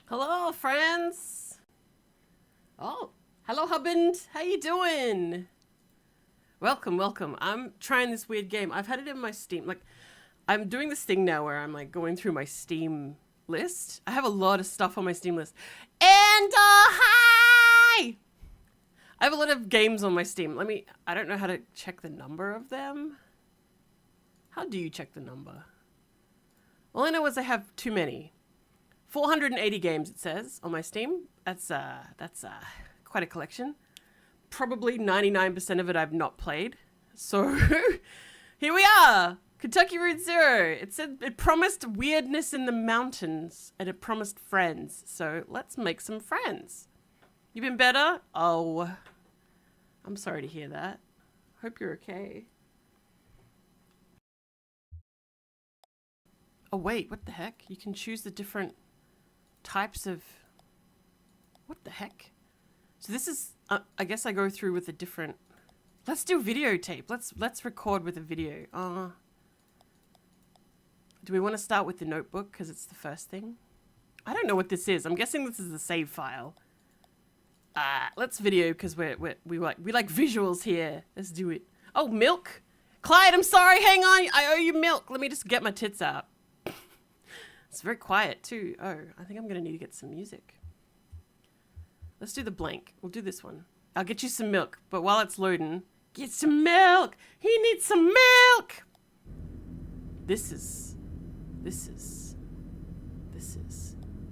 Hello, friends. Oh, hello, husband. How you doing? Welcome, welcome. I'm trying this weird game. I've had it in my Steam. Like, I'm doing this thing now where I'm like going through my Steam list. I have a lot of stuff on my Steam list. And hi! I have a lot of games on my Steam. I don't know how to check the number of them. How do you check the number? All I know is I have too many. 480 games, it says, on my Steam. That's quite a collection. Probably 99% of it I've not played. So, here we are! Kentucky Route Zero. It said it promised weirdness in the mountains, and it promised friends. So, let's make some friends. You been better? Oh, I'm sorry to hear that. Hope you're okay. Oh, wait, what the heck? You can choose the different types of... What the heck? So this is... I guess I go through with a different... Let's do videotape. Let's record with a video. Do we want to start with the notebook because it's the first thing? I don't know what this is. I'm guessing this is the save file. Let's video because we like visuals here. Let's do it. Oh, milk. Clyde, I'm sorry. Hang on. I owe you milk. Let me just get my tits out. It's very quiet too. Oh, I think I'm gonna need to get some music. Let's do the blank. We'll do this one. I'll get you some milk, but while it's loading, get some milk. He needs some milk. This is.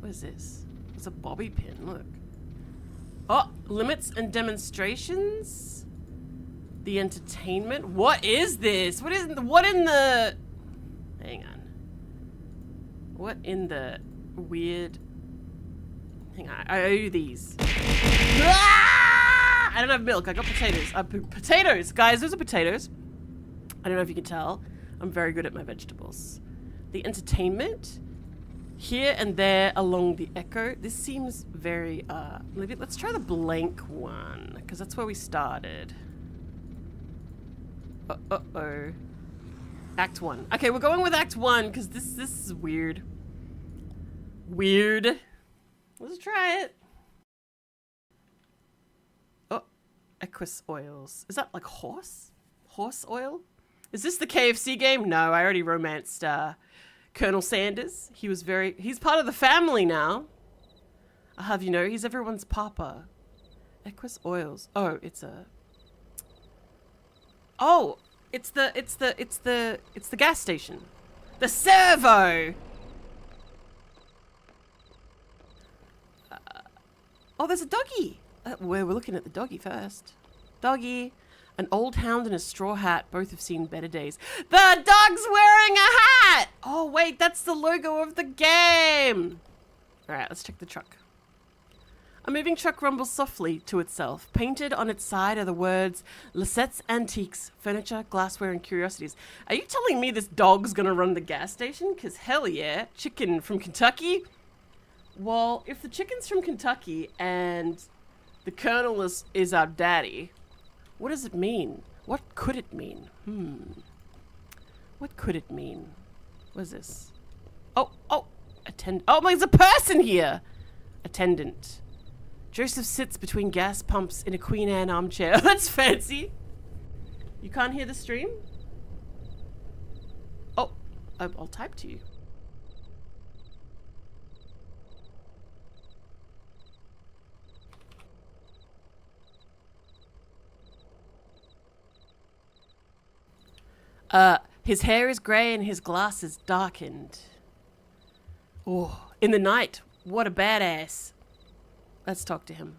What is this? It's a bobby pin. Look. Oh, limits and demonstrations. The entertainment. What is this? What in the? Hang on. What in the weird... Hang on, I owe you these. Ah! I don't have milk, I got potatoes. Potatoes! Guys, those are potatoes. I don't know if you can tell. I'm very good at my vegetables. The entertainment. Here and there along the echo. This seems very, let's try the blank one, because that's where we started. Uh-oh. Act 1. Okay, we're going with Act 1 because this is weird. Weird. Let's try it. Oh, Equus oils. Is that like horse? Horse oil? Is this the KFC game? No, I already romanced Colonel Sanders. He's part of the family now. I'll have you know, he's everyone's papa. Equus oils. Oh, it's a... Oh! It's the gas station. The servo! Oh, there's a doggy. We're looking at the doggy first. Doggy. An old hound and a straw hat. Both have seen better days. The dog's wearing a hat! Oh, wait, that's the logo of the game. All right, let's check the truck. A moving truck rumbles softly to itself. Painted on its side are the words, Lissette's Antiques, Furniture, Glassware, and Curiosities. Are you telling me this dog's gonna run the gas station? Because hell yeah. Chicken from Kentucky? Well, if the chicken's from Kentucky and the colonel is our daddy, what does it mean? What could it mean? What could it mean? What is this? Oh, there's a person here! Attendant. Joseph sits between gas pumps in a Queen Anne armchair. That's fancy. You can't hear the stream? Oh, I'll type to you. His hair is grey and his glasses darkened. Oh, in the night, what a badass. Let's talk to him.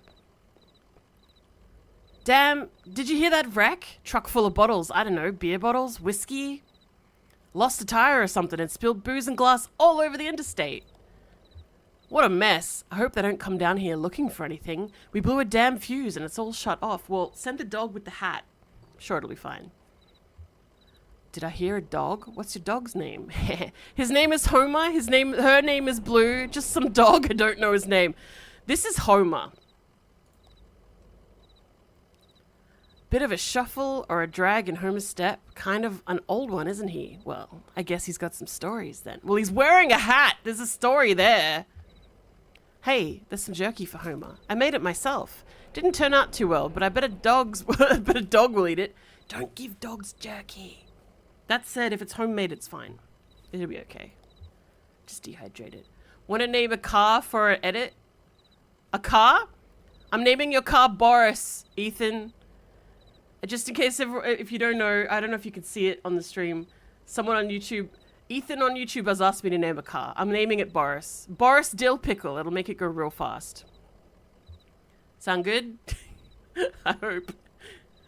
Damn, did you hear that wreck? Truck full of bottles, I don't know, beer bottles, whiskey? Lost a tire or something and spilled booze and glass all over the interstate. What a mess. I hope they don't come down here looking for anything. We blew a damn fuse and it's all shut off. Well, send the dog with the hat. I'm sure it'll be fine. Did I hear a dog? What's your dog's name? His name is Homer. Her name is Blue. Just some dog. I don't know his name. This is Homer. Bit of a shuffle or a drag in Homer's step. Kind of an old one, isn't he? Well, I guess he's got some stories then. Well, he's wearing a hat. There's a story there. Hey, there's some jerky for Homer. I made it myself. Didn't turn out too well, but I bet a dog will eat it. Don't give dogs jerky. That said, if it's homemade, it's fine. It'll be okay. Just dehydrate it. Want to name a car for an edit? A car? I'm naming your car Boris, Ethan. Just in case if you don't know, I don't know if you can see it on the stream. Someone on YouTube, Ethan on YouTube has asked me to name a car. I'm naming it Boris. Boris Dill Pickle. It'll make it go real fast. Sound good? I hope.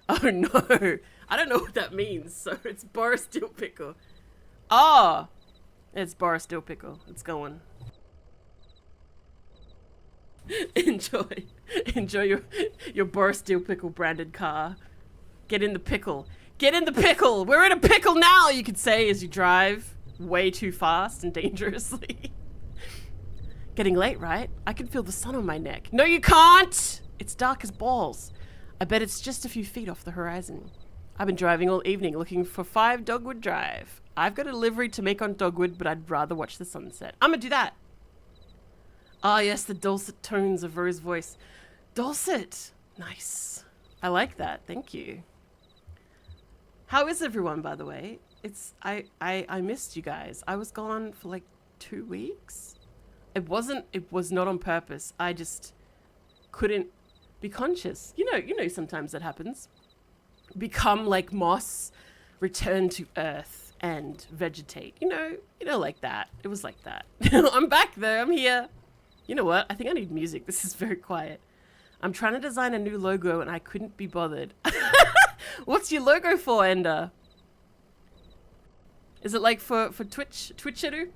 Oh no. I don't know what that means. So it's Boris Dill Pickle. Oh. It's Boris Dill Pickle. It's going. Enjoy your Boris Dill Pickle branded car. Get in the pickle. Get in the pickle. We're in a pickle now, you could say as you drive way too fast and dangerously. Getting late, right? I can feel the sun on my neck. No, you can't. It's dark as balls. I bet it's just a few feet off the horizon. I've been driving all evening looking for 5 Dogwood Drive. I've got a livery to make on Dogwood, but I'd rather watch the sunset. I'm gonna do that. Ah, yes, the dulcet tones of Rose's voice. Dulcet. Nice. I like that. Thank you. How is everyone, by the way? I missed you guys. I was gone for like 2 weeks. It was not on purpose. I just couldn't be conscious. You know sometimes that happens. Become like moss, return to earth and vegetate. You know like that. It was like that. I'm back though. I'm here. You know what? I think I need music. This is very quiet. I'm trying to design a new logo and I couldn't be bothered. What's your logo for, Ender? Is it like for Twitcheru?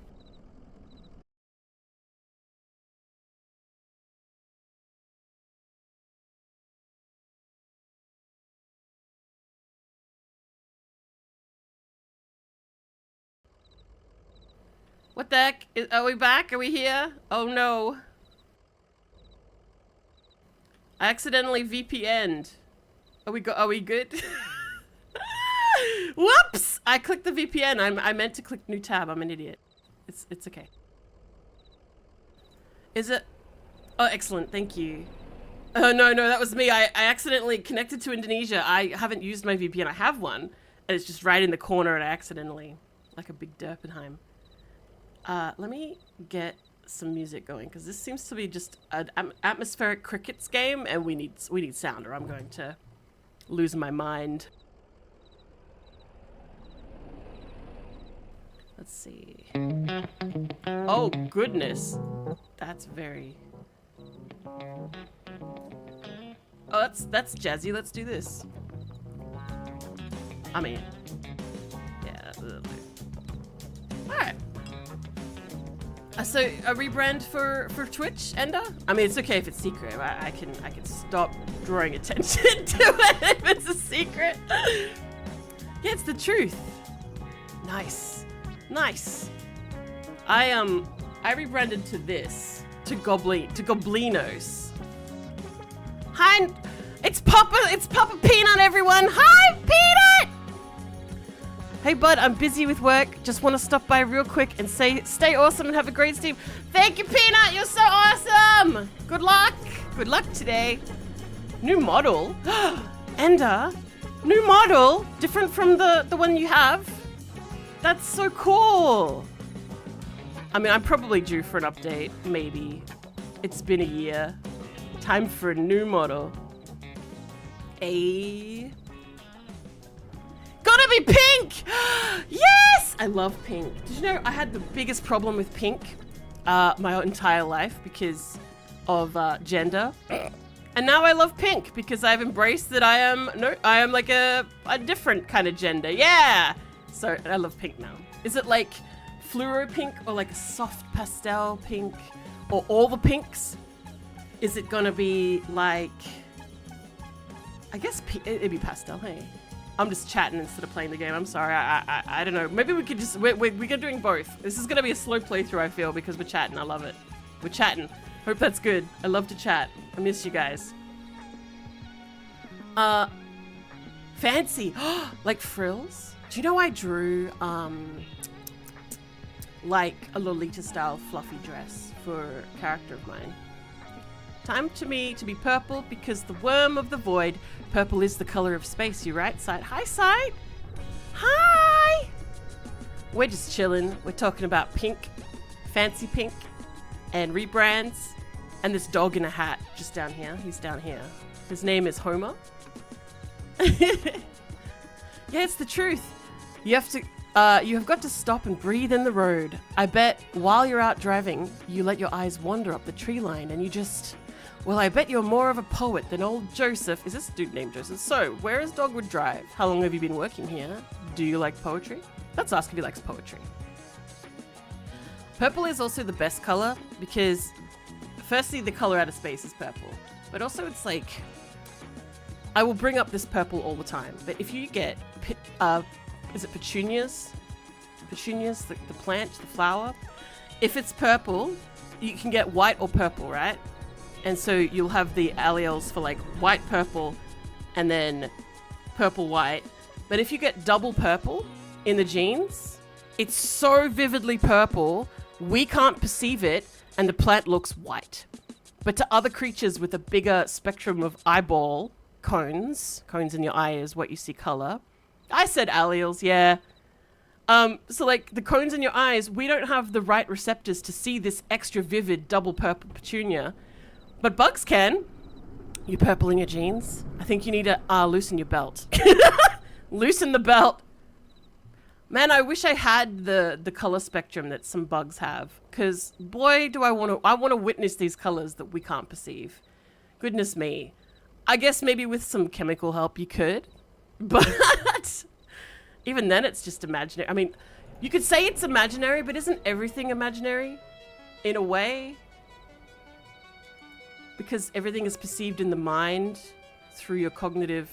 What the heck? Are we back? Are we here? Oh no. I accidentally VPN'd. Are we good? Whoops! I clicked the VPN. I meant to click new tab. I'm an idiot. It's okay. Is it? Oh, excellent. Thank you. Oh, no, that was me. I accidentally connected to Indonesia. I haven't used my VPN. I have one. And it's just right in the corner and I accidentally, like a big derpenheim. Let me get some music going because this seems to be just an atmospheric crickets game and we need sound or I'm going to lose my mind. Let's see. Oh goodness, that's very. Oh, that's jazzy. Let's do this. I mean, yeah. All right. So a rebrand for Twitch, Ender? I mean, it's okay if it's secret. I can stop drawing attention to it if it's a secret. Yeah, it's the truth. Nice. I rebranded to this, to Goblinos. Hi, it's Papa Peanut, everyone. Hi, Peanut. Hey bud, I'm busy with work. Just want to stop by real quick and say stay awesome and have a great stream. Thank you, Peanut. You're so awesome. Good luck. Good luck today. New model. Ender. New model. Different from the one you have. That's so cool. I mean, I'm probably due for an update. Maybe. It's been a year. Time for a new model. Gotta be pink! Yes! I love pink. Did you know I had the biggest problem with pink my entire life because of gender? And now I love pink because I've embraced that I am like a different kind of gender. Yeah! So I love pink now. Is it like fluoro pink or like a soft pastel pink or all the pinks? Is it gonna be like, I guess it'd be pastel, hey? I'm just chatting instead of playing the game. I'm sorry. I don't know. Maybe we could just... We're doing both. This is going to be a slow playthrough, I feel, because we're chatting. I love it. We're chatting. Hope that's good. I love to chat. I miss you guys. Fancy. Like frills? Do you know I drew, like a Lolita-style fluffy dress for a character of mine? Time to me to be purple because the worm of the void. Purple is the color of space. You right, Sight? Hi, Sight. Hi. We're just chilling. We're talking about pink, fancy pink, and rebrands, and this dog in a hat just down here. He's down here. His name is Homer. Yeah, it's the truth. You have got to stop and breathe in the road. I bet while you're out driving, you let your eyes wander up the tree line and you just... Well, I bet you're more of a poet than old Joseph. Is this dude named Joseph? So, where is Dogwood Drive? How long have you been working here? Do you like poetry? Let's ask if he likes poetry. Purple is also the best color because, firstly, the color out of space is purple. But also it's like... I will bring up this purple all the time. But if you get... is it petunias? Petunias, the plant, the flower. If it's purple, you can get white or purple, right? And so you'll have the alleles for like white, purple, and then purple, white. But if you get double purple in the genes, it's so vividly purple, we can't perceive it, and the plant looks white. But to other creatures with a bigger spectrum of eyeball cones in your eye is what you see color. I said alleles, yeah. So like the cones in your eyes, we don't have the right receptors to see this extra vivid double purple petunia, but bugs can. You purple in your jeans? I think you need to loosen your belt. Loosen the belt. Man, I wish I had the color spectrum that some bugs have, because boy, do I want to witness these colors that we can't perceive. Goodness me. I guess maybe with some chemical help you could, but even then it's just imaginary. I mean, you could say it's imaginary, but isn't everything imaginary in a way? Because everything is perceived in the mind through your cognitive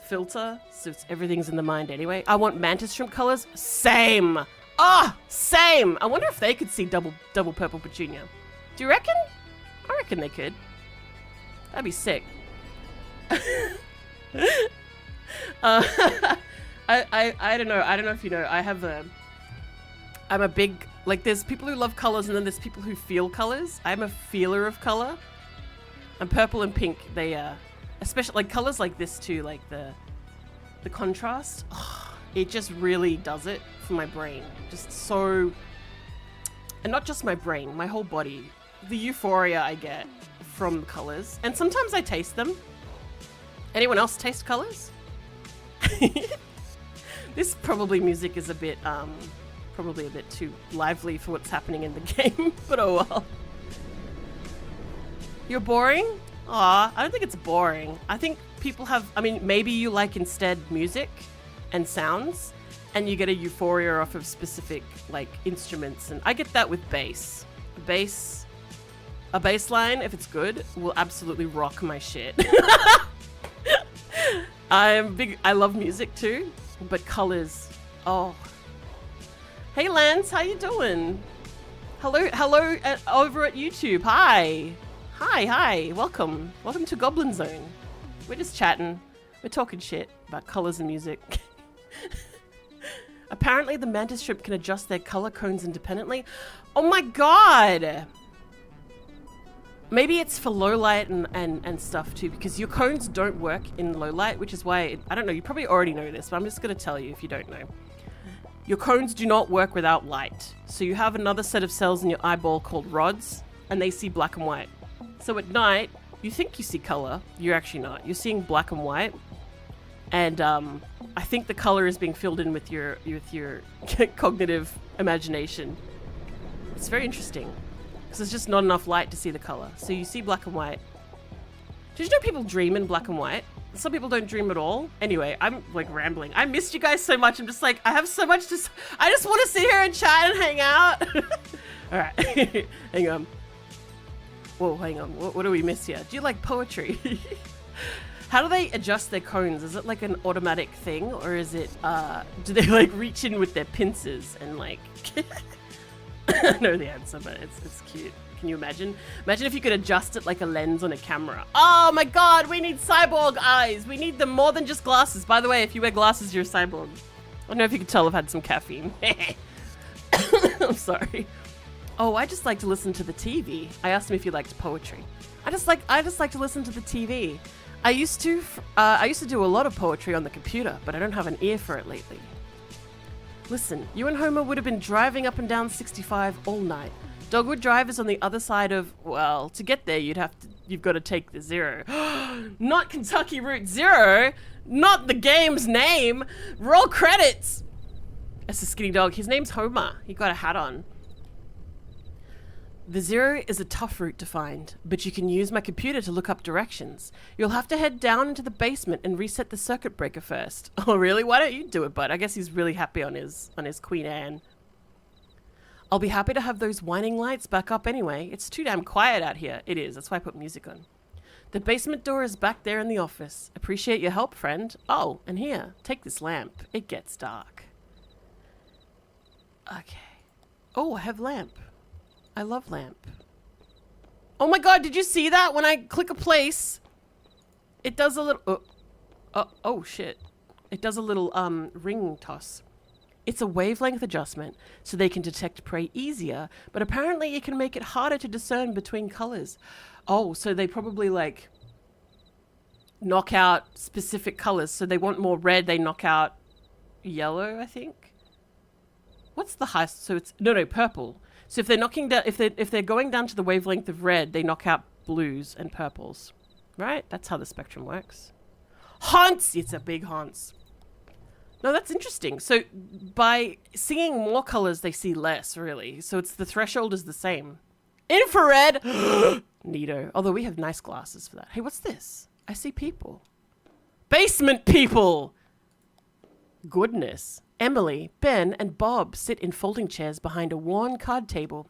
filter, so everything's in the mind anyway. I want mantis shrimp colors. Same. Same. I wonder if they could see double purple petunia. Do you reckon? I reckon they could. That'd be sick. I don't know. I don't know if you know. I'm a big, like, there's people who love colors and then there's people who feel colors. I'm a feeler of color. And purple and pink, they especially like colors like this too, like the contrast. It just really does it for my brain. Just so, and not just my brain, my whole body. The euphoria I get from the colors, and sometimes I taste them. Anyone else taste colors? This probably music is a bit probably a bit too lively for what's happening in the game, but oh well. You're boring? Aw, I don't think it's boring. I think people have, I mean, maybe you like instead music and sounds, and you get a euphoria off of specific like instruments, and I get that with bass. A bass line, if it's good, will absolutely rock my shit. I love music too, but colors, oh. Hey Lance, how you doing? Hello over at YouTube. Hi, welcome to Goblin Zone. We're just chatting, we're talking shit about colors and music. Apparently the mantis shrimp can adjust their color cones independently. Oh my god! Maybe it's for low light and stuff too, because your cones don't work in low light, which is why, I don't know, you probably already know this, but I'm just going to tell you if you don't know. Your cones do not work without light. So you have another set of cells in your eyeball called rods, and they see black and white. So at night, you think you see color, you're actually not. You're seeing black and white, and I think the color is being filled in with your cognitive imagination. It's very interesting. Because there's just not enough light to see the color. So you see black and white. Did you know people dream in black and white? Some people don't dream at all. Anyway, I'm like rambling. I missed you guys so much. I'm just like, I have so much to... I just want to sit here and chat and hang out. All right. Hang on. Whoa, hang on. What do we miss here? Do you like poetry? How do they adjust their cones? Is it like an automatic thing? Or is it... do they like reach in with their pincers and like... I know the answer, but it's cute. Can you imagine? Imagine if you could adjust it like a lens on a camera. Oh my god, we need cyborg eyes. We need them more than just glasses. By the way, if you wear glasses, you're a cyborg. I don't know if you could tell I've had some caffeine. I'm sorry. Oh, I just like to listen to the TV. I asked him if he liked poetry. I just like to listen to the TV. I used to do a lot of poetry on the computer, but I don't have an ear for it lately. Listen, you and Homer would have been driving up and down 65 all night. Dogwood Drive is on the other side of, well, to get there you've got to take the 0. Not Kentucky Route 0, not the game's name. Roll credits. That's a skinny dog. His name's Homer. He got a hat on. The 0 is a tough route to find, but you can use my computer to look up directions. You'll have to head down into the basement and reset the circuit breaker first. Oh, really? Why don't you do it, bud? I guess he's really happy on his Queen Anne. I'll be happy to have those whining lights back up anyway. It's too damn quiet out here. It is. That's why I put music on. The basement door is back there in the office. Appreciate your help, friend. Oh, and here, take this lamp. It gets dark. Okay. Oh, I have lamp. I love lamp. Oh my god, did you see that? When I click a place, it does a little... Oh shit. It does a little ring toss. It's a wavelength adjustment, so they can detect prey easier, but apparently it can make it harder to discern between colors. Oh, so they probably like knock out specific colors. So they want more red, they knock out yellow, I think. What's the highest? So it's no, purple. So if they're knocking down, if they're going down to the wavelength of red, they knock out blues and purples, right? That's how the spectrum works. Haunts! It's a big haunts. No, that's interesting. So by seeing more colors, they see less, really. So it's the threshold is the same. Infrared! Neato. Although we have nice glasses for that. Hey, what's this? I see people. Basement people! Goodness. Emily, Ben, and Bob sit in folding chairs behind a worn card table.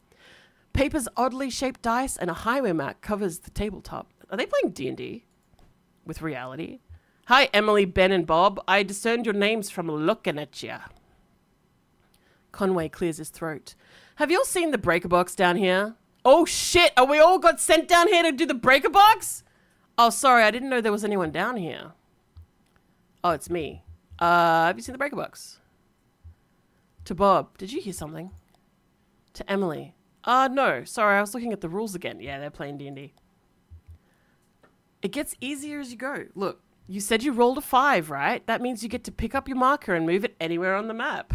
Paper's oddly shaped dice and a highway map covers the tabletop. Are they playing D&D? With reality? Hi, Emily, Ben, and Bob. I discerned your names from looking at ya. Conway clears his throat. Have you all seen the breaker box down here? Oh, shit! Are we all got sent down here to do the breaker box? Oh, sorry, I didn't know there was anyone down here. Oh, it's me. Have you seen the breaker box? To Bob, did you hear something? To Emily. No, sorry, I was looking at the rules again. Yeah, they're playing D&D. It gets easier as you go. Look, you said you rolled a 5, right? That means you get to pick up your marker and move it anywhere on the map.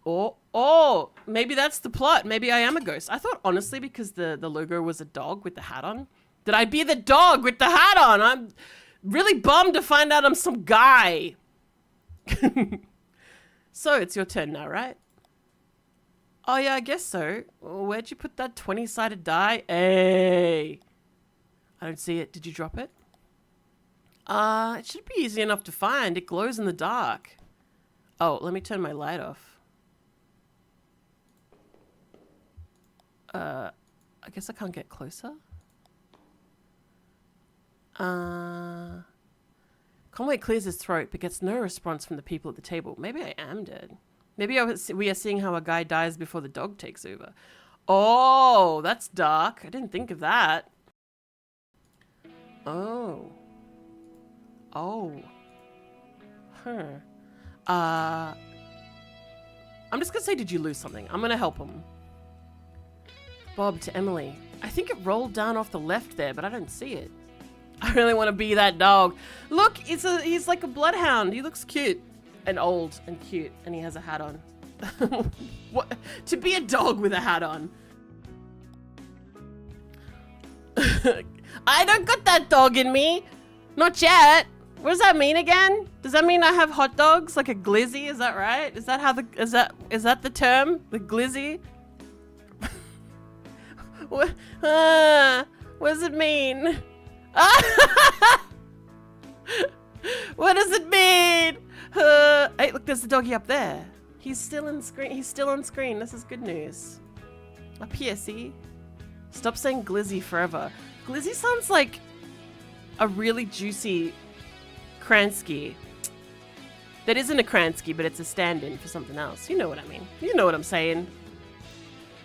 Oh, maybe that's the plot. Maybe I am a ghost. I thought, honestly, because the logo was a dog with the hat on, that I'd be the dog with the hat on. I'm really bummed to find out I'm some guy. So, it's your turn now, right? Oh, yeah, I guess so. Where'd you put that 20-sided die? Hey. I don't see it. Did you drop it? It should be easy enough to find. It glows in the dark. Oh, let me turn my light off. I guess I can't get closer. Conway clears his throat, but gets no response from the people at the table. Maybe I am dead. Maybe we are seeing how a guy dies before the dog takes over. Oh, that's dark. I didn't think of that. Oh. Oh. Huh. I'm just gonna say, did you lose something? I'm gonna help him. Bob to Emily. I think it rolled down off the left there, but I don't see it. I really want to be that dog. Look, he's like a bloodhound. He looks cute and old and cute, and he has a hat on. What? To be a dog with a hat on. I don't got that dog in me. Not yet. What does that mean again? Does that mean I have hot dogs like a glizzy? Is that right? Is that how is that the term? The glizzy? What does it mean? What does it mean? Hey, look, there's the doggy up there. He's still on screen. He's still on screen. This is good news. Up here, see? Stop saying glizzy forever. Glizzy sounds like a really juicy Kransky. That isn't a Kransky, but it's a stand-in for something else. You know what I mean. You know what I'm saying.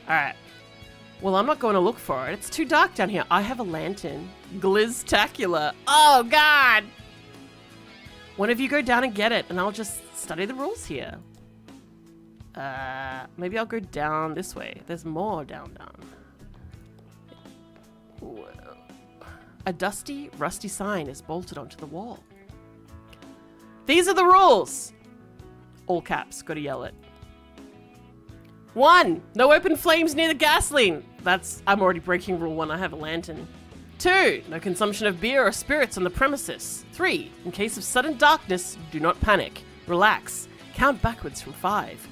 Alright. Well, I'm not going to look for it. It's too dark down here. I have a lantern. Gliztacular. Oh, God! One of you go down and get it, and I'll just study the rules here. Maybe I'll go down this way. There's more down. Ooh. A dusty, rusty sign is bolted onto the wall. These are the rules! All caps, gotta yell it. 1, no open flames near the gasoline. I'm already breaking rule 1, I have a lantern. 2, no consumption of beer or spirits on the premises. 3, in case of sudden darkness, do not panic. Relax. Count backwards from 5.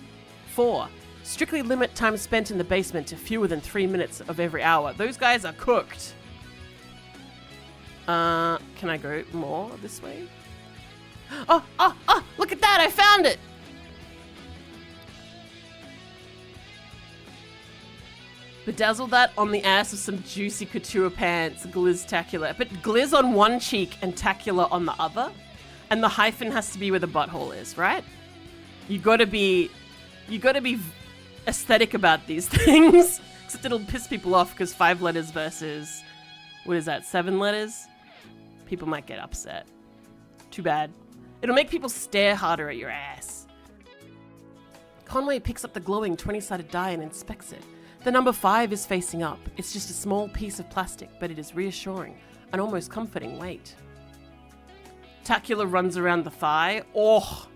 4, strictly limit time spent in the basement to fewer than 3 minutes of every hour. Those guys are cooked. Can I go more this way? Oh, look at that, I found it! Bedazzle that on the ass of some juicy couture pants, glizz-tacular. But glizz on one cheek and tacular on the other? And the hyphen has to be where the butthole is, right? You gotta be aesthetic about these things. Except it'll piss people off because 5 letters versus, what is that, 7 letters? People might get upset. Too bad. It'll make people stare harder at your ass. Conway picks up the glowing 20-sided die and inspects it. The number 5 is facing up. It's just a small piece of plastic, but it is reassuring, an almost comforting weight. Tacular runs around the thigh. Oh,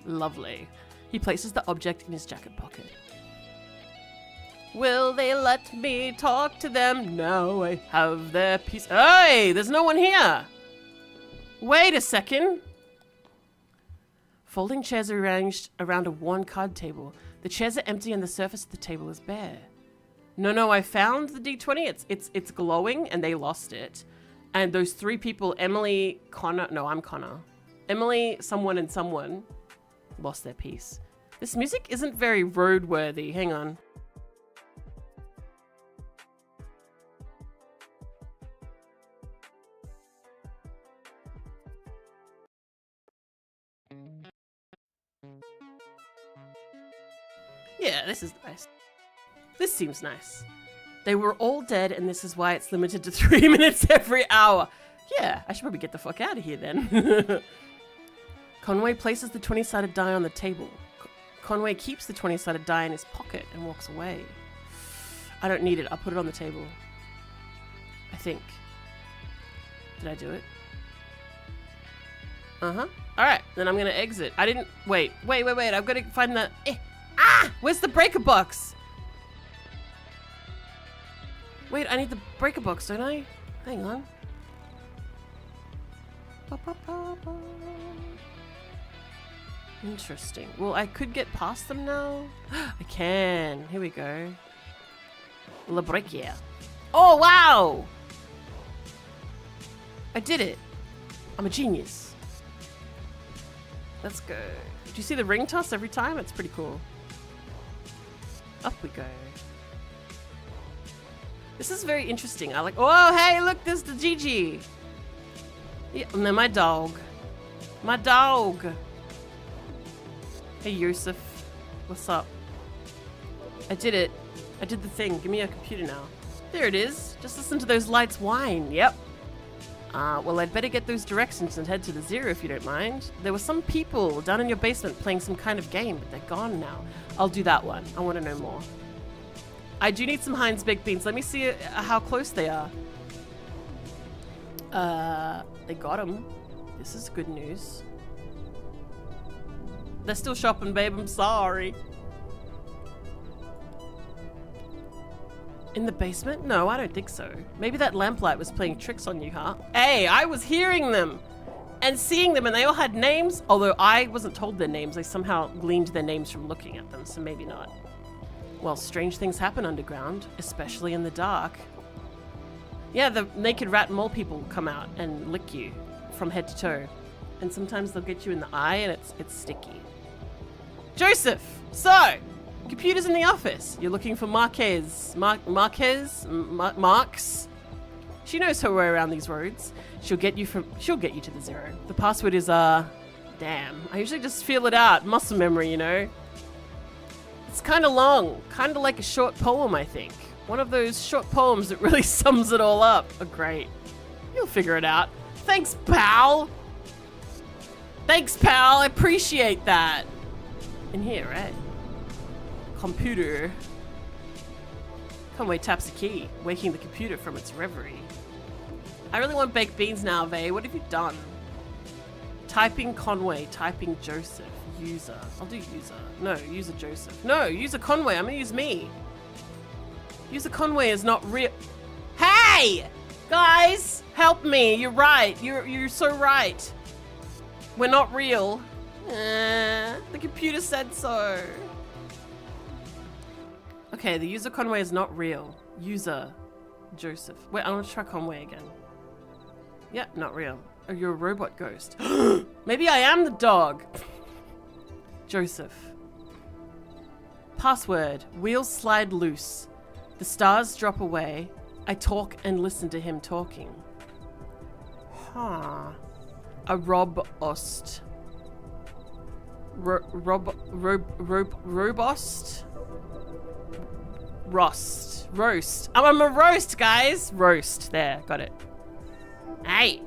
lovely. He places the object in his jacket pocket. Will they let me talk to them? Now I have their piece. Hey, there's no one here. Wait a second. Folding chairs are arranged around a worn card table. The chairs are empty and the surface of the table is bare. No, I found the D20. It's glowing and they lost it. And those 3 people, Emily, Connor, no, I'm Connor. Emily, someone, and someone lost their piece. This music isn't very roadworthy. Hang on. Yeah, this is nice. This seems nice. They were all dead, and this is why it's limited to 3 minutes every hour. Yeah, I should probably get the fuck out of here then. Conway places the 20-sided die on the table. Conway keeps the 20-sided die in his pocket and walks away. I don't need it. I'll put it on the table. I think. Did I do it? Uh-huh. Alright, then I'm gonna exit. I didn't... Wait. I've got to find the... Where's the breaker box? Wait, I need the breaker box, don't I? Hang on. Interesting. Well, I could get past them now. I can. Here we go. La Breakia. Oh, wow! I did it. I'm a genius. Let's go. Do you see the ring toss every time? It's pretty cool. Up we go. This is very interesting. I like... Oh, hey, look, there's the Gigi. Yeah, and then my dog. My dog. Hey, Yusuf. What's up? I did it. I did the thing. Give me a computer now. There it is. Just listen to those lights whine. Yep. Well, I'd better get those directions and head to the Zero if you don't mind. There were some people down in your basement playing some kind of game, but they're gone now. I'll do that one. I want to know more. I do need some Heinz baked beans. Let me see how close they are. They got them. This is good news. They're still shopping, babe. I'm sorry. In the basement? No, I don't think so. Maybe that lamplight was playing tricks on you, huh? Hey, I was hearing them and seeing them, and they all had names. Although I wasn't told their names. I somehow gleaned their names from looking at them, so maybe not. Well, strange things happen underground, especially in the dark. Yeah, the naked rat mole people come out and lick you from head to toe. And sometimes they'll get you in the eye and it's sticky. Joseph! So, computers in the office. You're looking for Marquez. Marks? She knows her way around these roads. She'll get you to the Zero. The password is, damn. I usually just feel it out. Muscle memory, you know? It's kind of long. Kind of like a short poem, I think. One of those short poems that really sums it all up. Oh, great. You'll figure it out. Thanks, pal. Thanks, pal. I appreciate that. In here, right? Computer. Conway taps a key, waking the computer from its reverie. I really want baked beans now, Vay. What have you done? Typing Conway, typing Joseph. User. I'll do user. No, user Joseph. No, user Conway. I'm gonna use me. User Conway is not real. Hey! Guys, help me. You're right. You're so right. We're not real. The computer said so. Okay, the user Conway is not real. User Joseph. Wait, I want to try Conway again. Yep, not real. Oh, you're a robot ghost. Maybe I am the dog. Joseph. Password. Wheels slide loose. The stars drop away. I talk and listen to him talking. Huh. A robost. Robost? Roast. I'm a roast, guys. Roast. There, got it. Hey.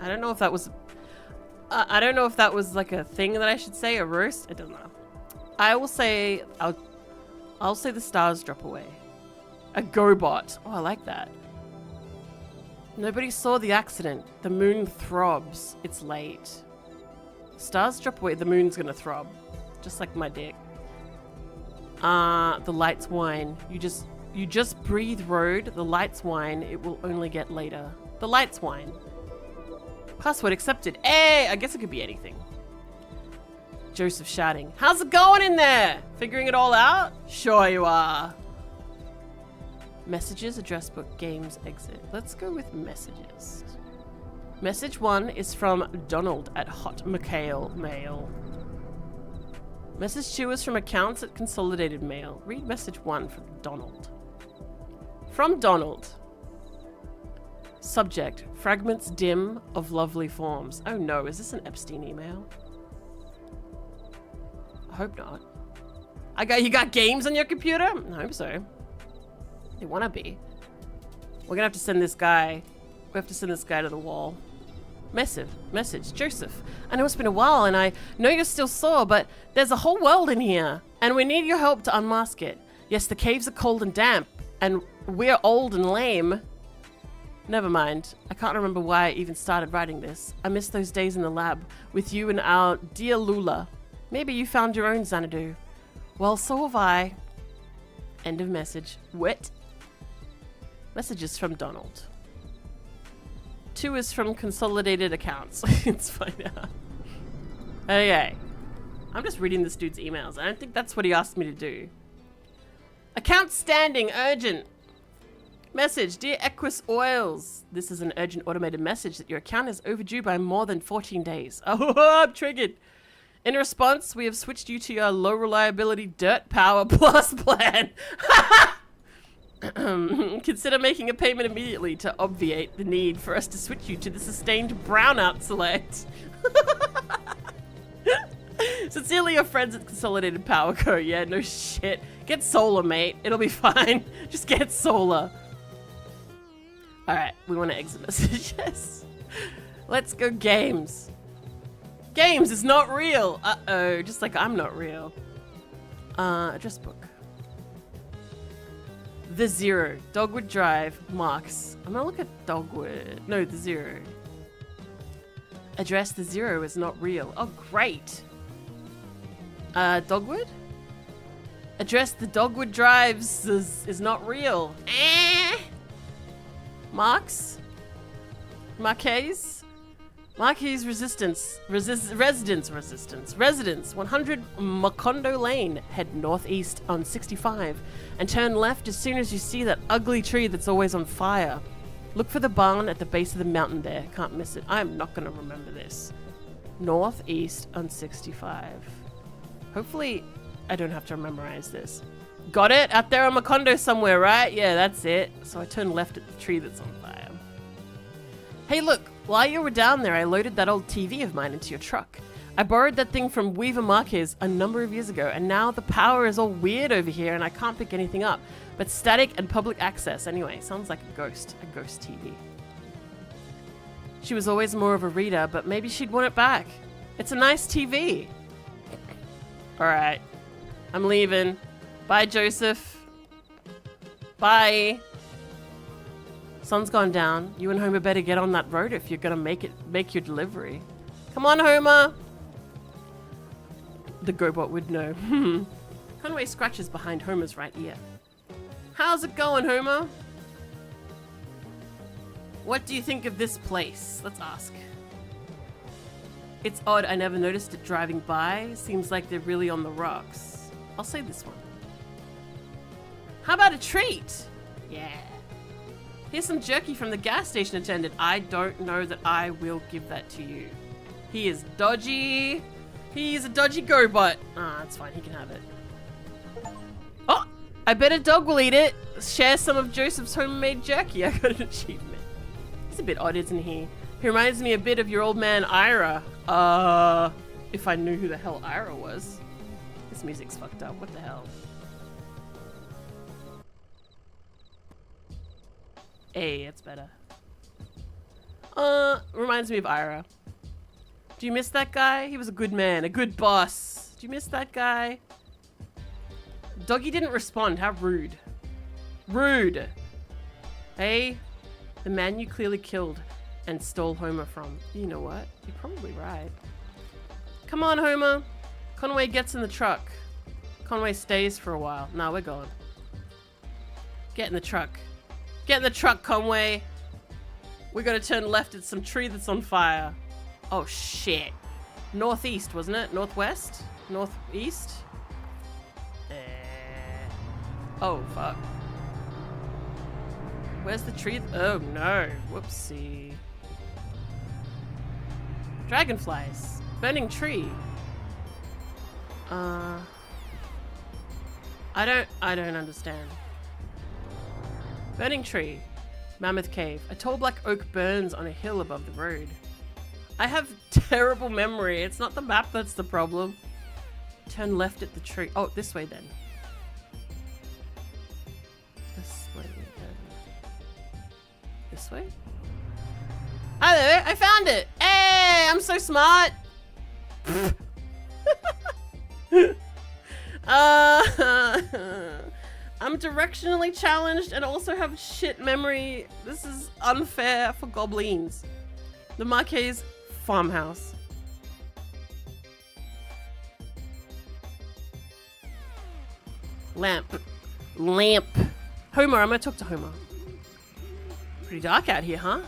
I don't know if that was... I don't know if that was like a thing that I should say, a roast. I don't know. I will say... I'll say the stars drop away. A GoBot. Oh, I like that. Nobody saw the accident. The moon throbs. It's late. Stars drop away. The moon's gonna throb. Just like my dick. The lights whine. You just breathe road. The lights whine. It will only get later. The lights whine. Password accepted. Hey! I guess it could be anything. Joseph shouting. How's it going in there? Figuring it all out? Sure you are. Messages, address book, games, exit. Let's go with messages. Message 1 is from Donald at Hot McHale Mail. Message 2 is from accounts at Consolidated Mail. Read message 1 from Donald. From Donald. Subject, fragments dim of lovely forms. Oh no, is this an Epstein email? I hope not. You got games on your computer? I hope so. They wanna be. We're gonna have to send this guy. We have to send this guy to the wall. Message, Joseph. I know it's been a while and I know you're still sore, but there's a whole world in here and we need your help to unmask it. Yes, the caves are cold and damp and we're old and lame. Never mind. I can't remember why I even started writing this. I miss those days in the lab with you and our dear Lula. Maybe you found your own Xanadu. Well, so have I. End of message. What? Messages from Donald. 2 is from Consolidated Accounts. It's fine now. Okay. I'm just reading this dude's emails. I don't think that's what he asked me to do. Account standing, urgent. Message, dear Equus Oils. This is an urgent automated message that your account is overdue by more than 14 days. Oh, I'm triggered. In response, we have switched you to your low reliability Dirt Power Plus plan. Consider making a payment immediately to obviate the need for us to switch you to the sustained brownout select. Sincerely, your friends at Consolidated Power Co. Yeah, no shit. Get solar, mate. It'll be fine. Just get solar. Alright, we want to exit messages. Let's go games. Games is not real. Uh-oh, just like I'm not real. Address book. The Zero. Dogwood Drive. Marks. I'm gonna look at Dogwood. No, the Zero. Address the Zero is not real. Oh, great. Dogwood? Address the Dogwood Drives is not real. Marks? Marquez? Marquez Residence, 100 Macondo Lane. Head northeast on 65 and turn left as soon as you see that ugly tree that's always on fire. Look for the barn at the base of the mountain there. Can't miss it. I'm not going to remember this. Northeast on 65. Hopefully, I don't have to memorize this. Got it? Out there on Macondo somewhere, right? Yeah, that's it. So I turn left at the tree that's on fire. Hey, look. While you were down there, I loaded that old TV of mine into your truck. I borrowed that thing from Weaver Marquez a number of years ago, and now the power is all weird over here and I can't pick anything up. But static and public access. Anyway, sounds like a ghost TV. She was always more of a reader, but maybe she'd want it back. It's a nice TV. Alright. I'm leaving. Bye, Joseph. Bye. Sun's gone down. You and Homer better get on that road if you're gonna make your delivery. Come on, Homer. The GoBot would know. Conway scratches behind Homer's right ear. How's it going, Homer? What do you think of this place? Let's ask. It's odd, I never noticed it driving by. Seems like they're really on the rocks. I'll say this one. How about a treat? Yeah. Here's some jerky from the gas station attendant. I don't know that I will give that to you. He is dodgy. He's a dodgy GoBot. Ah, that's fine, he can have it. Oh, I bet a dog will eat it. Share some of Joseph's homemade jerky. I got an achievement. He's a bit odd, isn't he? He reminds me a bit of your old man Ira. If I knew who the hell Ira was. This music's fucked up. What the hell? Hey, it's better. Reminds me of Ira. Do you miss that guy? He was a good man, a good boss. Do you miss that guy? Doggy didn't respond. How rude. Rude. Hey, the man you clearly killed and stole Homer from. You know what? You're probably right. Come on, Homer. Conway gets in the truck. Conway stays for a while. Nah, we're going. Get in the truck. Get in the truck, Conway. We gotta turn left at some tree that's on fire. Oh, shit. Northeast, wasn't it? Northwest? Northeast? Oh, fuck. Where's the tree? Oh, no. Whoopsie. Dragonflies. Burning tree. I don't understand. Burning tree. Mammoth cave. A tall black oak burns on a hill above the road. I have terrible memory. It's not the map that's the problem. Turn left at the tree. Oh, this way then. This way then. This way? Hi there, I found it! Hey, I'm so smart! I'm directionally challenged and also have shit memory. This is unfair for goblins. The Marquez farmhouse. Lamp. Lamp. Homer, I'm gonna talk to Homer. Pretty dark out here, huh?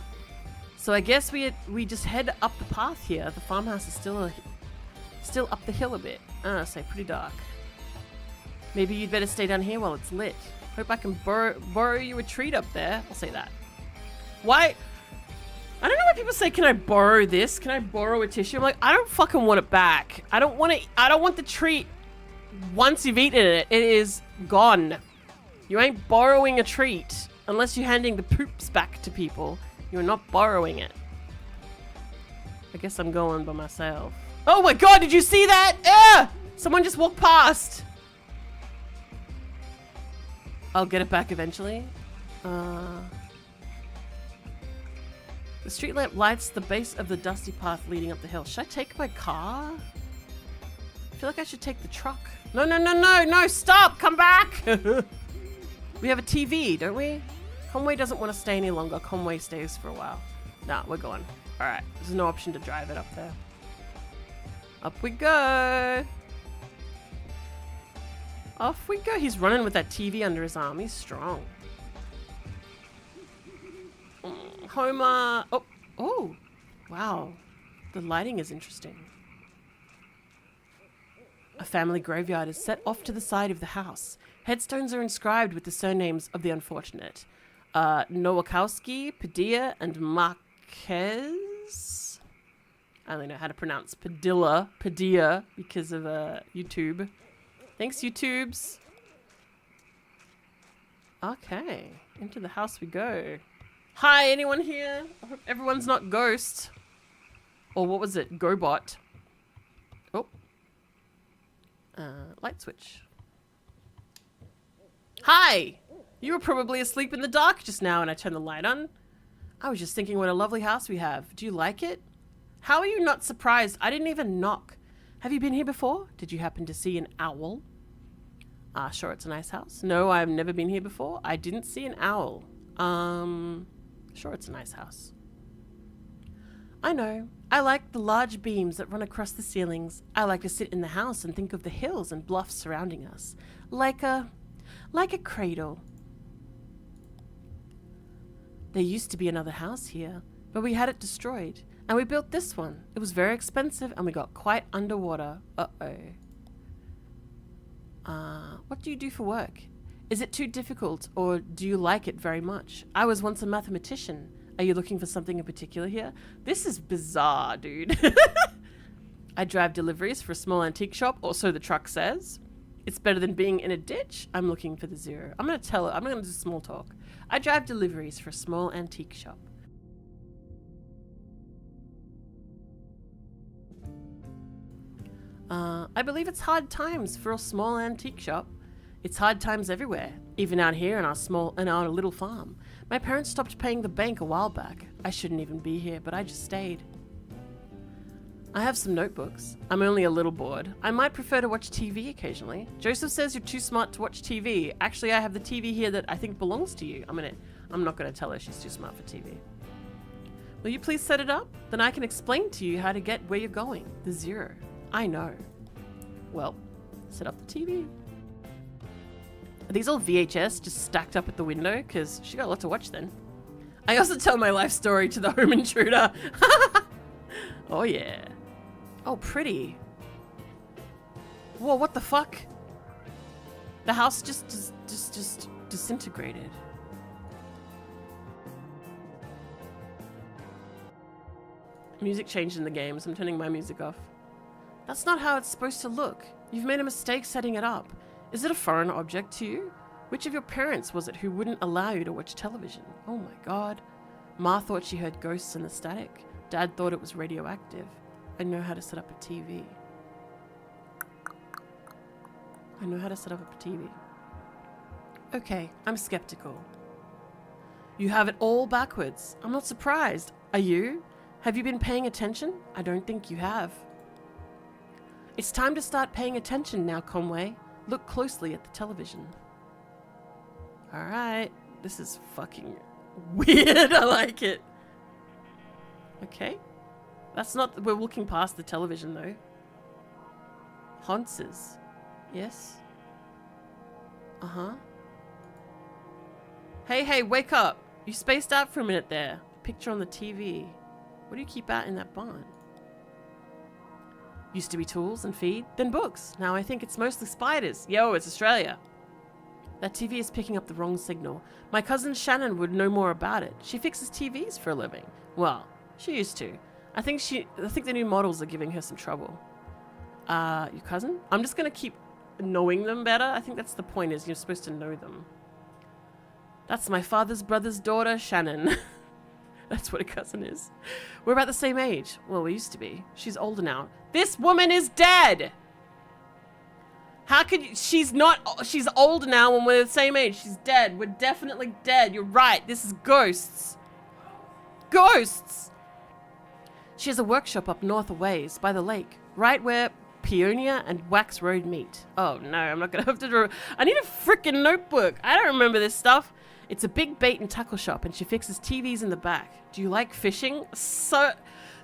So I guess we just head up the path here. The farmhouse is still up the hill a bit. So pretty dark. Maybe you'd better stay down here while it's lit. Hope I can borrow you a treat up there. I'll say that. Why? I don't know why people say, can I borrow this? Can I borrow a tissue? I'm like, I don't fucking want it back. I don't want the treat once you've eaten it. It is gone. You ain't borrowing a treat unless you're handing the poops back to people. You're not borrowing it. I guess I'm going by myself. Oh my god, did you see that? Someone just walked past. I'll get it back eventually. The street lamp lights the base of the dusty path leading up the hill. Should I take my car? I feel like I should take the truck. No, stop! Come back! We have a TV, don't we? Conway doesn't want to stay any longer. Conway stays for a while. Nah, we're going. Alright, there's no option to drive it up there. Up we go! Off we go. He's running with that TV under his arm. He's strong. Homer. Oh, wow. The lighting is interesting. A family graveyard is set off to the side of the house. Headstones are inscribed with the surnames of the unfortunate. Nowakowski, Padilla, and Marquez. I only know how to pronounce Padilla because of YouTube. Thanks, YouTubes. Okay, into the house we go. Hi, anyone here? I hope everyone's not ghost. Or what was it? GoBot. Oh. Light switch. Hi! You were probably asleep in the dark just now and I turned the light on. I was just thinking what a lovely house we have. Do you like it? How are you not surprised? I didn't even knock. Have you been here before? Did you happen to see an owl? Sure, it's a nice house. No, I've never been here before. I didn't see an owl. Sure, it's a nice house. I know. I like the large beams that run across the ceilings. I like to sit in the house and think of the hills and bluffs surrounding us. Like a cradle. There used to be another house here, but we had it destroyed. And we built this one. It was very expensive and we got quite underwater. What do you do for work? Is it too difficult or do you like it very much? I was once a mathematician. Are you looking for something in particular here? This is bizarre, dude. I drive deliveries for a small antique shop, or so the truck says. It's better than being in a ditch. I'm looking for the zero. I'm going to tell her. I'm going to do small talk. I drive deliveries for a small antique shop. I believe it's hard times for a small antique shop. It's hard times everywhere, even out here in our little farm. My parents stopped paying the bank a while back. I shouldn't even be here, but I just stayed. I have some notebooks. I'm only a little bored. I might prefer to watch TV occasionally. Joseph says you're too smart to watch TV. Actually, I have the TV here that I think belongs to you. I'm not gonna tell her she's too smart for TV. Will you please set it up? Then I can explain to you how to get where you're going. The zero. I know. Well, set up the TV. Are these all VHS just stacked up at the window? Because she got a lot to watch then. I also tell my life story to the home intruder. Oh yeah. Oh, pretty. Whoa, what the fuck? The house just disintegrated. Music changed in the game, so I'm turning my music off. That's not how it's supposed to look. You've made a mistake setting it up. Is it a foreign object to you? Which of your parents was it who wouldn't allow you to watch television? Oh my god. Ma thought she heard ghosts in the static. Dad thought it was radioactive. I know how to set up a TV. I know how to set up a TV. Okay, I'm skeptical. You have it all backwards. I'm not surprised. Are you? Have you been paying attention? I don't think you have. It's time to start paying attention now, Conway. Look closely at the television. Alright. This is fucking weird. I like it. Okay. That's not... We're looking past the television, though. Haunts. Yes. Uh-huh. Hey, wake up. You spaced out for a minute there. Picture on the TV. What do you keep out in that barn? Used to be tools and feed, then books. Now I think it's mostly spiders. Yo, it's Australia. That TV is picking up the wrong signal. My cousin Shannon would know more about it. She fixes TVs for a living. Well, she used to. I think the new models are giving her some trouble. Your cousin? I'm just gonna keep knowing them better. I think that's the point, is you're supposed to know them. That's my father's brother's daughter, Shannon. That's what a cousin is. We're about the same age. Well, we used to be. She's older now. This woman is dead! How could you... She's older now when we're the same age. She's dead. We're definitely dead. You're right. This is ghosts. Ghosts! She has a workshop up north a ways, by the lake. Right where Peonia and Wax Road meet. Oh, no. I'm not going to have to draw... I need a freaking notebook. I don't remember this stuff. It's a big bait and tackle shop, and she fixes TVs in the back. Do you like fishing? So,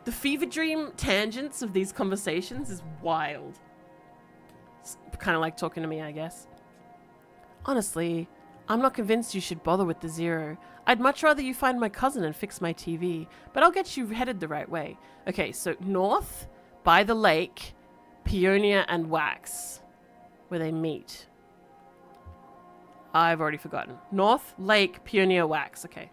the fever dream tangents of these conversations is wild. It's kind of like talking to me, I guess. Honestly, I'm not convinced you should bother with the zero. I'd much rather you find my cousin and fix my TV, but I'll get you headed the right way. Okay, so north, by the lake, Peonia and Wax, where they meet. I've already forgotten. North, Lake, Peonia, Wax. Okay.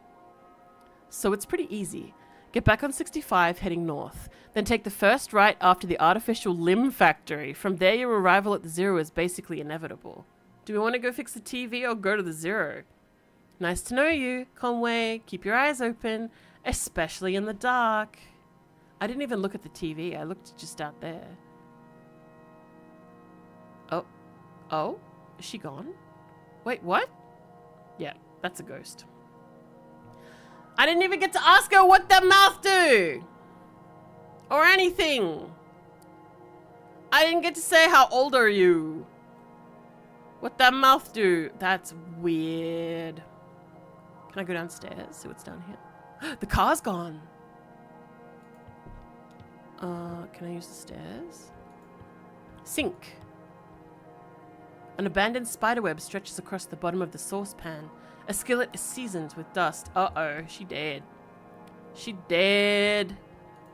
So it's pretty easy. Get back on 65, heading north. Then take the first right after the artificial limb factory. From there, your arrival at the zero is basically inevitable. Do we want to go fix the TV or go to the zero? Nice to know you, Conway. Keep your eyes open, especially in the dark. I didn't even look at the TV. I looked just out there. Oh? Is she gone? Wait, what? Yeah, that's a ghost. I didn't even get to ask her what that mouth do! Or anything! I didn't get to say how old are you? What that mouth do? That's weird. Can I go downstairs? See what's down here? The car's gone. Can I use the stairs? Sink. An abandoned spiderweb stretches across the bottom of the saucepan. A skillet is seasoned with dust. Uh-oh, she dead. She dead.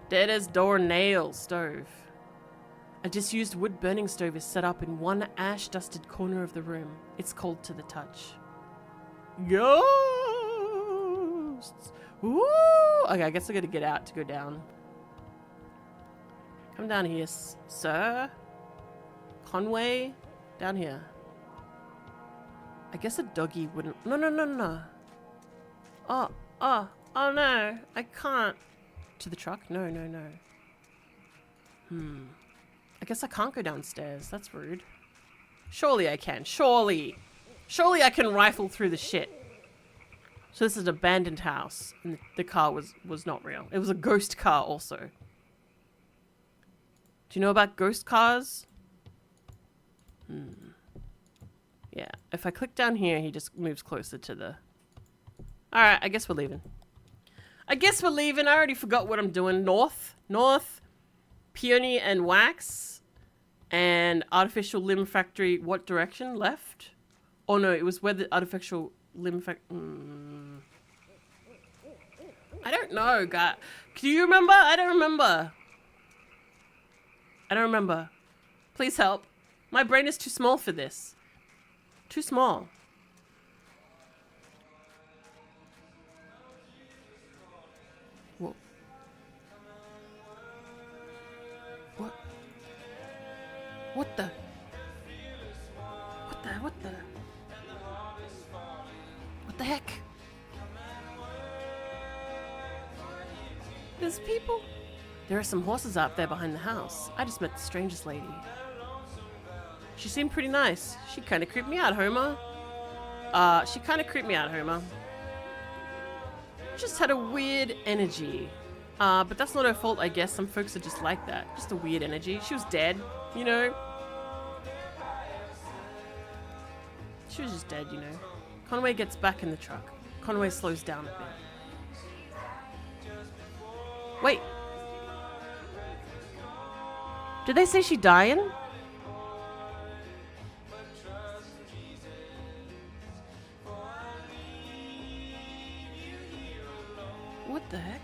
Dead as doornail. Stove. A disused wood burning stove is set up in one ash-dusted corner of the room. It's cold to the touch. Ghosts! Woo! Okay, I guess I gotta get out to go down. Come down here, sir. Conway? Down here. I guess a doggy wouldn't... No. Oh no. I can't. To the truck? No. I guess I can't go downstairs. That's rude. Surely I can. Surely I can rifle through the shit. So this is an abandoned house. And the car was not real. It was a ghost car also. Do you know about ghost cars? Yeah. If I click down here, he just moves closer to the... Alright, I guess we're leaving. I already forgot what I'm doing. North, peony and wax, and artificial limb factory. What direction? Left? Oh no, it was where the artificial limb factory... I don't know, guy. Do you remember? I don't remember. Please help. My brain is too small for this. Too small. Whoa. What? What the? What the heck? There's people. There are some horses out there behind the house. I just met the strangest lady. She seemed pretty nice. She kind of creeped me out, Homer. Just had a weird energy. But that's not her fault, I guess. Some folks are just like that. Just a weird energy. She was dead, you know? She was just dead, you know? Conway gets back in the truck. Conway slows down a bit. Wait. Did they say she dying? What the heck?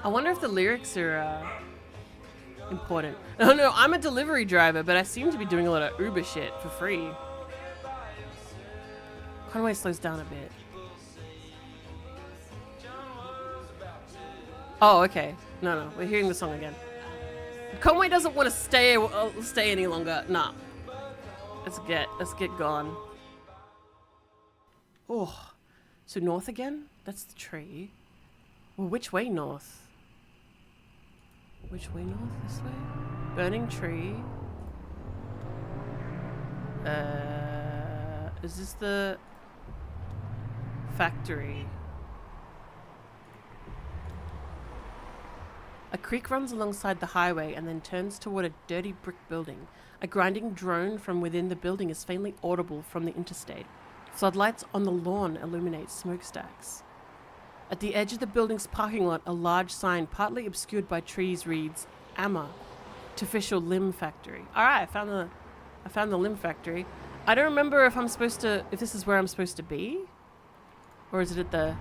I wonder if the lyrics are important. Oh no, I'm a delivery driver, but I seem to be doing a lot of Uber shit for free. Conway slows down a bit. Oh, okay. No, we're hearing the song again. Conway doesn't want to stay any longer. Nah. Let's get gone. Oh, so north again? That's the tree. Well, which way north? Which way north? This way? Burning tree. Is this the factory? A creek runs alongside the highway and then turns toward a dirty brick building. A grinding drone from within the building is faintly audible from the interstate. Floodlights on the lawn illuminate smokestacks. At the edge of the building's parking lot, a large sign, partly obscured by trees, reads, "AMA, Artificial Limb Factory." Alright, I found the limb factory. I don't remember if this is where I'm supposed to be? Or is it at the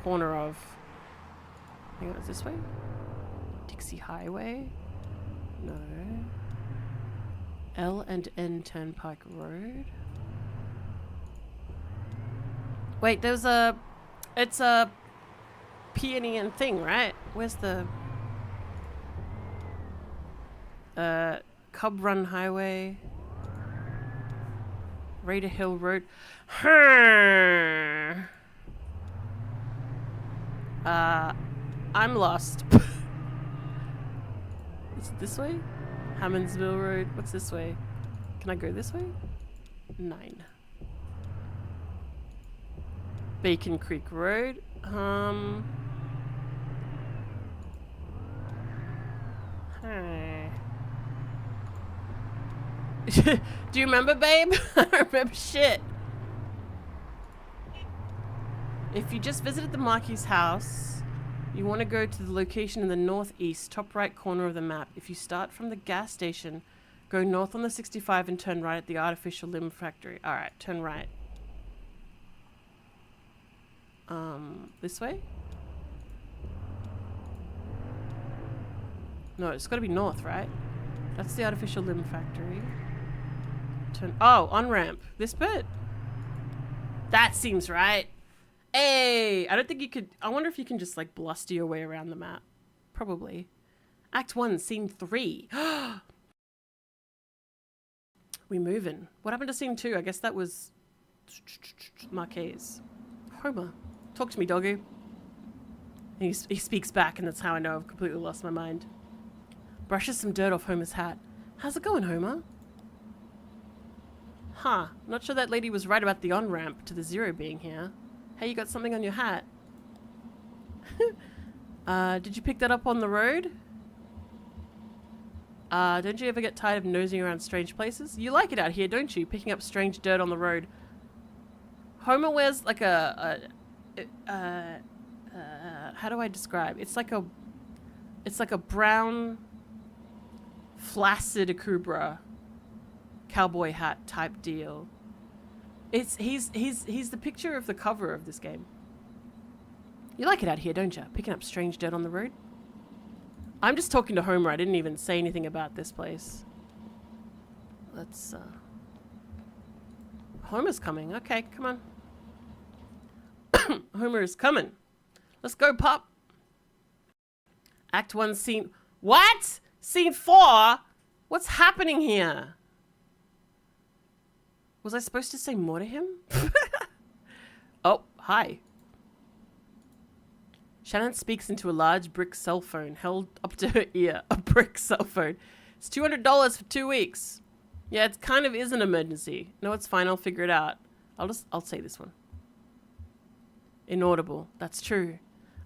corner of... Hang on, is this way? Dixie Highway? No. L&N Turnpike Road? Wait, it's a peony and thing, right? Where's the... Cub Run Highway? Raider Hill Road? I'm lost. Is it this way? Hammondsville Road? What's this way? Can I go this way? 9. Bacon Creek Road. Hey. Do you remember, babe? I don't remember shit. If you just visited the Marquis house, you want to go to the location in the northeast, top right corner of the map. If you start from the gas station, go north on the 65 and turn right at the artificial limb factory. Alright, turn right. This way? No, it's gotta be north, right? That's the artificial limb factory. Turn. Oh, on-ramp. This bit? That seems right. Hey! I don't think you could. I wonder if you can just like bluster your way around the map. Probably. Act 1, Scene 3. We moving. What happened to Scene 2? I guess that was Marquez. Homer. Talk to me, doggo. He speaks back, and that's how I know I've completely lost my mind. Brushes some dirt off Homer's hat. How's it going, Homer? Huh. Not sure that lady was right about the on-ramp to the Zero being here. Hey, you got something on your hat? Did you pick that up on the road? Don't you ever get tired of nosing around strange places? You like it out here, don't you? Picking up strange dirt on the road. Homer wears like how do I describe? It's like a brown, flaccid Akubra cowboy hat type deal. He's the picture of the cover of this game. You like it out here, don't you? Picking up strange dirt on the road? I'm just talking to Homer. I didn't even say anything about this place. Let's, Homer's coming. Okay, come on. Homer is coming. Let's go, pup. Act 1, Scene... What? Scene 4? What's happening here? Was I supposed to say more to him? Oh, hi. Shannon speaks into a large brick cell phone held up to her ear. A brick cell phone. It's $200 for 2 weeks. Yeah, it kind of is an emergency. No, it's fine. I'll figure it out. I'll say this one. Inaudible. That's true.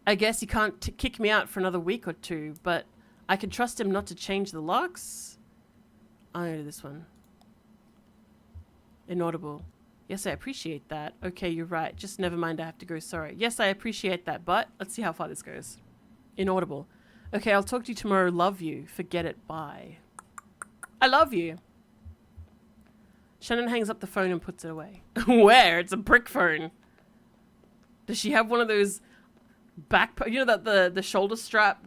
I guess he can't kick me out for another week or two, but I can trust him not to change the locks. I'll do this one. Inaudible. Yes, I appreciate that. Okay, you're right. Just never mind, I have to go. Sorry. Yes, I appreciate that, but let's see how far this goes. Inaudible. Okay, I'll talk to you tomorrow. Love you. Forget it. Bye. I love you. Shannon hangs up the phone and puts it away. Where? It's a brick phone. Does she have one of those back... You know that the shoulder strap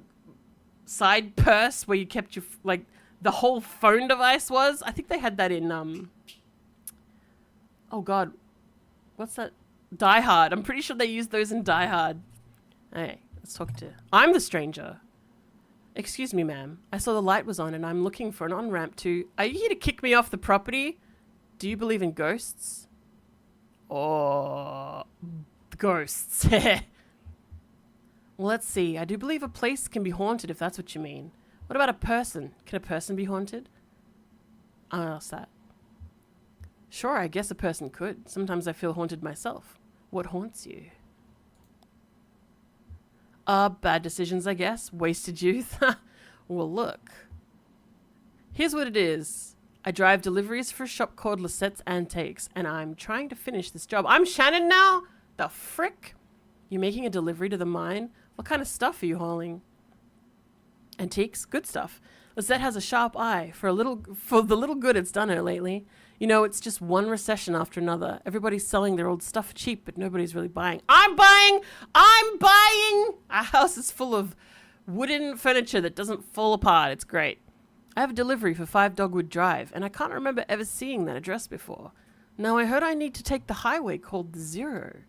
side purse where you kept your... Like, the whole phone device was? I think they had that in... Oh god, what's that? Die Hard. I'm pretty sure they used those in Die Hard. Hey, let's talk to... I'm the stranger. Excuse me, ma'am. I saw the light was on and I'm looking for an on-ramp to... Are you here to kick me off the property? Do you believe in ghosts? Oh, ghosts. Well, let's see. I do believe a place can be haunted if that's what you mean. What about a person? Can a person be haunted? I'll ask that. Sure, I guess a person could. Sometimes I feel haunted myself. What haunts you? Bad decisions, I guess. Wasted youth. Well, look. Here's what it is. I drive deliveries for a shop called Lisette's Antiques, and I'm trying to finish this job. I'm Shannon now? The frick? You're making a delivery to the mine? What kind of stuff are you hauling? Antiques? Good stuff. Lisette has a sharp eye for the little good it's done her lately. You know, it's just one recession after another. Everybody's selling their old stuff cheap, but nobody's really buying. I'm buying! I'm buying! Our house is full of wooden furniture that doesn't fall apart. It's great. I have a delivery for 5 Dogwood Drive, and I can't remember ever seeing that address before. Now, I heard I need to take the highway called the Zero.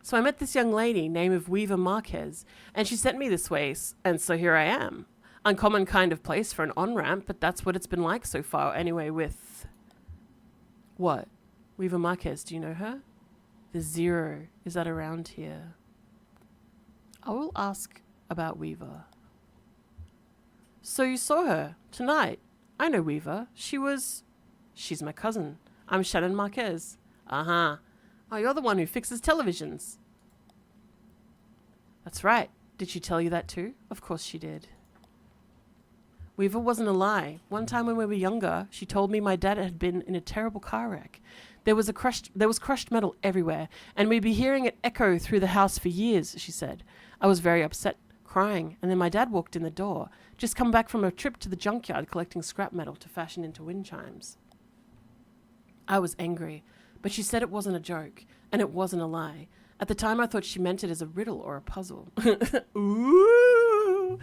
So I met this young lady named Weaver Marquez, and she sent me this way, and so here I am. Uncommon kind of place for an on-ramp, but that's what it's been like so far anyway with... What? Weaver Marquez, do you know her? The Zero. Is that around here? I will ask about Weaver. So you saw her tonight. I know Weaver. She's my cousin. I'm Shannon Marquez. Uh-huh. Oh, you're the one who fixes televisions. That's right. Did she tell you that too? Of course she did. Weaver wasn't a lie. One time when we were younger, she told me my dad had been in a terrible car wreck. There was crushed metal everywhere, and we'd be hearing it echo through the house for years, she said. I was very upset, crying, and then my dad walked in the door, just come back from a trip to the junkyard collecting scrap metal to fashion into wind chimes. I was angry, but she said it wasn't a joke, and it wasn't a lie. At the time, I thought she meant it as a riddle or a puzzle. Ooh!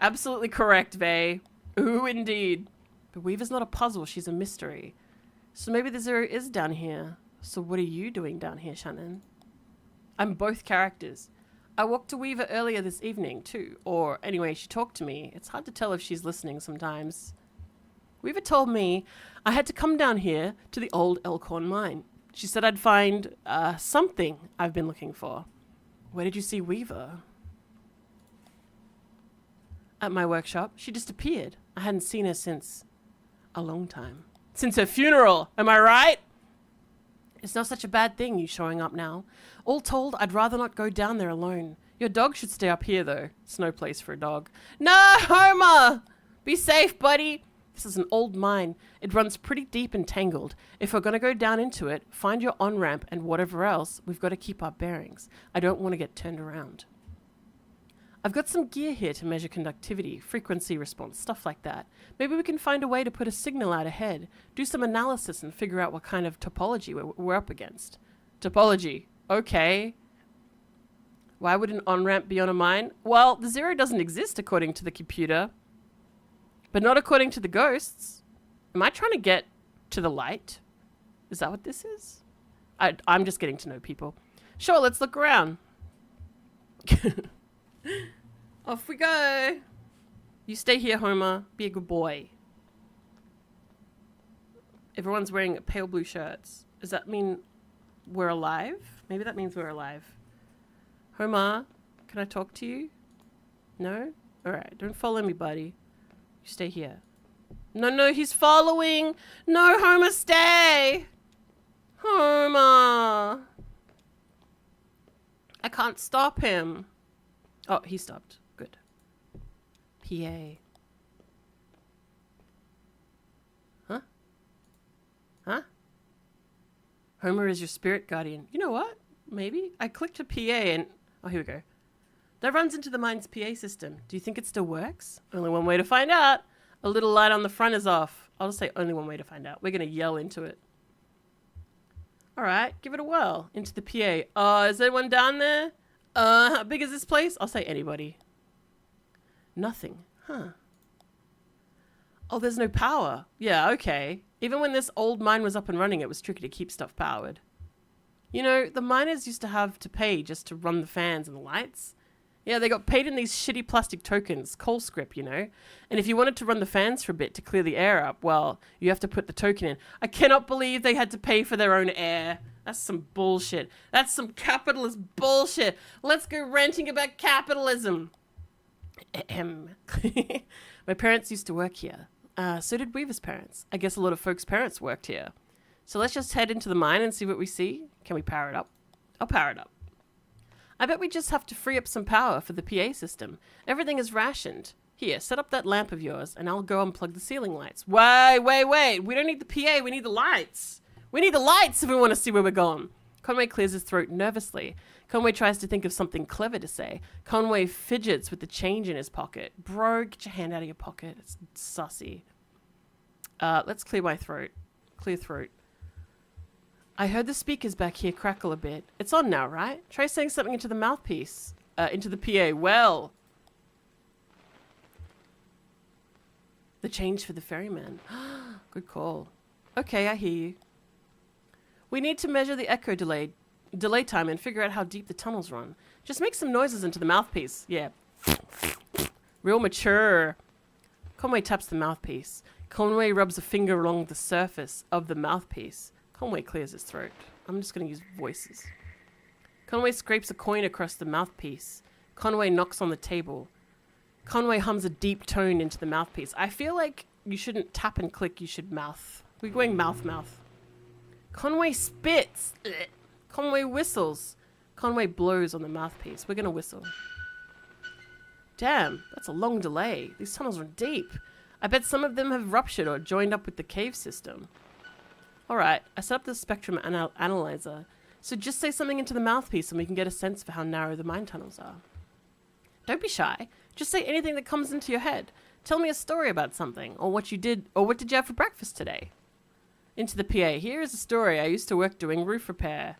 Absolutely correct, Vay. Ooh, indeed. But Weaver's not a puzzle, she's a mystery. So maybe the zero is down here. So what are you doing down here, Shannon? I'm both characters. I walked to Weaver earlier this evening, too. Or, anyway, she talked to me. It's hard to tell if she's listening sometimes. Weaver told me I had to come down here to the old Elkhorn mine. She said I'd find something I've been looking for. Where did you see Weaver? At my workshop. She just appeared. I hadn't seen her since a long time. Since her funeral, am I right? It's not such a bad thing, you showing up now. All told, I'd rather not go down there alone. Your dog should stay up here, though. It's no place for a dog. No, Homer! Be safe, buddy. This is an old mine. It runs pretty deep and tangled. If we're going to go down into it, find your on-ramp and whatever else, we've got to keep our bearings. I don't want to get turned around. I've got some gear here to measure conductivity, frequency response, stuff like that. Maybe we can find a way to put a signal out ahead, do some analysis and figure out what kind of topology we're up against. Topology. Okay. Why would an on-ramp be on a mine? Well, the zero doesn't exist according to the computer. But not according to the ghosts. Am I trying to get to the light? Is that what this is? I'm just getting to know people. Sure, let's look around. Off we go. You stay here, Homer. Be a good boy. Everyone's wearing pale blue shirts. Does that mean we're alive? Maybe that means we're alive. Homer, can I talk to you? No? Alright, don't follow me, buddy. You stay here. No, he's following. No, Homer, stay. Homer. I can't stop him. Oh, he stopped. Good. PA. Huh? Huh? Homer is your spirit guardian. You know what? Maybe. I clicked a PA and... Oh, here we go. That runs into the mine's PA system. Do you think it still works? Only one way to find out. A little light on the front is off. I'll just say only one way to find out. We're going to yell into it. All right, give it a whirl. Into the PA. Is there one down there? How big is this place? I'll say anybody. Nothing. Huh. Oh, there's no power. Yeah, okay. Even when this old mine was up and running, it was tricky to keep stuff powered. You know, the miners used to have to pay just to run the fans and the lights. Yeah, they got paid in these shitty plastic tokens, coal scrip, you know. And if you wanted to run the fans for a bit to clear the air up, well, you have to put the token in. I cannot believe they had to pay for their own air. That's some bullshit. That's some capitalist bullshit. Let's go ranting about capitalism. My parents used to work here. So did Weaver's parents. I guess a lot of folks' parents worked here. So let's just head into the mine and see what we see. Can we power it up? I'll power it up. I bet we just have to free up some power for the PA system. Everything is rationed. Here, set up that lamp of yours, and I'll go unplug the ceiling lights. Wait. We don't need the PA, we need the lights. We need the lights if we want to see where we're going. Conway clears his throat nervously. Conway tries to think of something clever to say. Conway fidgets with the change in his pocket. Bro, get your hand out of your pocket. It's sussy. Let's clear my throat. Clear throat. I heard the speakers back here crackle a bit. It's on now, right? Try saying something into the mouthpiece. Into the PA. Well. The change for the ferryman. Good call. Okay, I hear you. We need to measure the echo delay time and figure out how deep the tunnels run. Just make some noises into the mouthpiece. Yeah. Real mature. Conway taps the mouthpiece. Conway rubs a finger along the surface of the mouthpiece. Conway clears his throat. I'm just going to use voices. Conway scrapes a coin across the mouthpiece. Conway knocks on the table. Conway hums a deep tone into the mouthpiece. I feel like you shouldn't tap and click, you should mouth. We're going mouth. Conway spits. Conway whistles. Conway blows on the mouthpiece. We're gonna whistle. Damn, that's a long delay. These tunnels are deep. I bet some of them have ruptured or joined up with the cave system. Alright, I set up the spectrum analyzer. So just say something into the mouthpiece and we can get a sense for how narrow the mine tunnels are. Don't be shy. Just say anything that comes into your head. Tell me a story about something, or what you did, or what did you have for breakfast today? Into the PA. Here is a story. I used to work doing roof repair.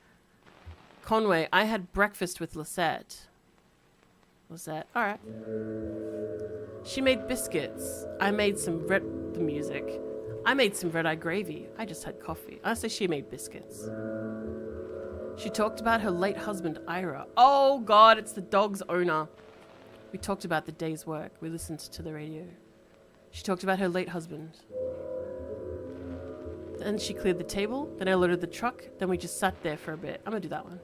Conway, I had breakfast with Lisette. Lisette, alright. She made biscuits. I made some the music. I made some red-eye gravy. I just had coffee. I say she made biscuits. She talked about her late husband, Ira. Oh God, it's the dog's owner. We talked about the day's work. We listened to the radio. She talked about her late husband. Then she cleared the table. Then I loaded the truck. Then we just sat there for a bit. I'm gonna do that one.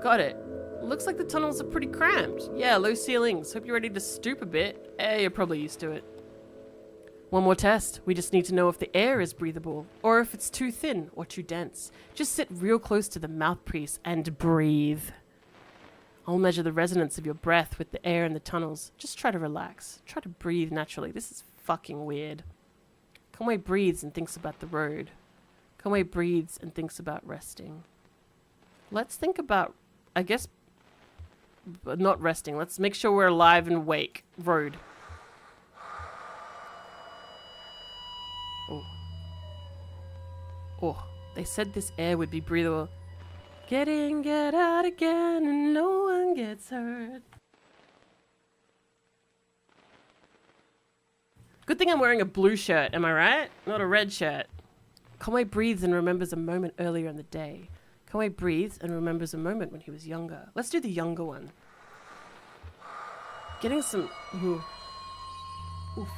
Got it. Looks like the tunnels are pretty cramped. Yeah, low ceilings. Hope you're ready to stoop a bit. You're probably used to it. One more test. We just need to know if the air is breathable, or if it's too thin or too dense. Just sit real close to the mouthpiece and breathe. I'll measure the resonance of your breath with the air in the tunnels. Just try to relax. Try to breathe naturally. This is fucking weird. Conway breathes and thinks about the road. Conway breathes and thinks about resting. Let's think about, I guess, not resting. Let's make sure we're alive and awake. Road. Oh. Oh, they said this air would be breathable. Get in, get out again, and no one gets hurt. Good thing I'm wearing a blue shirt, am I right? Not a red shirt. Conway breathes and remembers a moment earlier in the day. Conway breathes and remembers a moment when he was younger. Let's do the younger one. Getting some... Ooh. Oof.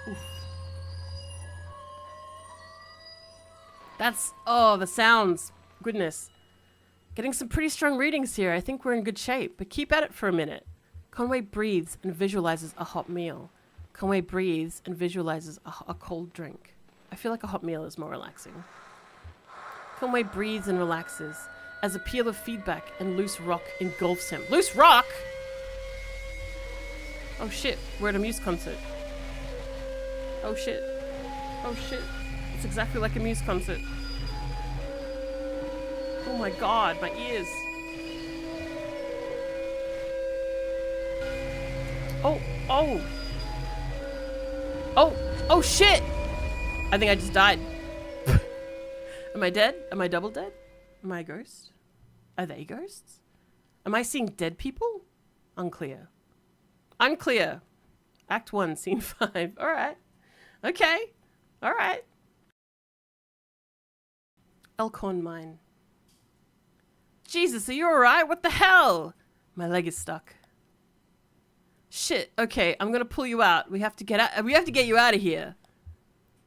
Oof. That's... Oh, the sounds. Goodness. Getting some pretty strong readings here. I think we're in good shape, but keep at it for a minute. Conway breathes and visualizes a hot meal. Conway breathes and visualizes a cold drink. I feel like a hot meal is more relaxing. Conway breathes and relaxes as a peal of feedback and loose rock engulfs him. Loose rock?! Oh shit, we're at a Muse concert. Oh shit. Oh shit. It's exactly like a Muse concert. Oh my god, my ears. Oh, oh. Oh, oh shit! I think I just died. Am I dead? Am I double dead? Am I a ghost? Are they ghosts? Am I seeing dead people? Unclear. Unclear. Act 1, Scene 5. Alright. Okay. Alright. Elkhorn Mine. Jesus, are you alright? What the hell? My leg is stuck. Shit. Okay, I'm gonna pull you out. We have to get out. We have to get you out of here.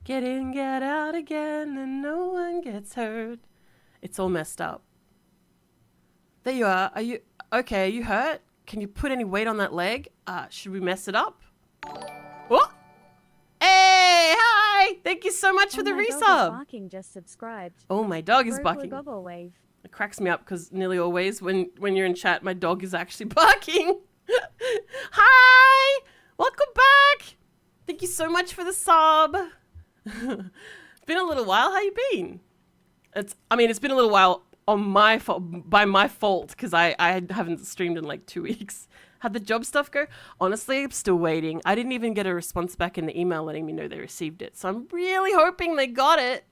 Get in, get out again, and no one gets hurt. It's all messed up. There you are. Are you okay? Are you hurt? Can you put any weight on that leg? Should we mess it up? What? Hey, hi! Thank you so much for the resub. Dog is barking, just subscribed. Oh, my dog is barking. Wave. It cracks me up because nearly always when you're in chat, my dog is actually barking. Hi! Welcome back! Thank you so much for the sub. It's been a little while. How you been? It's been a little while on my fault, by my fault, because I haven't streamed in like 2 weeks. How'd the job stuff go? Honestly, I'm still waiting. I didn't even get a response back in the email letting me know they received it. So I'm really hoping they got it.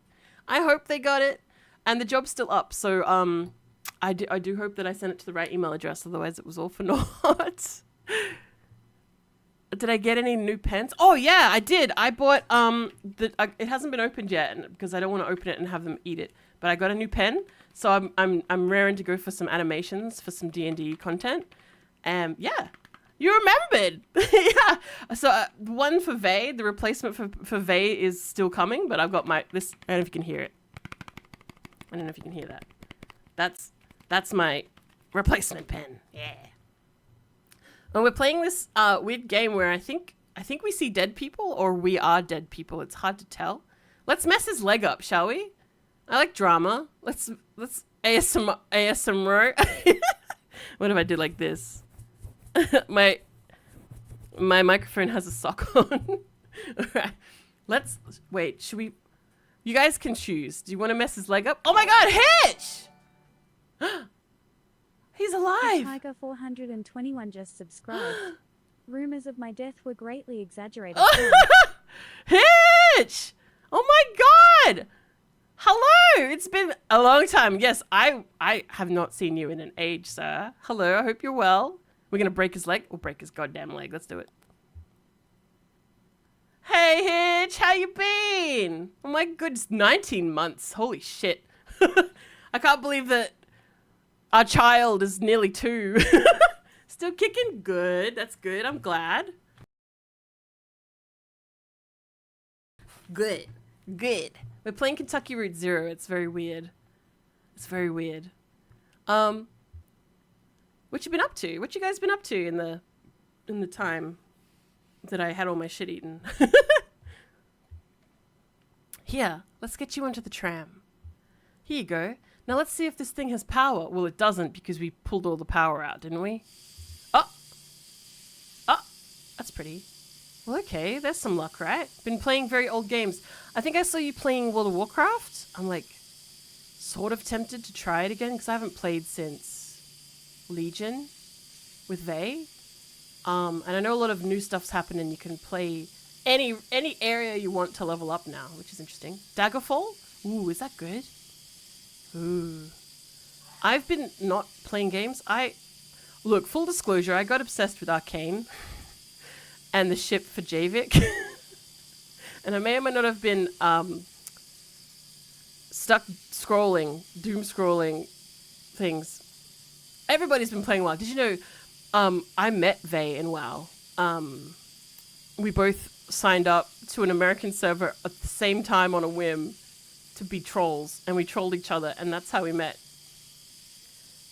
I hope they got it. And the job's still up. So I do hope that I sent it to the right email address. Otherwise, it was all for naught. Did I get any new pens? Oh yeah, I did. I bought it hasn't been opened yet because I don't want to open it and have them eat it. But I got a new pen, so I'm raring to go for some animations for some D&D content. Yeah, you remembered. Yeah. So one for Vey, the replacement for Vey is still coming, but I've got this. I don't know if you can hear it. I don't know if you can hear that. That's my replacement pen. Yeah. And we're playing this weird game where I think we see dead people or we are dead people. It's hard to tell. Let's mess his leg up, shall we? I like drama. Let's ASMR. What if I did like this? my microphone has a sock on. Alright. Let's wait, should we you guys can choose. Do you want to mess his leg up? Oh my god, Hitch! He's alive! Tiger 421 just subscribed. Rumors of my death were greatly exaggerated. Hitch! Oh my god! Hello! It's been a long time. Yes, I have not seen you in an age, sir. Hello, I hope you're well. We're gonna break his leg. We'll break his goddamn leg. Let's do it. Hey, Hitch! How you been? Oh my goodness, 19 months. Holy shit. I can't believe that our child is nearly 2. Still kicking? Good. That's good. I'm glad. Good. Good. We're playing Kentucky Route Zero. It's very weird. It's very weird. What you been up to? What you guys been up to in the time that I had all my shit eaten? Here, let's get you onto the tram. Here you go. Now let's see if this thing has power. Well, it doesn't because we pulled all the power out, didn't we? Oh! Oh! That's pretty. Well, okay. There's some luck, right? Been playing very old games. I think I saw you playing World of Warcraft. I'm like, sort of tempted to try it again because I haven't played since Legion with Vey. And I know a lot of new stuff's happened and you can play any area you want to level up now, which is interesting. Daggerfall? Ooh, is that good? Ooh. I've been not playing games. Look, full disclosure, I got obsessed with Arcane and the ship for Javik. And I may or may not have been stuck scrolling, doom scrolling things. Everybody's been playing WoW. Did you know I met Vey in WoW? We both signed up to an American server at the same time on a whim to be trolls, and we trolled each other, and that's how we met.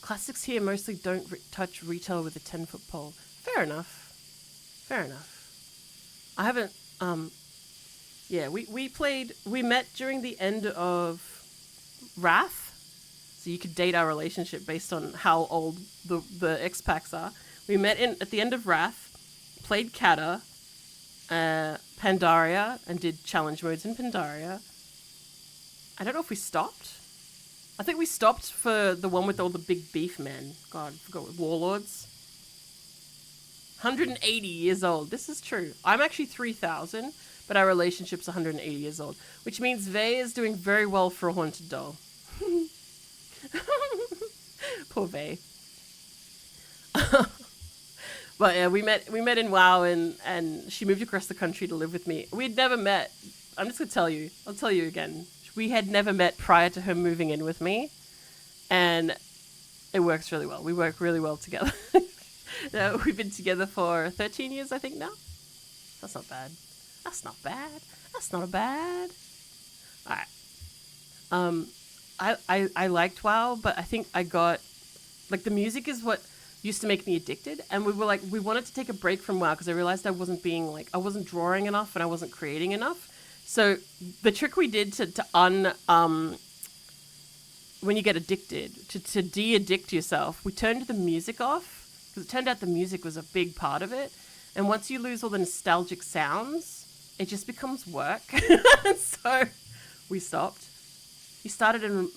Classics here mostly don't touch retail with a 10-foot pole. Fair enough. Fair enough. I haven't, yeah, we met during the end of Wrath, so you could date our relationship based on how old the X-Packs are. We met at the end of Wrath, played Kata, Pandaria, and did challenge modes in Pandaria. I don't know if we stopped. I think we stopped for the one with all the big beef men. God, I forgot what Warlords. 180 years old. This is true. I'm actually 3,000, but our relationship's 180 years old, which means Vey is doing very well for a haunted doll. Poor Vey. But yeah, we met in WoW, and she moved across the country to live with me. We'd never met. I'm just gonna tell you. I'll tell you again. We had never met prior to her moving in with me, and it works really well. We work really well together. We've been together for 13 years, I think, now. That's not bad. That's not bad. That's not bad. All right. I liked WoW, but I think I got, like, the music is what used to make me addicted, and we wanted to take a break from WoW because I realized I wasn't drawing enough and I wasn't creating enough. So the trick we did when you get addicted, to de-addict yourself, we turned the music off because it turned out the music was a big part of it. And once you lose all the nostalgic sounds, it just becomes work. So we stopped. He started in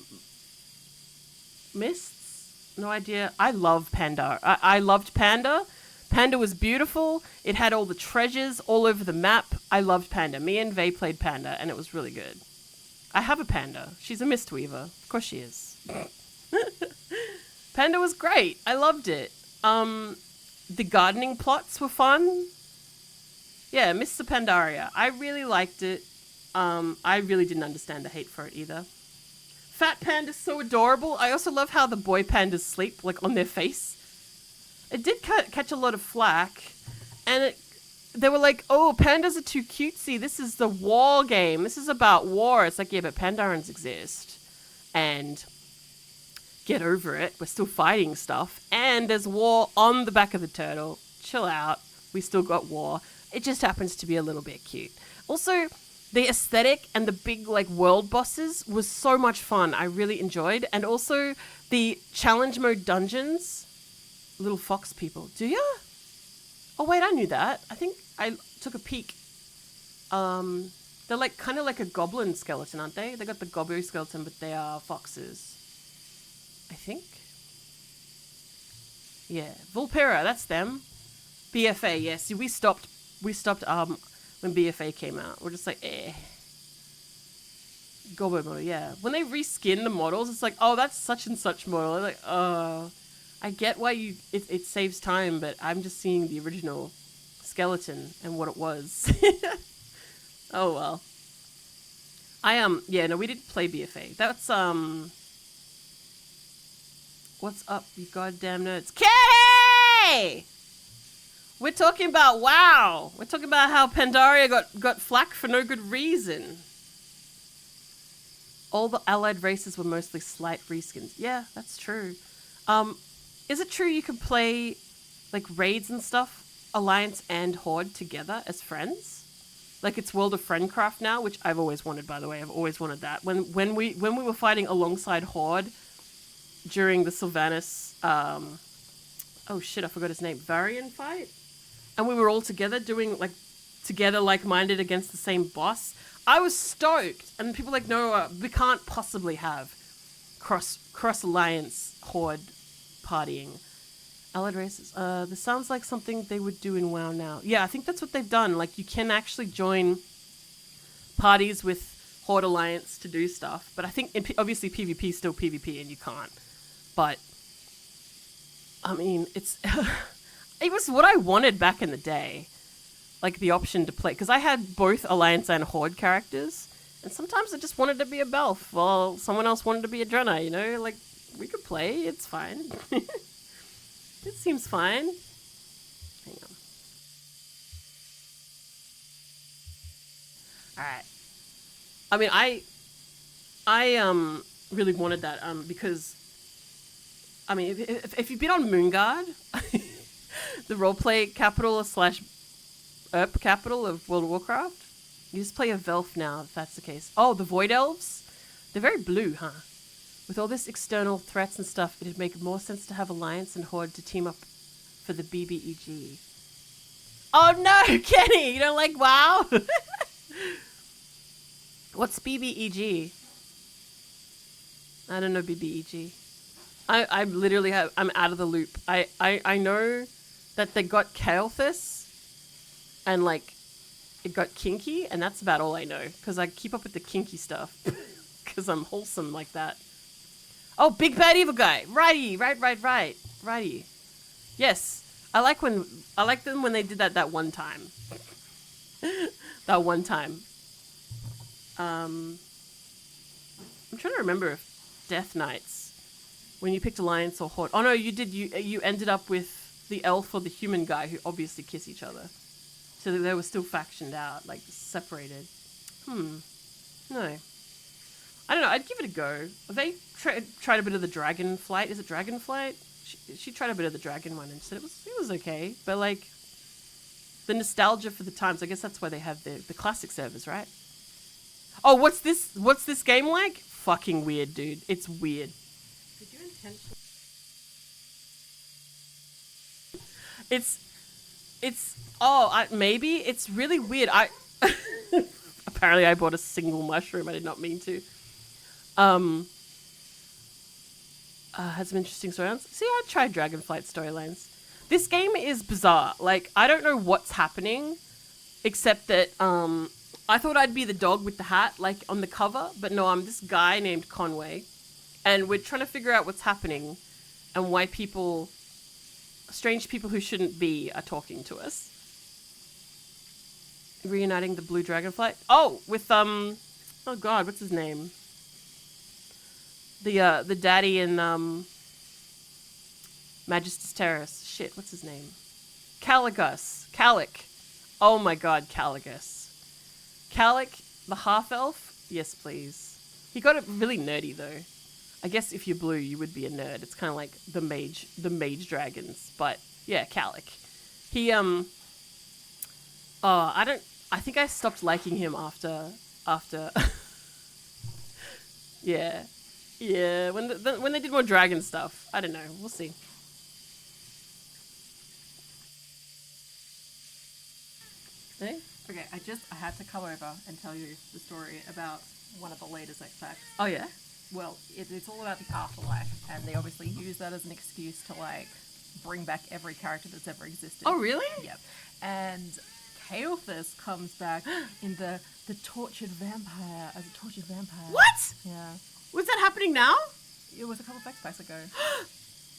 Mists. No idea. I love Panda. I loved Panda. Panda was beautiful. It had all the treasures all over the map. I loved Panda. Me and Vey played Panda, and it was really good. I have a Panda. She's a Mistweaver. Of course she is. Panda was great. I loved it. The gardening plots were fun. Yeah, Mr. Pandaria. I really liked it. I really didn't understand the hate for it either. Fat Panda's so adorable. I also love how the boy pandas sleep, like, on their face. It did catch a lot of flack, and they were like, oh, pandas are too cutesy. This is the war game. This is about war. It's like, yeah, but Pandarans exist. And get over it. We're still fighting stuff. And there's war on the back of the turtle. Chill out. We still got war. It just happens to be a little bit cute. Also, the aesthetic and the big like world bosses was so much fun. I really enjoyed. And also the challenge mode dungeons. Little fox people. Do ya? Oh wait, I knew that. I think I took a peek. They're like kind of like a goblin skeleton, aren't they? They got the gobbo skeleton, but they are foxes. I think. Yeah, Vulpera, that's them. BFA, yeah. See, we stopped when BFA came out. We're just like, eh. Gobbo model, yeah. When they reskin the models, it's like, oh, that's such and such model. I'm like, oh, I get why it saves time, but I'm just seeing the original skeleton and what it was. Oh well. Yeah, no, we did play BFA. That's what's up, you goddamn nerds? Katie! We're talking about WoW. We're talking about how Pandaria got flack for no good reason. All the allied races were mostly slight reskins. Yeah, that's true. Is it true you can play like raids and stuff, Alliance and Horde together as friends? Like it's World of Friendcraft now, which I've always wanted, by the way. I've always wanted that. When we were fighting alongside Horde during the Sylvanas, oh shit, I forgot his name, Varian fight, and we were all together doing like-minded against the same boss. I was stoked, and people were like, no, we can't possibly have cross alliance Horde partying. Allied races. This sounds like something they would do in WoW now. Yeah, I think that's what they've done. Like, you can actually join parties with Horde Alliance to do stuff. But I think, obviously, PvP is still PvP and you can't. But, I mean, it was what I wanted back in the day. Like, the option to play. Because I had both Alliance and Horde characters. And sometimes I just wanted to be a Belf. While someone else wanted to be a Drenna, you know? Like, we could play. It's fine. It seems fine. Hang on. Alright. I mean, I really wanted that, because, I mean, if you've been on Moonguard, the roleplay capital / ERP capital of World of Warcraft, you just play a Velf now, if that's the case. Oh, the Void Elves? They're very blue, huh? With all this external threats and stuff, it'd make more sense to have Alliance and Horde to team up for the BBEG. Oh no, Kenny! You don't like WoW? What's BBEG? I don't know BBEG. I literally I'm out of the loop. I know that they got Kael'thas and like it got kinky, and that's about all I know. Because I keep up with the kinky stuff. Because I'm wholesome like that. Oh, big bad evil guy. Righty, righty. Yes, I like them when they did that one time. That one time. I'm trying to remember if Death Knights, when you picked Alliance or Horde. Oh no, you did. You ended up with the elf or the human guy who obviously kiss each other, so that they were still factioned out, like separated. No. I don't know, I'd give it a go. They tried a bit of the Dragon Flight. Is it Dragon Flight? She tried a bit of the Dragon one and said it was okay. But like, the nostalgia for the times, I guess that's why they have the classic servers, right? Oh, what's this game like? Fucking weird, dude. It's weird. Did you intentionally? Maybe it's really weird. Apparently I bought a single mushroom. I did not mean to. Had some interesting storylines. See, I tried Dragonflight storylines. This game is bizarre. Like, I don't know what's happening, except that, I thought I'd be the dog with the hat, like, on the cover, but no, I'm this guy named Conway, and we're trying to figure out what's happening, and why strange people who shouldn't be are talking to us. Reuniting the Blue Dragonflight? Oh, with, oh god, what's his name? The daddy in, Majesty's Terrace. Shit, what's his name? Calic. Oh my god, Caligus. Calic, the half-elf? Yes, please. He got it really nerdy, though. I guess if you're blue, you would be a nerd. It's kind of like the mage dragons. But, yeah, Calic. He, I think I stopped liking him after. Yeah. Yeah, when they did more dragon stuff. I don't know. We'll see. Hey? Okay, I had to come over and tell you the story about one of the latest X Packs. Oh, yeah? Well, it's all about the afterlife, and they obviously use that as an excuse to, like, bring back every character that's ever existed. Oh, really? Yep. And Kael'thas comes back in the tortured vampire, as a tortured vampire. What? Yeah. Was that happening now? It was a couple of X Packs ago.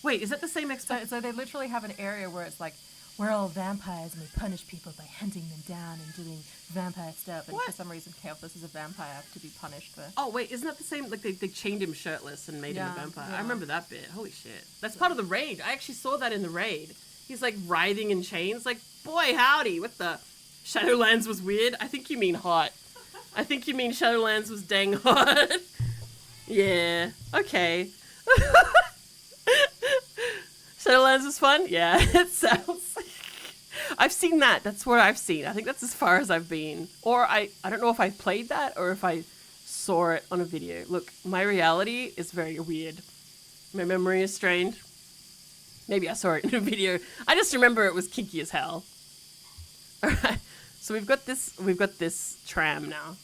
Wait, is that the same So they literally have an area where it's like, we're all vampires and we punish people by hunting them down and doing vampire stuff. And What? for some reason, Kael'thas is a vampire to be punished for. Oh, wait, isn't that the same? Like, they chained him shirtless and made him a Yeah, vampire. yeah. I remember that bit. Holy shit. That's part of the raid. I actually saw that in the raid. He's, like, writhing in chains. Like, boy, howdy. What the? Shadowlands was weird? I think you mean hot. I think you mean Shadowlands was dang hot. Yeah. Okay. Shadowlands was fun? Yeah, it sounds. I've seen that. That's what I've seen. I think that's as far as I've been. Or I don't know if I played that or if I saw it on a video. Look, my reality is very weird. My memory is strained. Maybe I saw it in a video. I just remember it was kinky as hell. All right. So we've got this tram now.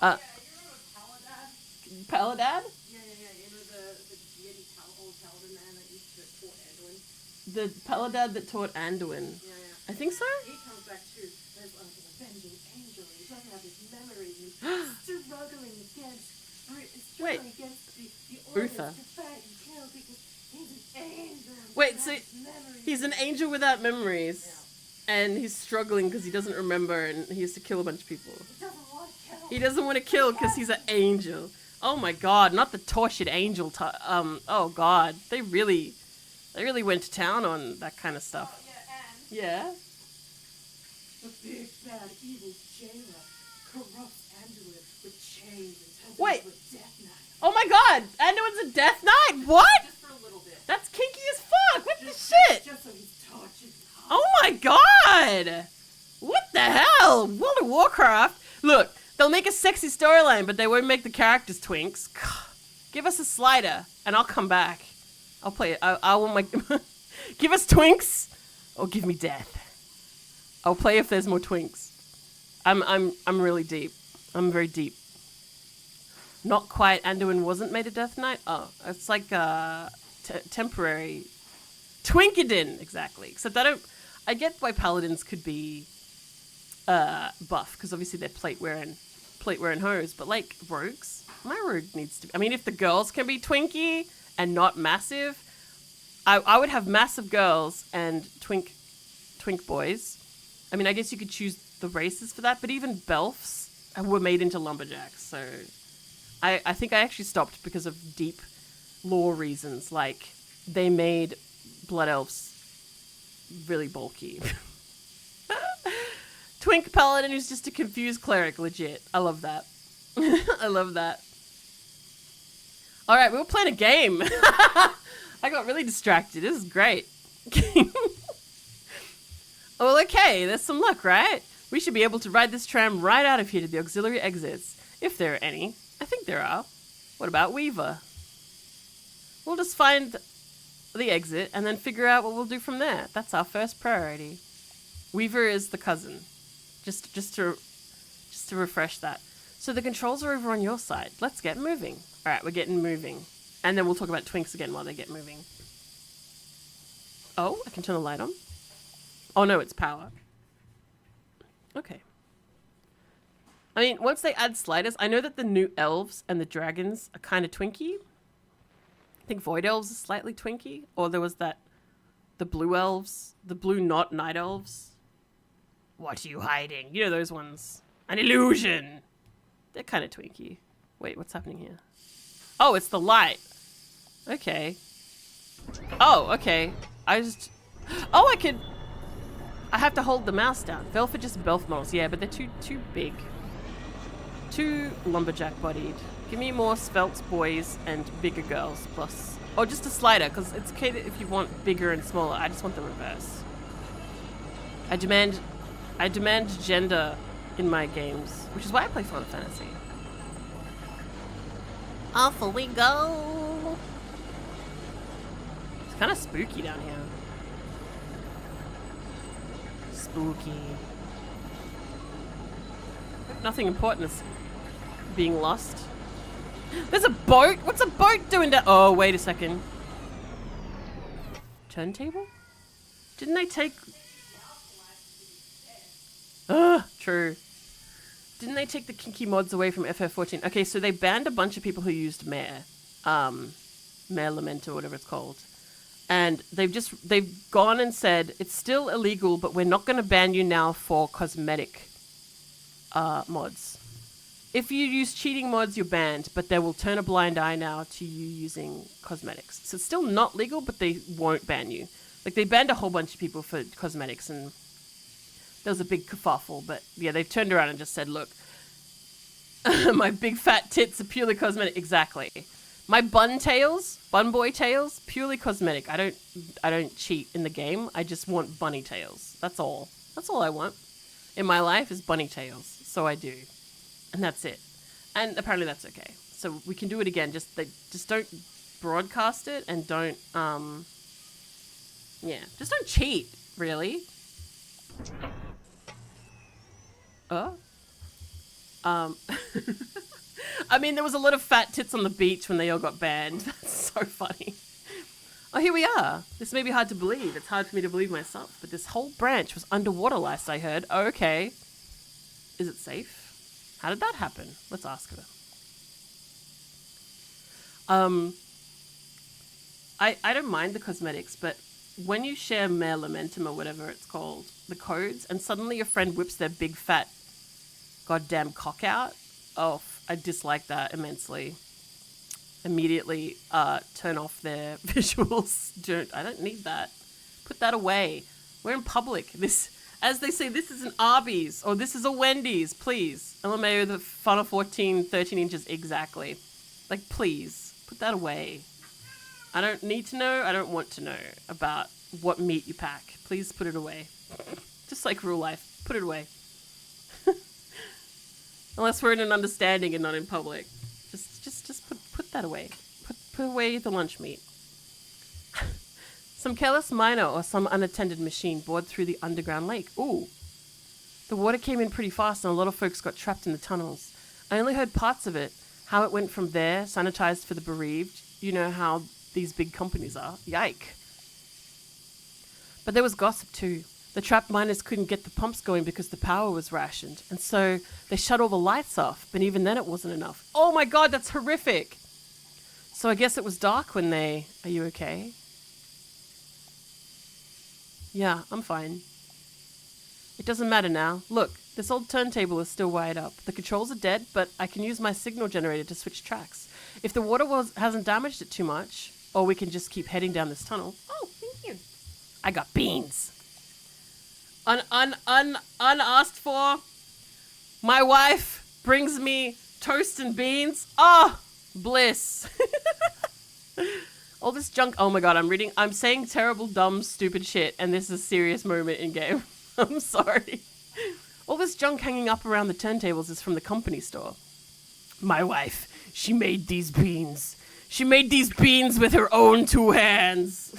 Yeah, you remember Paladad? Paladad? Yeah. You know the weird old Paladin man that used to taught Anduin? The Paladad that taught Anduin. Yeah. I think so? He comes back too as like an avenging angel. He doesn't have his memories. He's struggling against the orders Uther. to fight and kill because he's an angel. Wait, so he's an angel without memories. Yeah. And he's struggling because he doesn't remember and he has to kill a bunch of people. He doesn't want to kill. He doesn't want to kill because he's an angel. Oh my god, not the tortured angel. Oh god, they really went to town on that kind of stuff. Oh, Yeah. and the big bad evil jailer corrupts Anduin with chains and turns Wait. him into a death knight. Oh my god, Anduin's a death knight? What? Just for a little bit. That's kinky as fuck. What the shit? Just so he's tortured. Oh my god! What the hell? World of Warcraft? Look, they'll make a sexy storyline, but they won't make the characters twinks. Give us a slider, and I'll come back. I'll play it. I will make. Give us twinks, or give me death. I'll play if there's more twinks. I'm really deep. I'm very deep. Not quite. Anduin wasn't made a Death Knight. Oh, it's like temporary. Twinkadin, exactly. Except I get why paladins could be buff because obviously they're plate wearing hoes. But like rogues, my rogue needs to be. I mean, if the girls can be twinky and not massive, I would have massive girls and twink boys. I mean, I guess you could choose the races for that, but even belfs were made into lumberjacks. So I think I actually stopped because of deep lore reasons. Like they made blood elves really bulky. Twink paladin who's just a confused cleric, legit. I love that. I love that. All right, we were playing a game. I got really distracted. This is great. Well, okay, there's some luck, right? We should be able to ride this tram right out of here to the auxiliary exits, if there are any. I think there are. What about Weaver? We'll just find the exit and then figure out what we'll do from there. That's our first priority. Weaver is the cousin. Just to refresh that. So the controls are over on your side. Let's get moving. All right, we're getting moving. And then we'll talk about twinks again while they get moving. Oh, I can turn the light on. Oh no, it's power. Okay. I mean, once they add sliders, I know that the new elves and the dragons are kind of twinky. I think void elves are slightly twinky. Or there was the blue elves, the blue not night elves. What are you hiding? You know those ones. An illusion. They're kind of twinky. Wait, what's happening here? Oh, it's the light. Okay. Oh, okay. Oh, I have to hold the mouse down. Velf are just Belf models. Yeah, but they're too big. Too lumberjack bodied. Give me more svelte boys and bigger girls plus. Or just a slider, because it's okay if you want bigger and smaller. I just want the reverse. I demand gender in my games, which is why I play Final Fantasy. Off we go! It's kind of spooky down here. Spooky. Nothing important is being lost. There's a boat? What's a boat doing down? Oh, wait a second. Turntable? Didn't they take... Ugh, true. Didn't they take the kinky mods away from FF14? Okay, so they banned a bunch of people who used Mare. Mare Lament or whatever it's called. And they've gone and said, it's still illegal, but we're not going to ban you now for cosmetic mods. If you use cheating mods, you're banned, but they will turn a blind eye now to you using cosmetics. So it's still not legal, but they won't ban you. Like, they banned a whole bunch of people for cosmetics, and there was a big kerfuffle, but yeah, they've turned around and just said, look, my big fat tits are purely cosmetic. Exactly. My bun boy tails, purely cosmetic. I don't cheat in the game. I just want bunny tails. That's all. That's all I want in my life is bunny tails. So I do. And that's it. And apparently that's okay. So we can do it again. Just don't broadcast it and don't just don't cheat, really. I mean, there was a lot of fat tits on the beach when they all got banned. That's so funny. Oh, here we are. This may be hard to believe. It's hard for me to believe myself. But this whole branch was underwater last I heard. Oh, okay. Is it safe? How did that happen? Let's ask her. I don't mind the cosmetics, but when you share Mare Lamentum or whatever it's called, the codes, and suddenly your friend whips their big fat goddamn cock out, oh, I dislike that immensely. Immediately turn off their visuals. I don't need that. Put that away. We're in public. This, as they say, this is an Arby's or this is a Wendy's. Please. LMAO the Final 14, 13 inches exactly. Like, please. Put that away. I don't need to know. I don't want to know about what meat you pack. Please put it away. Just like real life. Put it away. Unless we're in an understanding and not in public. Just put that away. Put away the lunch meat. Some careless miner or some unattended machine bored through the underground lake. Ooh. The water came in pretty fast and a lot of folks got trapped in the tunnels. I only heard parts of it. How it went from there, sanitized for the bereaved. You know how these big companies are. Yike. But there was gossip too. The trapped miners couldn't get the pumps going because the power was rationed. And so they shut all the lights off. But even then it wasn't enough. Oh my god, that's horrific. So I guess it was dark when they... Are you okay? Yeah, I'm fine. It doesn't matter now. Look, this old turntable is still wired up. The controls are dead, but I can use my signal generator to switch tracks. If the water hasn't damaged it too much, or we can just keep heading down this tunnel. Oh, thank you. I got beans. Unasked for. My wife brings me toast and beans. Oh, bliss. All this junk. Oh my god, I'm saying terrible, dumb, stupid shit, and this is a serious moment in game. I'm sorry. All this junk hanging up around the turntables is from the company store. My wife, she made these beans. She made these beans with her own 2 hands.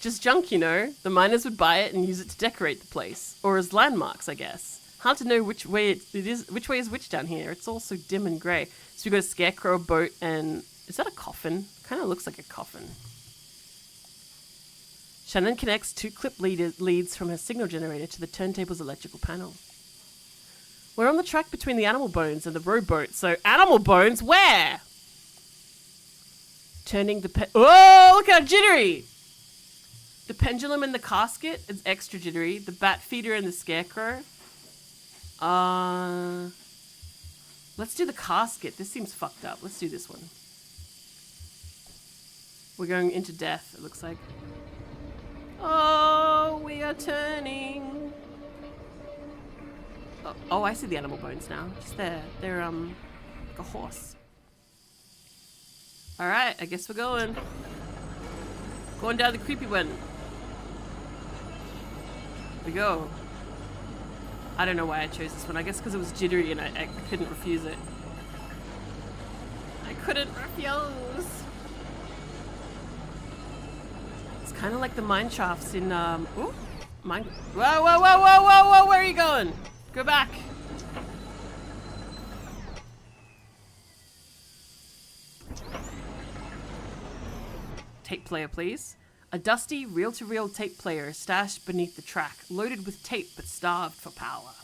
Just junk, you know. The miners would buy it and use it to decorate the place. Or as landmarks, I guess. Hard to know which way it is. Which way is which down here? It's all so dim and grey. So we've got a scarecrow, a boat, and... Is that a coffin? Kind of looks like a coffin. Shannon connects 2 clip leads from her signal generator to the turntable's electrical panel. We're on the track between the animal bones and the rowboat. So, animal bones, where? Turning the... Oh, look how jittery! The pendulum in the casket is extra jittery. The bat feeder and the scarecrow. Let's do the casket. This seems fucked up. Let's do this one. We're going into death, it looks like. Oh, we are turning. Oh, I see the animal bones now. Just there. They're, like a horse. Alright, I guess we're going. Going down the creepy one. we go. I don't know why I chose this one. I guess because it was jittery and I couldn't refuse it. I couldn't refuse. It's kind of like the mine shafts in ooh, mine. Whoa, whoa, whoa, whoa, whoa, whoa! Where are you going? Go back. Tape player, please. A dusty, reel-to-reel tape player stashed beneath the track, loaded with tape but starved for power.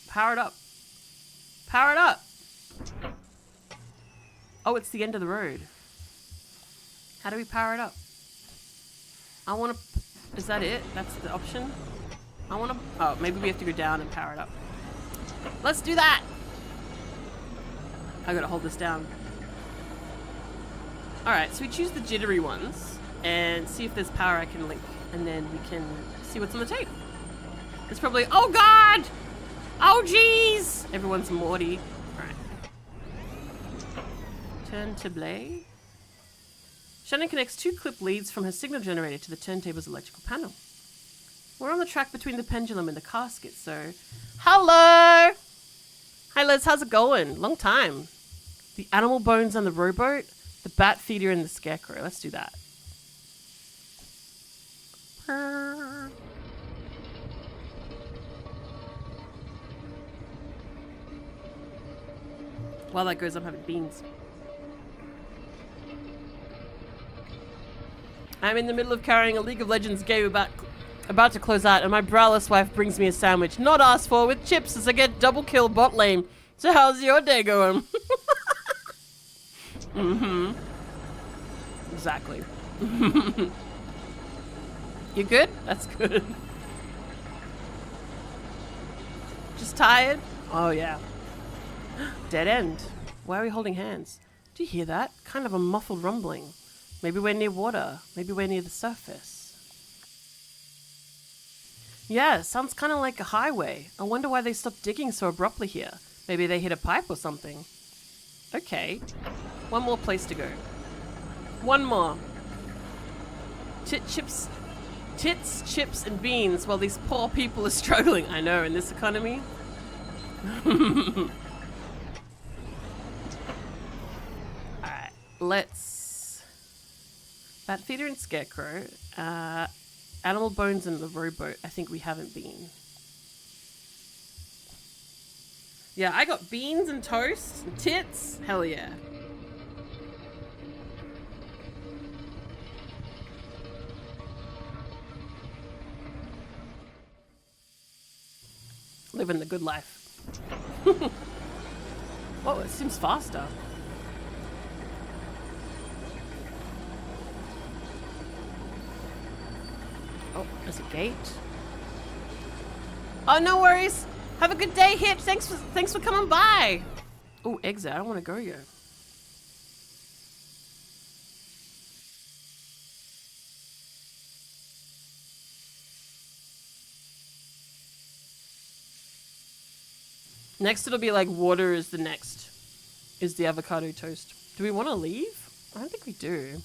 Power it up. Power it up! Oh, it's the end of the road. How do we power it up? I want to... Is that it? That's the option? I want to... Oh, maybe we have to go down and power it up. Let's do that! I gotta hold this down. Alright, so we choose the jittery ones and see if there's power I can link. And then we can see what's on the tape. It's probably... Oh, God! Oh, jeez! Everyone's Morty. Alright. Turn to Blade. Shannon connects 2 clip leads from her signal generator to the turntable's electrical panel. We're on the track between the pendulum and the casket, so... Hello! Hi, Liz. How's it going? Long time. The animal bones on the rowboat, the bat feeder, and the scarecrow. Let's do that. While that goes, I'm having beans. I'm in the middle of carrying a League of Legends game about to close out, and my browless wife brings me a sandwich, not asked for, with chips as I get double kill bot lane. So how's your day going? Mm-hmm. Exactly. You good? That's good. Just tired? Oh, yeah. Dead end. Why are we holding hands? Do you hear that? Kind of a muffled rumbling. Maybe we're near water. Maybe we're near the surface. Yeah, sounds kind of like a highway. I wonder why they stopped digging so abruptly here. Maybe they hit a pipe or something. Okay. One more place to go. One more. Tits, chips, and beans while these poor people are struggling. I know, in this economy. Alright, let's... Bat feeder and scarecrow. Animal bones and the rowboat. I think we haven't been. Yeah, I got beans and toast and tits. Hell yeah. Living the good life. Oh, it seems faster. Oh, there's a gate. Oh, no worries. Have a good day, Hip. Thanks for coming by. Oh, exit. I don't want to go yet. Next it'll be like water is the next. Is the avocado toast. Do we want to leave? I don't think we do.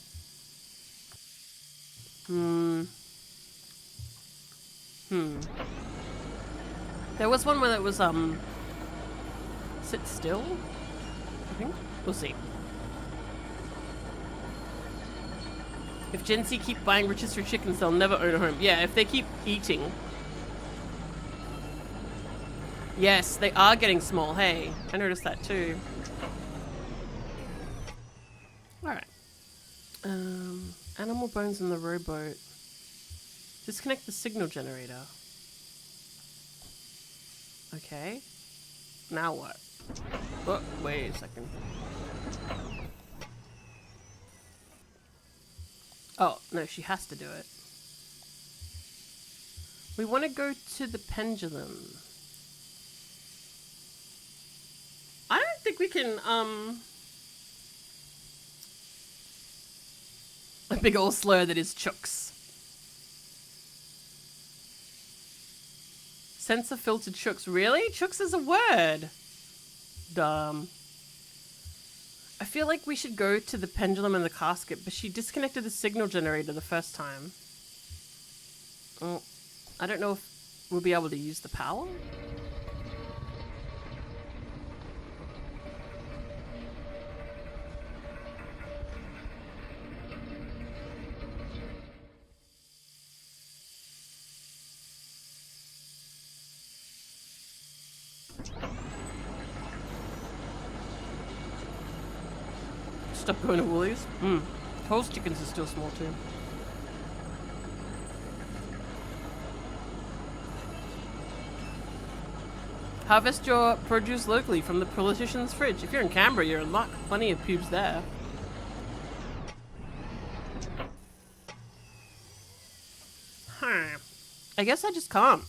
There was one where it was, sit still? I think. We'll see. If Gen Z keep buying rotisserie chickens, they'll never own a home. Yeah, if they keep eating. Yes, they are getting small. Hey, I noticed that too. Alright. Animal bones in the rowboat. Disconnect the signal generator. Okay. Now what? Oh, wait a second. Oh, no, she has to do it. We want to go to the pendulum. I don't think we can, a big old slur that is chooks. Sensor filtered chooks. Really? Chooks is a word. Dumb. I feel like we should go to the pendulum and the casket, but she disconnected the signal generator the first time. Oh, I don't know if we'll be able to use the power. Stop going to Woolies. Coles chickens are still small too. Harvest your produce locally from the politician's fridge. If you're in Canberra, you're in luck. Plenty of pubes there. Huh. I guess I just can't.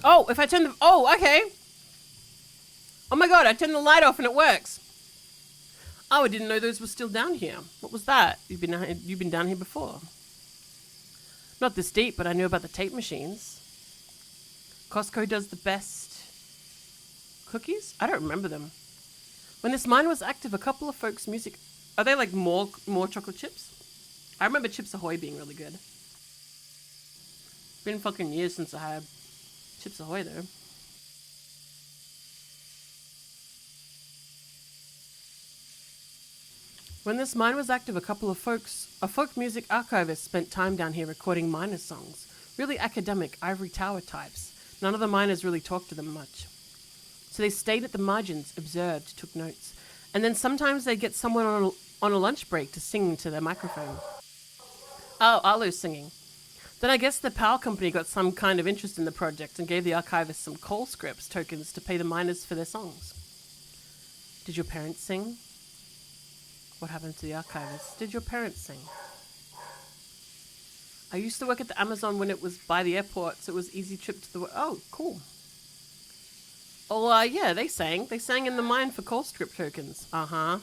Oh, if I turn the... Oh, okay. Oh my god, I turned the light off and it works. Oh, I didn't know those were still down here. What was that? You've been down here before. Not this deep, but I knew about the tape machines. Costco does the best cookies? I don't remember them. When this mine was active, a couple of folks' music... Are they like more chocolate chips? I remember Chips Ahoy being really good. Been fucking years since I had Chips Ahoy though. When this mine was active, a folk music archivist spent time down here recording miners' songs. Really academic, ivory tower types. None of the miners really talked to them much. So they stayed at the margins, observed, took notes. And then sometimes they'd get someone on a lunch break to sing into their microphone. Oh, Arlo's singing. Then I guess the power company got some kind of interest in the project and gave the archivist some call scripts tokens to pay the miners for their songs. Did your parents sing? What happened to the archivist? Did your parents sing? I used to work at the Amazon when it was by the airport, so it was easy trip to the... Oh, cool. Oh, yeah, they sang. They sang in the mine for call script tokens. Uh-huh.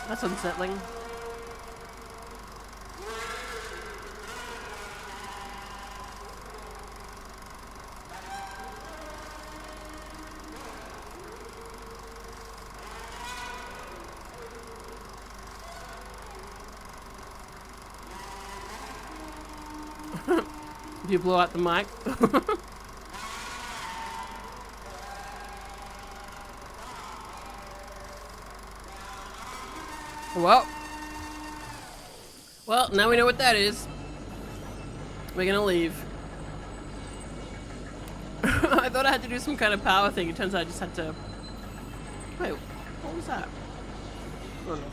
That's unsettling. If you blow out the mic. Well, now we know what that is. We're gonna leave. I thought I had to do some kind of power thing. It turns out I just had to... Wait, what was that? Oh, nothing.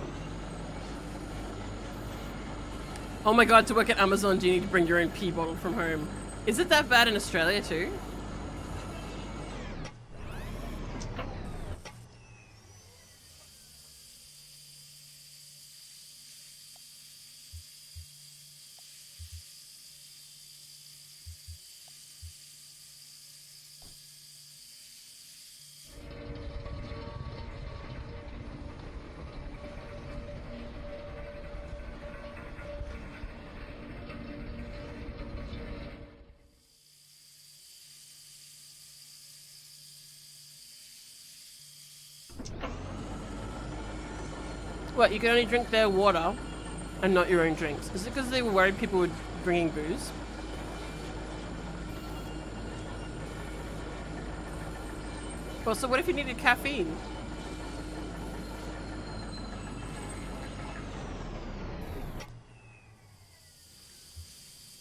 Oh my god, to work at Amazon, do you need to bring your own pee bottle from home? Is it that bad in Australia too? What, you can only drink their water and not your own drinks? Is it because they were worried people were bringing booze? Well, so what if you needed caffeine?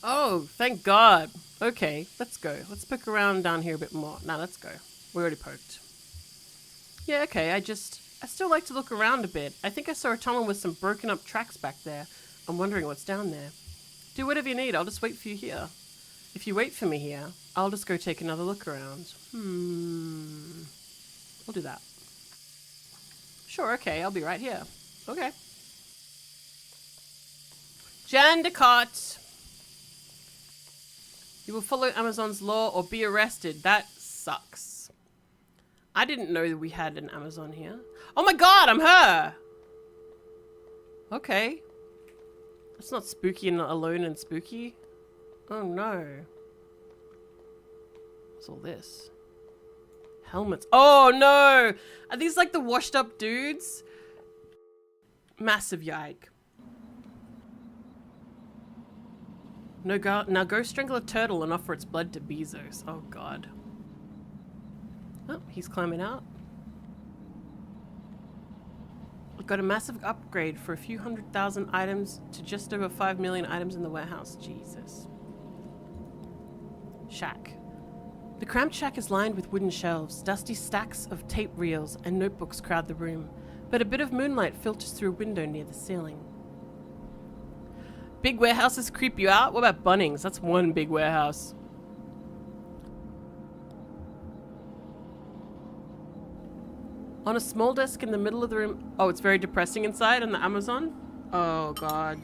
Oh, thank God. Okay, let's go. Let's poke around down here a bit more. Now, let's go. We already poked. Yeah, okay, I still like to look around a bit. I think I saw a tunnel with some broken up tracks back there. I'm wondering what's down there. Do whatever you need, I'll just wait for you here. If you wait for me here, I'll just go take another look around. We'll do that. Sure, okay, I'll be right here. Okay. Jandicott! You will follow Amazon's law or be arrested. That sucks. I didn't know that we had an Amazon here. Oh my god, I'm her! Okay. That's not spooky and alone and spooky. Oh no. What's all this? Helmets. Oh no! Are these like the washed up dudes? Massive yike. No, now go strangle a turtle and offer its blood to Bezos. Oh god. Oh, he's climbing out. We've got a massive upgrade for a few 100,000 items to just over 5 million items in the warehouse. Jesus. Shack. The cramped shack is lined with wooden shelves. Dusty stacks of tape reels and notebooks crowd the room, but a bit of moonlight filters through a window near the ceiling. Big warehouses creep you out? What about Bunnings? That's one big warehouse. On a small desk in the middle of the room. Oh, it's very depressing inside on the Amazon? Oh, God.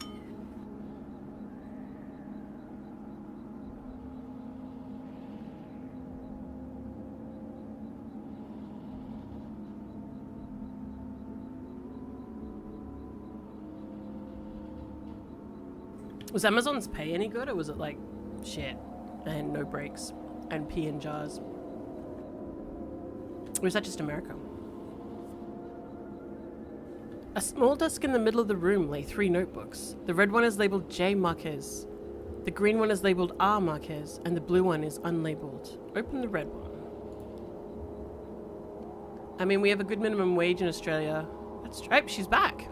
Was Amazon's pay any good, or was it like shit and no breaks and pee in jars? Or is that just America? A small desk in the middle of the room lay 3 notebooks. The red one is labeled J. Marquez. The green one is labeled R. Marquez, and the blue one is unlabeled. Open the red one. I mean, we have a good minimum wage in Australia. That's right, she's back.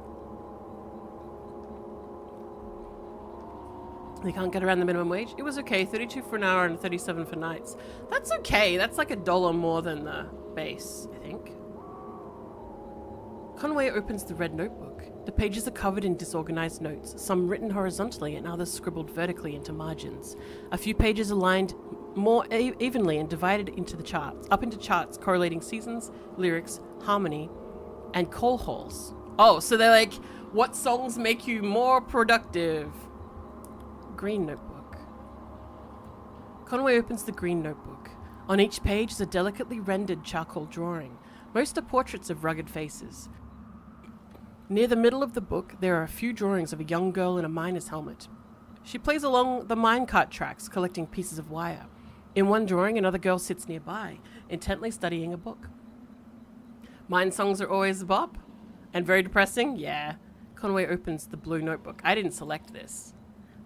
They can't get around the minimum wage. It was okay, 32 for an hour and 37 for nights. That's okay. That's like $1 more than the base, I think. Conway opens the red notebook. The pages are covered in disorganized notes, some written horizontally and others scribbled vertically into margins. A few pages are lined more evenly and divided into the charts, up into charts correlating seasons, lyrics, harmony, and call halls. Oh, so they're like, what songs make you more productive? Green notebook. Conway opens the green notebook. On each page is a delicately rendered charcoal drawing. Most are portraits of rugged faces. Near the middle of the book, there are a few drawings of a young girl in a miner's helmet. She plays along the minecart tracks, collecting pieces of wire. In one drawing, another girl sits nearby, intently studying a book. Mine songs are always a bop? And very depressing? Yeah. Conway opens the blue notebook. I didn't select this.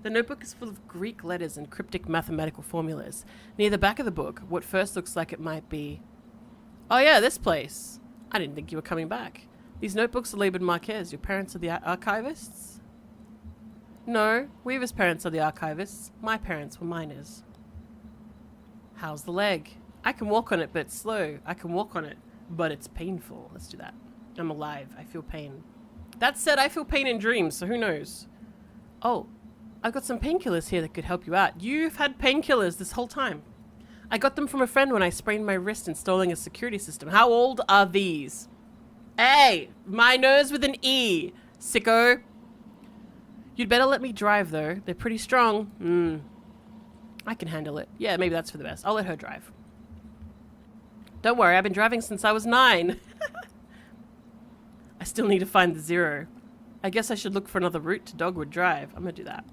The notebook is full of Greek letters and cryptic mathematical formulas. Near the back of the book, what first looks like it might be... Oh yeah, this place. I didn't think you were coming back. These notebooks are labeled Marquez. Your parents are the archivists? No, Weaver's parents are the archivists. My parents were miners. How's the leg? I can walk on it, but it's slow. I can walk on it, but it's painful. Let's do that. I'm alive. I feel pain. That said, I feel pain in dreams, so who knows? Oh, I've got some painkillers here that could help you out. You've had painkillers this whole time. I got them from a friend when I sprained my wrist installing a security system. How old are these? Hey, miners with an E, sicko. You'd better let me drive, though. They're pretty strong. I can handle it. Yeah, maybe that's for the best. I'll let her drive. Don't worry, I've been driving since I was 9. I still need to find the 0. I guess I should look for another route to Dogwood Drive. I'm gonna do that.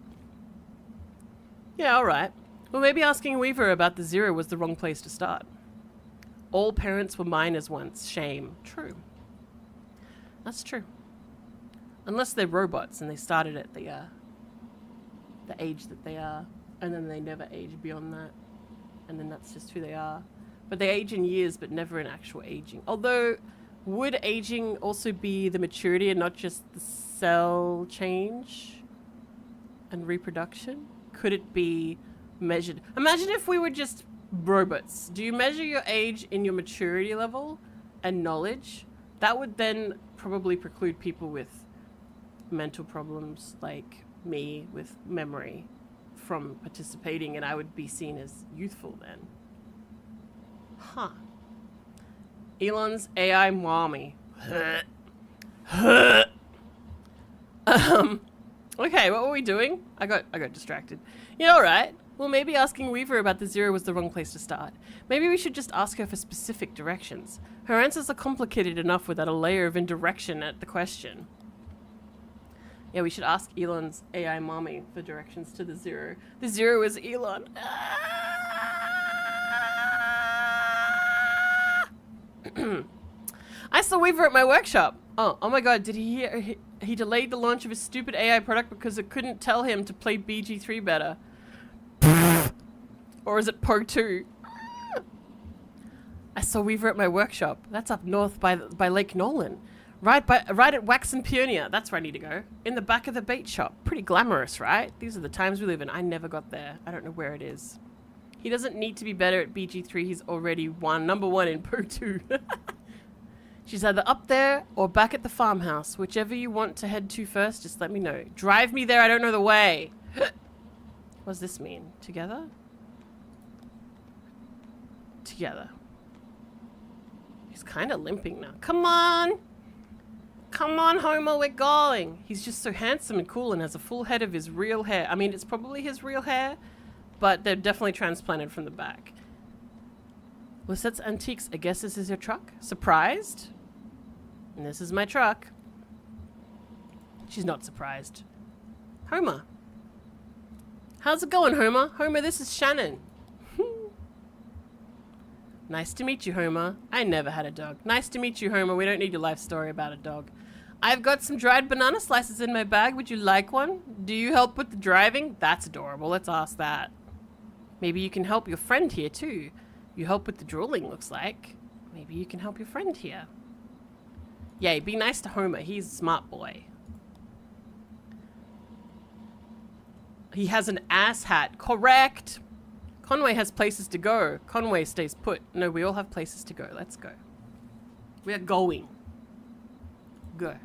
Yeah, alright. Well, maybe asking Weaver about the 0 was the wrong place to start. All parents were miners once. Shame. True. That's true. Unless they're robots and they started at the age that they are, and then they never age beyond that, and then that's just who they are. But they age in years, but never in actual aging. Although, would aging also be the maturity and not just the cell change and reproduction? Could it be measured? Imagine if we were just robots. Do you measure your age in your maturity level and knowledge? That would then probably preclude people with mental problems like me with memory from participating, and I would be seen as youthful then. Huh. Elon's AI mommy. Okay, what were we doing? I got distracted. Yeah, alright. Well, maybe asking Weaver about the zero was the wrong place to start. Maybe we should just ask her for specific directions. Her answers are complicated enough without a layer of indirection at the question. Yeah, we should ask Elon's AI mommy for directions to the zero. The zero is Elon. I saw Weaver at my workshop. Oh my god, did he hear? He delayed the launch of his stupid AI product because it couldn't tell him to play BG3 better. Or is it Pro 2? I saw Weaver at my workshop. That's up north by Lake Nolan. Right at Wax and Pioneer. That's where I need to go. In the back of the bait shop. Pretty glamorous, right? These are the times we live in. I never got there. I don't know where it is. He doesn't need to be better at BG3. He's already number one in Pro 2. She's either up there or back at the farmhouse. Whichever you want to head to first, just let me know. Drive me there. I don't know the way. What does this mean? Together? Together. He's kind of limping now. Come on! Come on, Homer, we're going! He's just so handsome and cool and has a full head of his real hair. I mean, it's probably his real hair, but they're definitely transplanted from the back. Lisette's Antiques. I guess this is your truck? Surprised? And this is my truck. She's not surprised. Homer. How's it going, Homer? Homer, this is Shannon. Nice to meet you, Homer. I never had a dog. Nice to meet you, Homer. We don't need your life story about a dog. I've got some dried banana slices in my bag. Would you like one? Do you help with the driving? That's adorable. Let's ask that. Maybe you can help your friend here, too. You help with the drooling, looks like. Maybe you can help your friend here. Yay, be nice to Homer. He's a smart boy. He has an ass hat. Correct! Conway has places to go. Conway stays put. No, we all have places to go. Let's go. We are going. Go.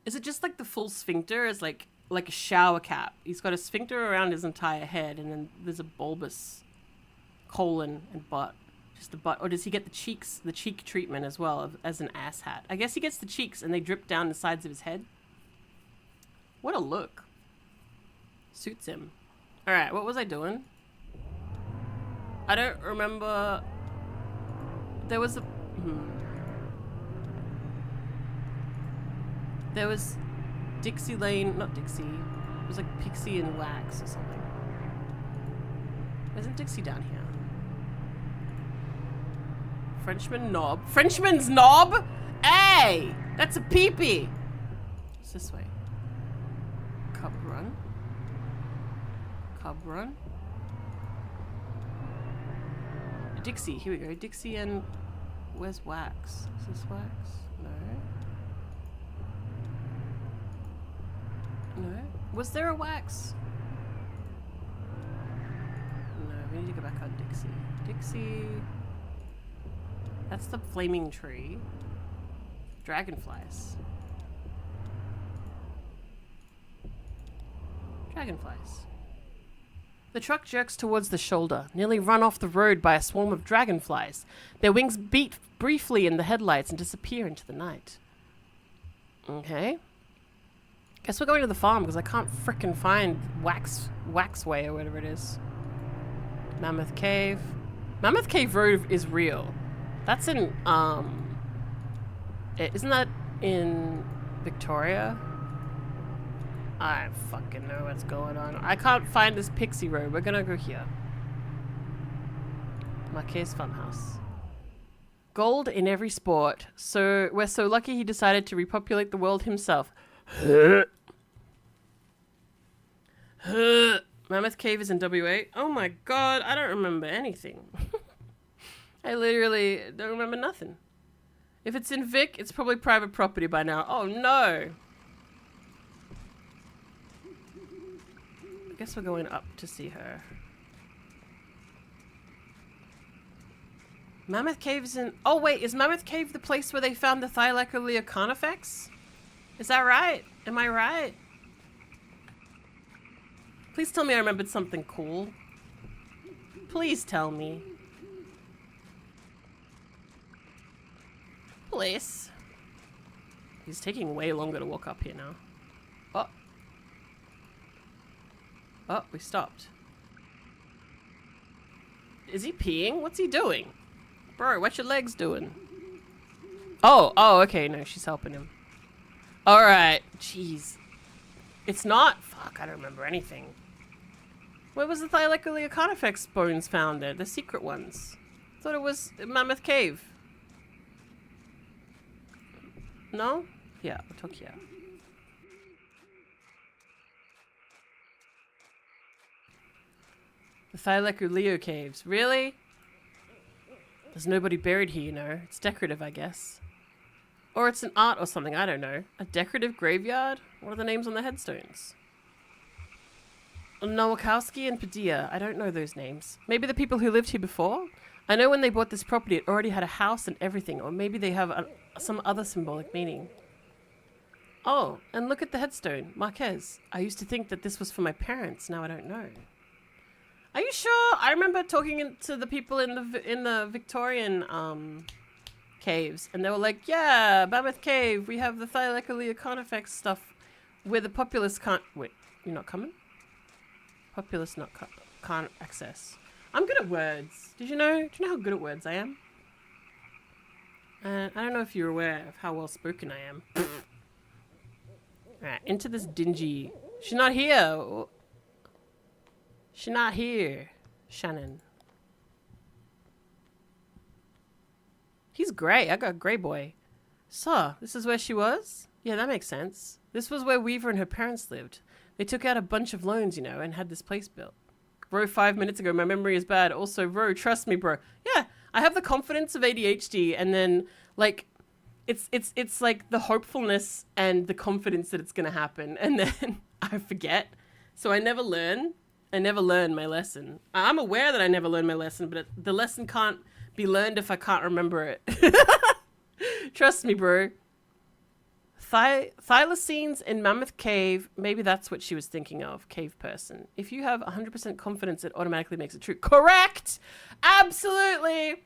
Is it just like the full sphincter? It's like a shower cap. He's got a sphincter around his entire head, and then there's a bulbous colon and butt. Just the butt. Or does he get the cheeks, the cheek treatment as well as an ass hat? I guess he gets the cheeks and they drip down the sides of his head. What a look. Suits him. Alright, what was I doing? I don't remember. There was a... There was Dixie Lane, not Dixie. It was like Pixie and Wax or something. Isn't Dixie down here? Frenchman Knob. Frenchman's Knob? Hey! That's a peepee! It's this way. Cub Run. Cub Run. Dixie, here we go. Dixie and... Where's Wax? Is this Wax? No. No? Was there a Wax? No, we need to go back on Dixie. Dixie... That's the flaming tree. Dragonflies. Dragonflies. The truck jerks towards the shoulder, nearly run off the road by a swarm of dragonflies. Their wings beat briefly in the headlights and disappear into the night. Okay. Guess we're going to the farm because I can't frickin' find Waxway or whatever it is. Mammoth Cave. Mammoth Cave Road is real. That's in, isn't that in Victoria? I don't fucking know what's going on. I can't find this pixie road. We're gonna go here. Marquez Farmhouse. Gold in every sport. So we're so lucky he decided to repopulate the world himself. Mammoth Cave is in WA. Oh my god, I don't remember anything. I literally don't remember nothing. If it's in Vic, it's probably private property by now. Oh no! I guess we're going up to see her. Mammoth Cave is in... Oh wait, is Mammoth Cave the place where they found the Thylacolea carnifex? Is that right? Am I right? Please tell me I remembered something cool. Please tell me. Please. He's taking way longer to walk up here now. Oh. Oh, we stopped. Is he peeing? What's he doing? Bro, what your legs doing? Oh, okay, no, she's helping him. Alright, jeez. It's not... Fuck, I don't remember anything. Where was the Thylacoleo bones found there? The secret ones. I thought it was Mammoth Cave. No? Yeah, we'll talk here. The Thylacoleo caves. Really? There's nobody buried here, you know. It's decorative, I guess. Or it's an art or something, I don't know. A decorative graveyard? What are the names on the headstones? Nowakowski and Padilla. I don't know those names. Maybe the people who lived here before? I know when they bought this property, it already had a house and everything. Or maybe they have some other symbolic meaning. Oh, and look at the headstone. Marquez. I used to think that this was for my parents. Now I don't know. Are you sure? I remember talking to the people in the Victorian caves, and they were like, "Yeah, Mammoth Cave. We have the Thylacoleo stuff, where the populace can't." Wait, you're not coming? Populace can't access. I'm good at words. Did you know? Do you know how good at words I am? I don't know if you're aware of how well spoken I am. Alright, into this dingy. She's not here. She's not here, Shannon. He's grey. I got grey boy. So, this is where she was? Yeah, that makes sense. This was where Weaver and her parents lived. They took out a bunch of loans, you know, and had this place built. Bro, 5 minutes ago, my memory is bad. Also, bro, trust me, bro. Yeah, I have the confidence of ADHD, and then, like, it's like the hopefulness and the confidence that it's gonna happen, and then I forget. So I never learn. I never learn my lesson. I'm aware that I never learn my lesson, but the lesson can't be learned if I can't remember it. Trust me, bro. Thylacines in Mammoth Cave. Maybe that's what she was thinking of. Cave person. If you have 100% confidence, it automatically makes it true. Correct! Absolutely!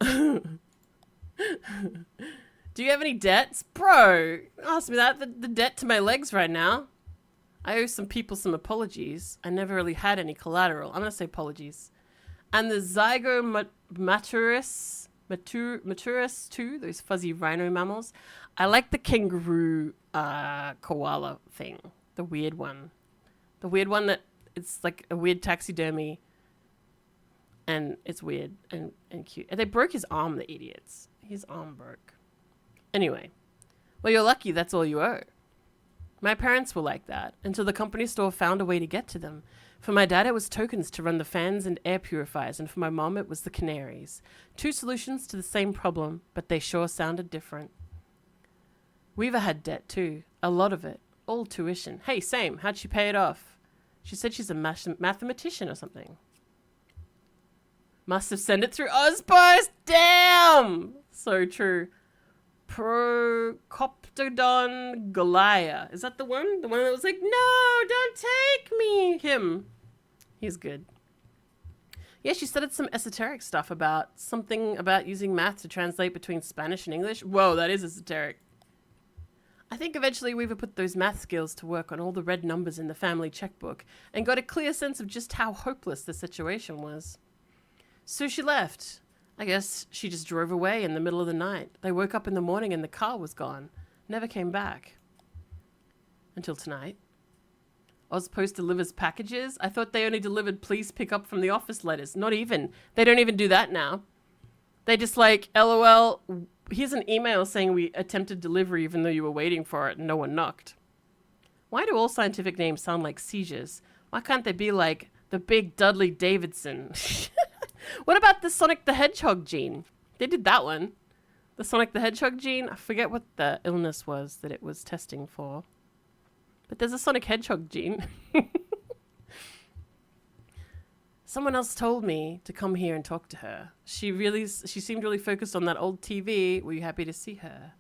Do you have any debts? Bro, ask me that. The debt to my legs right now. I owe some people some apologies. I never really had any collateral. I'm going to say apologies. And the zygomaturus too, those fuzzy rhino mammals. I like the kangaroo koala thing. The weird one. The weird one that it's like a weird taxidermy. And it's weird and cute. And they broke his arm, the idiots. His arm broke. Anyway. Well, you're lucky that's all you owe. My parents were like that, until the company store found a way to get to them. For my dad, it was tokens to run the fans and air purifiers, and for my mom, it was the canaries. Two solutions to the same problem, but they sure sounded different. Weaver had debt too, a lot of it, all tuition. Hey, same, how'd she pay it off? She said she's a mathematician or something. Must have sent it through Ozpost, damn! So true. Procoptodon Goliath. Is that the one? The one that was like, no, don't take me. Him. He's good. Yeah, she studied some esoteric stuff about something about using math to translate between Spanish and English. Whoa, that is esoteric. I think eventually Weaver put those math skills to work on all the red numbers in the family checkbook and got a clear sense of just how hopeless the situation was. So she left. I guess she just drove away in the middle of the night. They woke up in the morning and the car was gone. Never came back. Until tonight. Ozpost delivers packages? I thought they only delivered please pick up from the office letters. Not even. They don't even do that now. They just like, LOL, here's an email saying we attempted delivery even though you were waiting for it and no one knocked. Why do all scientific names sound like seizures? Why can't they be like the big Dudley Davidson? What about the Sonic the Hedgehog gene? They did that one. The Sonic the Hedgehog gene. I forget what the illness was that it was testing for. But there's a Sonic Hedgehog gene. Someone else told me to come here and talk to her. She seemed really focused on that old TV. Were you happy to see her?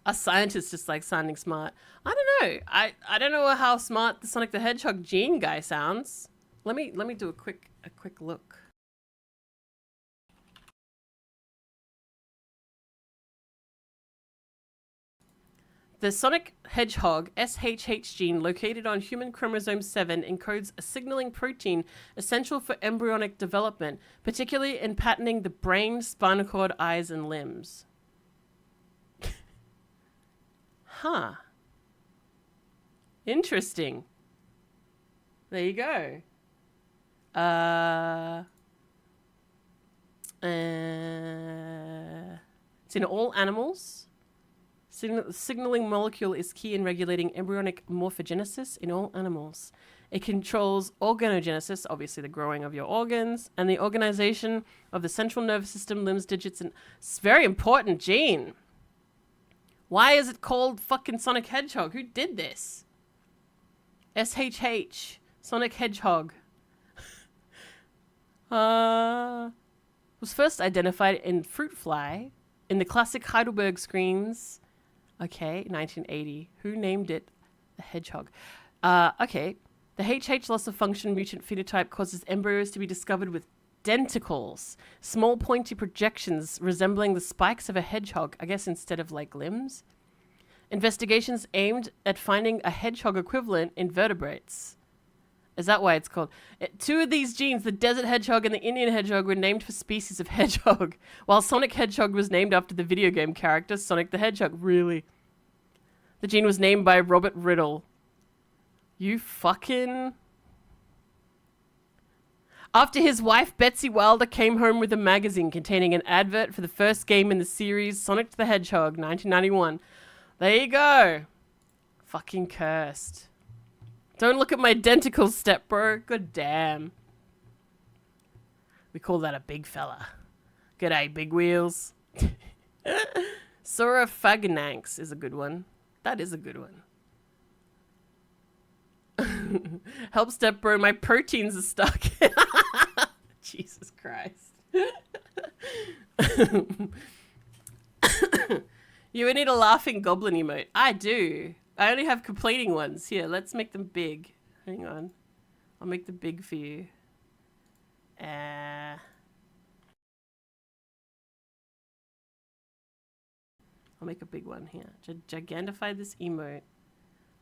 A scientist just like sounding smart. I don't know. I don't know how smart the Sonic the Hedgehog gene guy sounds. Let me do a quick look. The Sonic Hedgehog SHH gene located on human chromosome 7 encodes a signaling protein essential for embryonic development, particularly in patterning the brain, spinal cord, eyes, and limbs. Huh. Interesting. There you go. It's in all animals. Signaling molecule is key in regulating embryonic morphogenesis in all animals. It controls organogenesis, obviously the growing of your organs, and the organization of the central nervous system, limbs, digits, and it's a very important gene. Why is it called fucking Sonic Hedgehog? Who did this? SHH. Sonic Hedgehog. Was first identified in fruit fly in the classic Heidelberg screens. Okay, 1980. Who named it the hedgehog? Okay. The HH loss of function mutant phenotype causes embryos to be discovered with denticles, small pointy projections resembling the spikes of a hedgehog, I guess instead of like limbs. Investigations aimed at finding a hedgehog equivalent in vertebrates. Is that why it's called? Two of these genes, the desert hedgehog and the Indian hedgehog, were named for species of hedgehog, while Sonic Hedgehog was named after the video game character Sonic the Hedgehog. Really? The gene was named by Robert Riddle. You fucking... After his wife Betsy Wilder came home with a magazine containing an advert for the first game in the series Sonic the Hedgehog, 1991. There you go. Fucking cursed. Don't look at my denticles, step bro. Good damn. We call that a big fella. G'day, big wheels. Saurophagonanx is a good one. That is a good one. Help, step bro. My proteins are stuck. Jesus Christ. You would need a laughing goblin emote. I do. I only have completing ones. Here, let's make them big. Hang on. I'll make them big for you. I'll make a big one here. Gigantify this emote.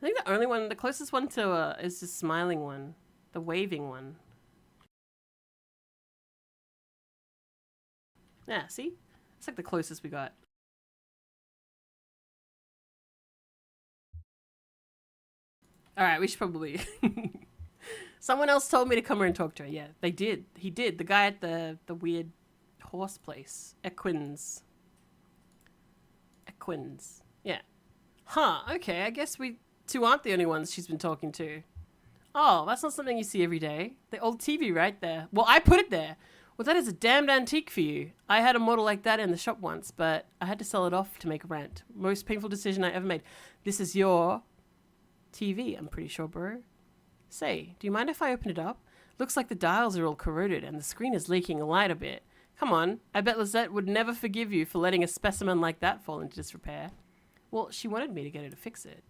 I think the only one, the closest one to is the smiling one. The waving one. Yeah, see? It's like the closest we got. Alright, we should probably... Someone else told me to come here and talk to her. Yeah, they did. He did. The guy at the weird horse place. Equins. Yeah. Huh, okay. I guess we two aren't the only ones she's been talking to. Oh, that's not something you see every day. The old TV right there. Well, I put it there. Well, that is a damned antique for you. I had a model like that in the shop once, but I had to sell it off to make rent. Most painful decision I ever made. This is your... TV, I'm pretty sure, bro. Say, do you mind if I open it up? Looks like the dials are all corroded and the screen is leaking light a bit. Come on, I bet Lizette would never forgive you for letting a specimen like that fall into disrepair. Well, she wanted me to get her to fix it.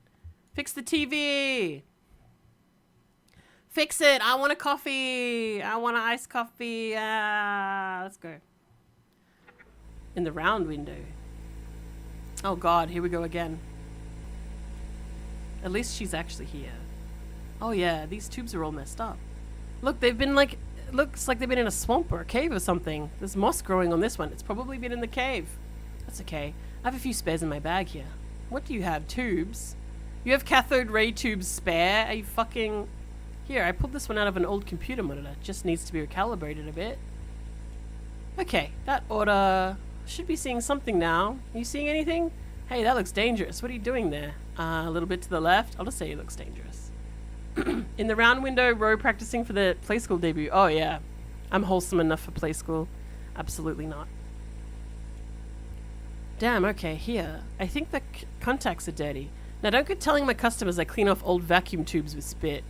Fix the TV! Fix it! I want a coffee! I want an iced coffee! Let's go. In the round window. Oh god, here we go again. At least she's actually here. Oh yeah, these tubes are all messed up. Look, they've been like... It looks like they've been in a swamp or a cave or something. There's moss growing on this one. It's probably been in the cave. That's okay. I have a few spares in my bag here. What do you have? Tubes? You have cathode ray tubes spare? Are you fucking... Here, I pulled this one out of an old computer monitor. Just needs to be recalibrated a bit. Okay, that oughta... Should be seeing something now. Are you seeing anything? Hey, that looks dangerous. What are you doing there? A little bit to the left. I'll just say it looks dangerous. In the round window row practicing for the play school debut. Oh, yeah. I'm wholesome enough for play school. Absolutely not. Damn, okay, here. I think the contacts are dirty. Now, don't go telling my customers I clean off old vacuum tubes with spit.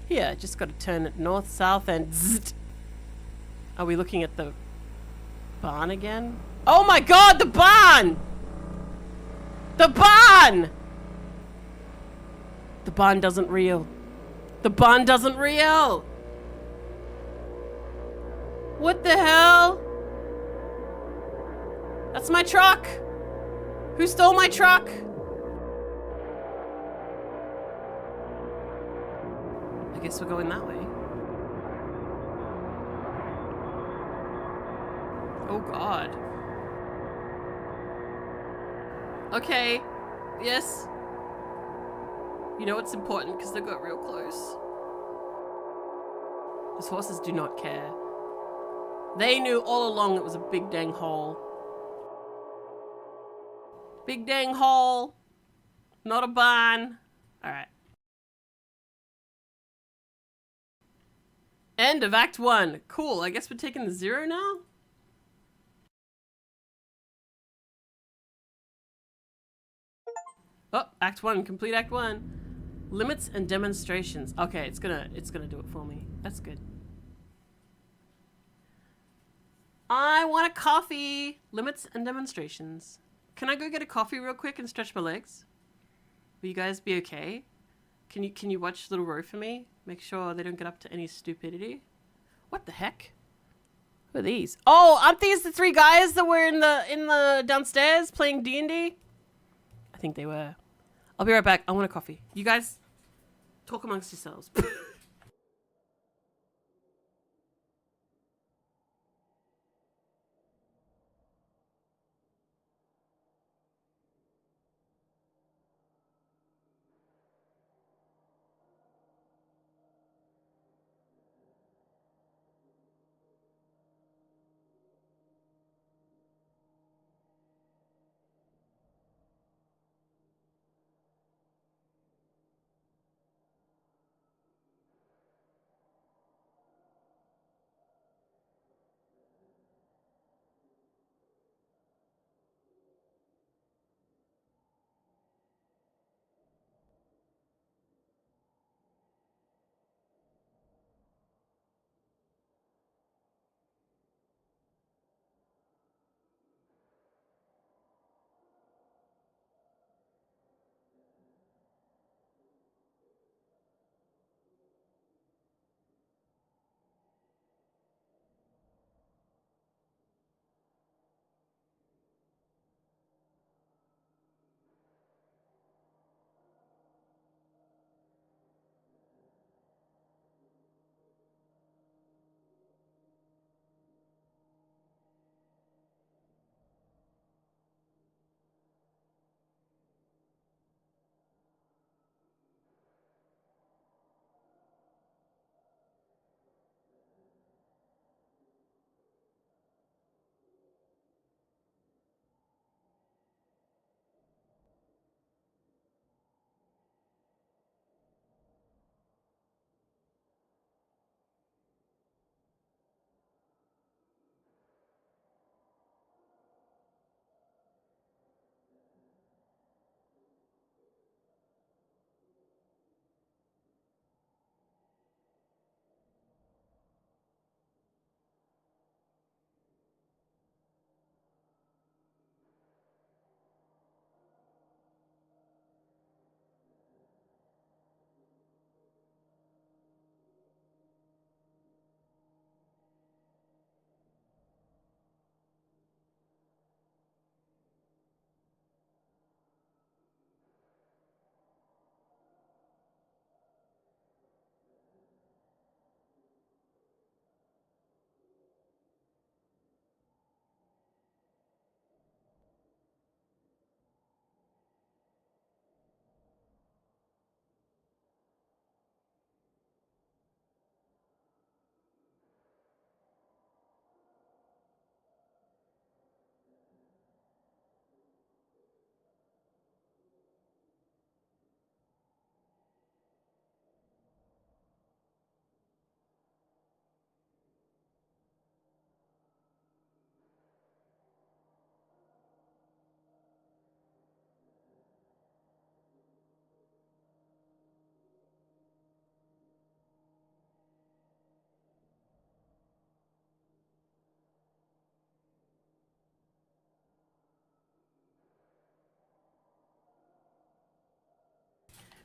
Here, just got to turn it north, south, and zzzt. Are we looking at the barn again? Oh my god, the barn! The barn! The barn doesn't reel. The barn doesn't reel! What the hell? That's my truck! Who stole my truck? I guess we're going that way. Oh god. Okay. Yes. You know it's important because they got real close. Those horses do not care. They knew all along it was a big dang hole. Big dang hole. Not a barn. Alright. End of Act 1. Cool, I guess we're taking the 0 now? Oh, Act 1. Complete Act 1. Limits and demonstrations. Okay, it's gonna do it for me. That's good. I want a coffee. Limits and demonstrations. Can I go get a coffee real quick and stretch my legs? Will you guys be okay? Can you watch Little Ro for me? Make sure they don't get up to any stupidity. What the heck? Who are these? Oh, aren't these the 3 guys that were in the downstairs playing D&D? I think they were. I'll be right back. I want a coffee. You guys talk amongst yourselves.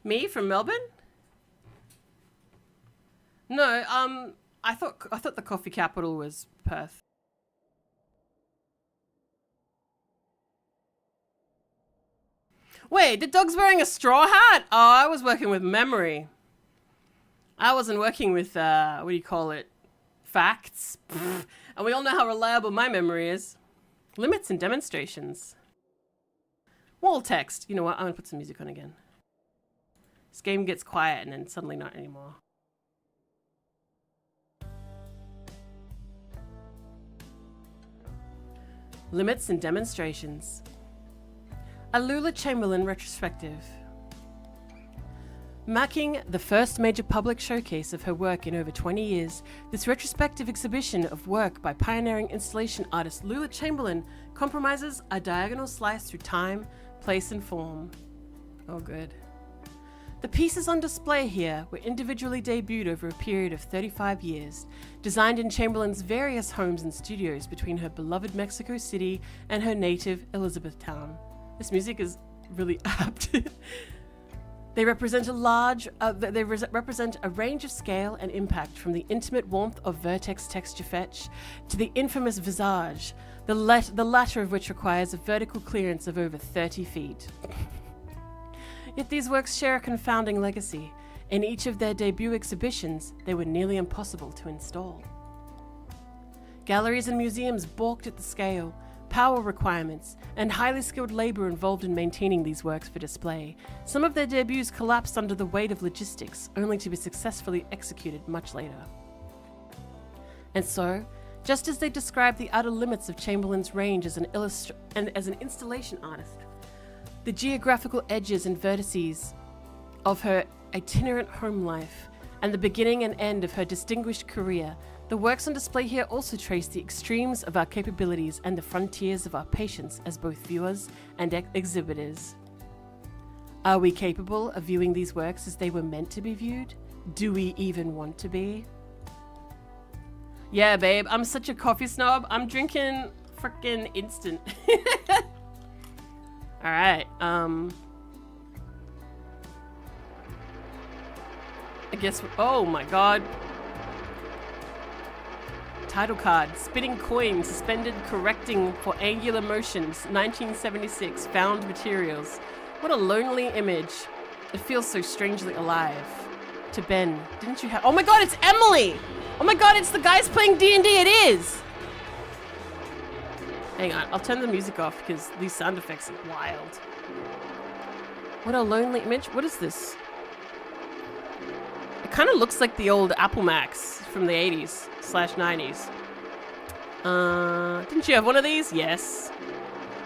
Me from Melbourne? No, I thought the coffee capital was Perth. Wait, the dog's wearing a straw hat? Oh, I was working with memory. I wasn't working with, what do you call it? Facts. And we all know how reliable my memory is. Limits and demonstrations. Wall text. You know what? I'm going to put some music on again. This game gets quiet and then suddenly not anymore. Limits and demonstrations. A Lula Chamberlain retrospective. Marking the first major public showcase of her work in over 20 years, this retrospective exhibition of work by pioneering installation artist Lula Chamberlain compromises a diagonal slice through time, place, and form. Oh, good. The pieces on display here were individually debuted over a period of 35 years, designed in Chamberlain's various homes and studios between her beloved Mexico City and her native Elizabethtown. This music is really apt. They represent represent a range of scale and impact, from the intimate warmth of Vertex texture fetch to the infamous visage, the latter of which requires a vertical clearance of over 30 feet. Yet these works share a confounding legacy. In each of their debut exhibitions, they were nearly impossible to install. Galleries and museums balked at the scale, power requirements, and highly skilled labor involved in maintaining these works for display. Some of their debuts collapsed under the weight of logistics, only to be successfully executed much later. And so, just as they describe the utter limits of Chamberlain's range as an installation artist, the geographical edges and vertices of her itinerant home life, and the beginning and end of her distinguished career, the works on display here also trace the extremes of our capabilities and the frontiers of our patience as both viewers and exhibitors. Are we capable of viewing these works as they were meant to be viewed? Do we even want to be? Yeah, babe, I'm such a coffee snob. I'm drinking frickin' instant. Alright, I guess, oh my god. Title card, spinning coin, suspended correcting for angular motions, 1976, found materials. What a lonely image. It feels so strangely alive. To Ben, didn't you have, oh my god, it's Emily! Oh my god, it's the guys playing D&D, it is! Hang on, I'll turn the music off because these sound effects are wild. What a lonely image. What is this? It kind of looks like the old Apple Macs from the 80s / 90s. Didn't you have one of these? Yes.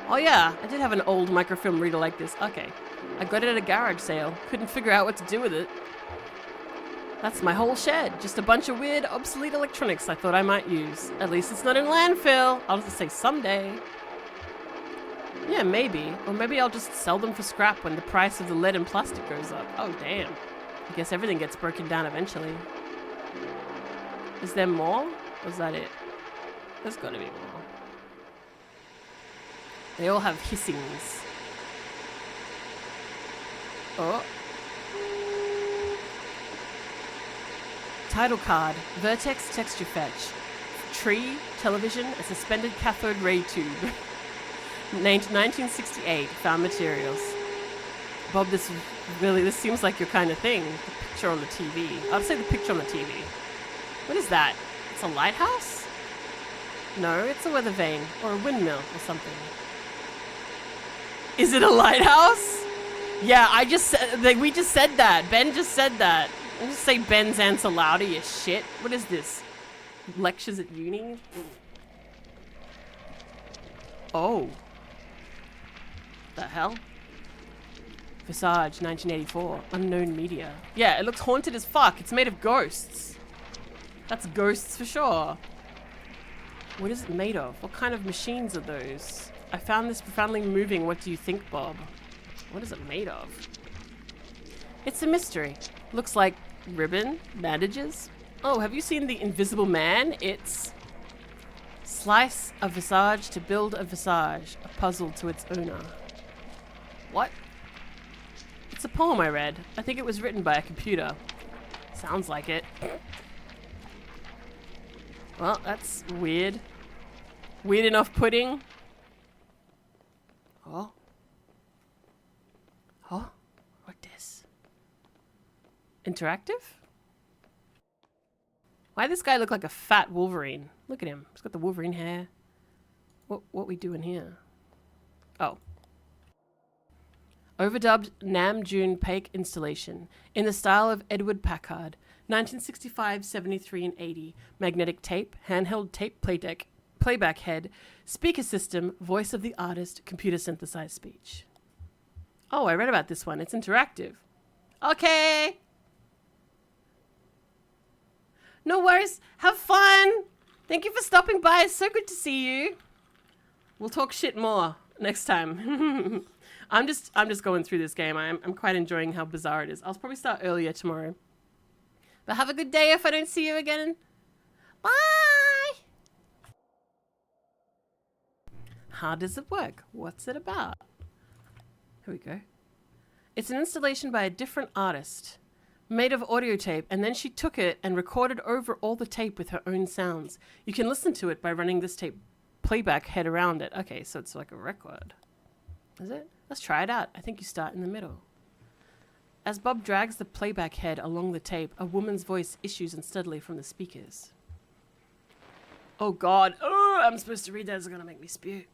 Oh yeah, I did have an old microfilm reader like this. Okay. I got it at a garage sale. Couldn't figure out what to do with it. That's my whole shed. Just a bunch of weird, obsolete electronics I thought I might use. At least it's not in landfill. I'll just say someday. Yeah, maybe. Or maybe I'll just sell them for scrap when the price of the lead and plastic goes up. Oh, damn. I guess everything gets broken down eventually. Is there more? Or is that it? There's gotta be more. They all have hissings. Oh. Title card, Vertex texture fetch. Tree, television, a suspended cathode ray tube. Named 1968, found materials. Bob, this seems like your kind of thing. The picture on the TV. I'd say the picture on the TV. What is that? It's a lighthouse? No, it's a weather vane or a windmill or something. Is it a lighthouse? Yeah, we just said that. Ben just said that. I'll just say Ben's answer louder, you shit. What is this? Lectures at uni? Oh. The hell? Visage, 1984. Unknown media. Yeah, it looks haunted as fuck. It's made of ghosts. That's ghosts for sure. What is it made of? What kind of machines are those? I found this profoundly moving. What do you think, Bob? What is it made of? It's a mystery. Looks like ribbon, bandages. Oh, have you seen The Invisible Man? It's slice a visage to build a visage, a puzzle to its owner. What? It's a poem I read. I think it was written by a computer. Sounds like it. Well, that's weird. Weird enough pudding. Oh. Oh, what this? Interactive? Why does this guy look like a fat Wolverine? Look at him. He's got the Wolverine hair. What we doing here? Oh. Overdubbed Nam June Paik installation in the style of Edward Packard, 1965, 73, and 80. Magnetic tape, handheld tape playback head, speaker system, voice of the artist, computer synthesized speech. Oh, I read about this one. It's interactive. Okay. No worries. Have fun. Thank you for stopping by. It's so good to see you. We'll talk shit more next time. I'm just going through this game. I'm quite enjoying how bizarre it is. I'll probably start earlier tomorrow. But have a good day if I don't see you again. Bye! How does it work? What's it about? Here we go. It's an installation by a different artist, made of audio tape, and then she took it and recorded over all the tape with her own sounds. You can listen to it by running this tape playback head around it. Okay, so it's like a record. Is it? Let's try it out. I think you start in the middle. As Bob drags the playback head along the tape, a woman's voice issues unsteadily from the speakers. Oh God, oh, I'm supposed to read that. It's gonna make me spew.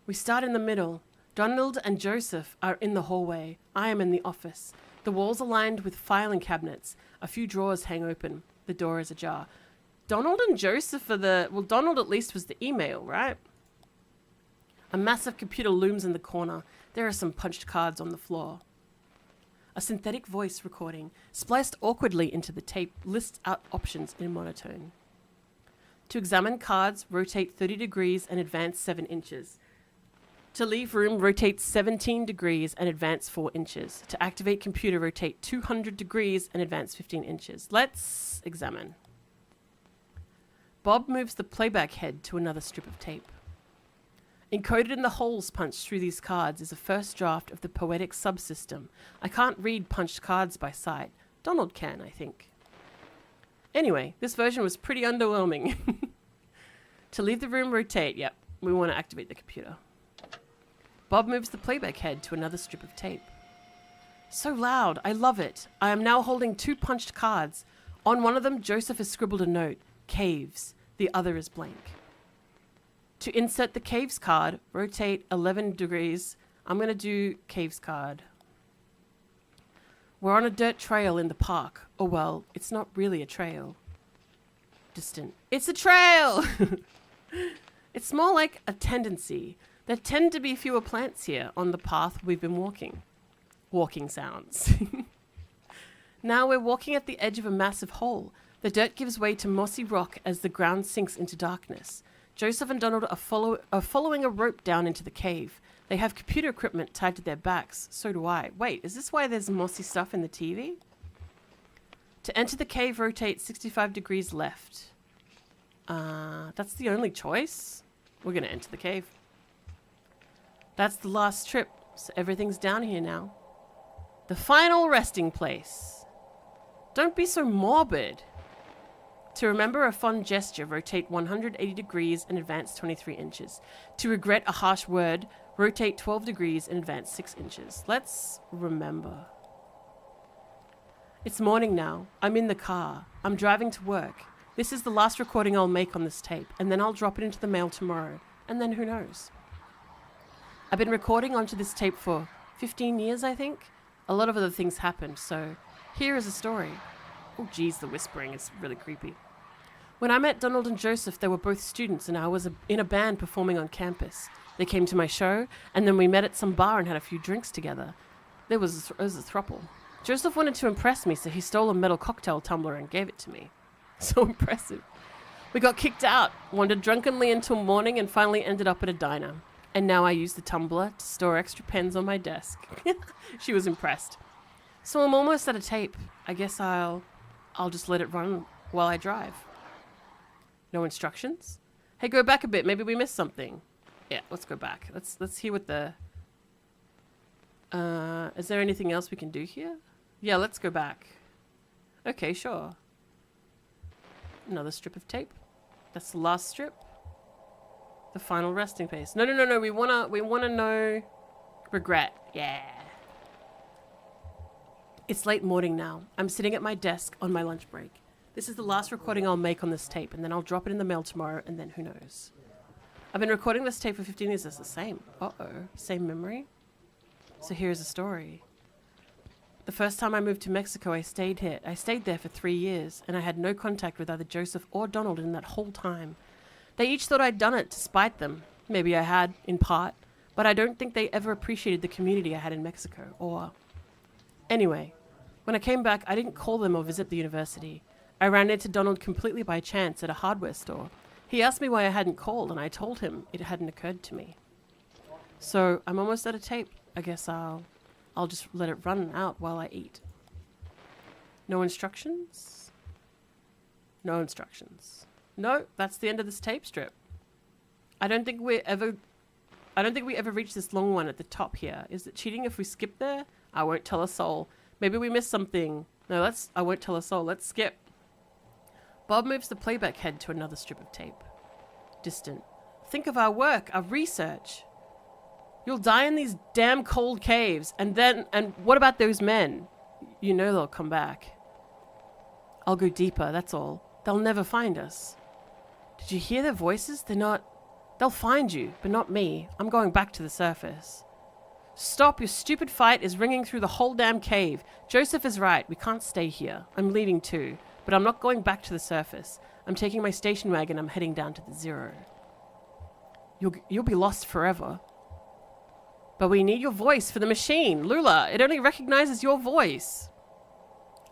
We start in the middle. Donald and Joseph are in the hallway. I am in the office. The walls are lined with filing cabinets. A few drawers hang open. The door is ajar. Donald and Joseph are the... Well, Donald at least was the email, right? A massive computer looms in the corner. There are some punched cards on the floor. A synthetic voice recording, spliced awkwardly into the tape, lists out options in monotone. To examine cards, rotate 30 degrees and advance 7 inches. To leave room, rotate 17 degrees and advance 4 inches. To activate computer, rotate 200 degrees and advance 15 inches. Let's examine. Bob moves the playback head to another strip of tape. Encoded in the holes punched through these cards is a first draft of the poetic subsystem. I can't read punched cards by sight. Donald can, I think. Anyway, this version was pretty underwhelming. To leave the room, rotate. Yep, we want to activate the computer. Bob moves the playback head to another strip of tape. So loud. I love it. I am now holding 2 punched cards. On one of them, Joseph has scribbled a note. Caves. The other is blank. To insert the caves card, rotate 11 degrees. I'm going to do caves card. We're on a dirt trail in the park. Oh well, it's not really a trail. Distant. It's a trail! It's more like a tendency. There tend to be fewer plants here on the path we've been walking. Walking sounds. Now we're walking at the edge of a massive hole. The dirt gives way to mossy rock as the ground sinks into darkness. Joseph and Donald are following a rope down into the cave. They have computer equipment tied to their backs. So do I. Wait, is this why there's mossy stuff in the TV? To enter the cave, rotate 65 degrees left. That's the only choice? We're going to enter the cave. That's the last trip, so everything's down here now. The final resting place. Don't be so morbid. To remember a fun gesture, rotate 180 degrees and advance 23 inches. To regret a harsh word, rotate 12 degrees and advance 6 inches. Let's remember. It's morning now. I'm in the car. I'm driving to work. This is the last recording I'll make on this tape, and then I'll drop it into the mail tomorrow. And then who knows? I've been recording onto this tape for 15 years, I think. A lot of other things happened, so here is a story. Oh geez, the whispering is really creepy. When I met Donald and Joseph, they were both students and I was in a band performing on campus. They came to my show, and then we met at some bar and had a few drinks together. It was a throuple. Joseph wanted to impress me, so he stole a metal cocktail tumbler and gave it to me. So impressive. We got kicked out, wandered drunkenly until morning, and finally ended up at a diner. And now I use the tumbler to store extra pens on my desk. She was impressed. So I'm almost at a tape. I guess I'll just let it run while I drive. No instructions? Hey, go back a bit. Maybe we missed something. Yeah, let's go back. Let's hear what the... is there anything else we can do here? Yeah, let's go back. Okay, sure. Another strip of tape. That's the last strip. The final resting place. No. We wanna know... Regret. Yeah. It's late morning now. I'm sitting at my desk on my lunch break. This is the last recording I'll make on this tape, and then I'll drop it in the mail tomorrow, and then who knows. I've been recording this tape for 15 years. It's the same. Uh-oh. Same memory? So here's the story. The first time I moved to Mexico, I stayed here. I stayed there for 3 years, and I had no contact with either Joseph or Donald in that whole time. They each thought I'd done it to spite them. Maybe I had, in part, but I don't think they ever appreciated the community I had in Mexico, or... Anyway, when I came back, I didn't call them or visit the university. I ran into Donald completely by chance at a hardware store. He asked me why I hadn't called, and I told him it hadn't occurred to me. So, I'm almost out of tape. I guess I'll just let it run out while I eat. No instructions? No instructions. No, that's the end of this tape strip. I don't think we ever reached this long one at the top here. Is it cheating if we skip there? I won't tell a soul. Maybe we missed something. No, I won't tell a soul. Let's skip. Bob moves the playback head to another strip of tape. Distant. Think of our work, our research. You'll die in these damn cold caves. And what about those men? You know they'll come back. I'll go deeper, that's all. They'll never find us. Did you hear their voices? They'll find you, but not me. I'm going back to the surface. Stop, your stupid fight is ringing through the whole damn cave. Joseph is right, we can't stay here. I'm leaving too, but I'm not going back to the surface. I'm taking my station wagon, I'm heading down to the zero. You'll be lost forever. But we need your voice for the machine. Lula, it only recognizes your voice.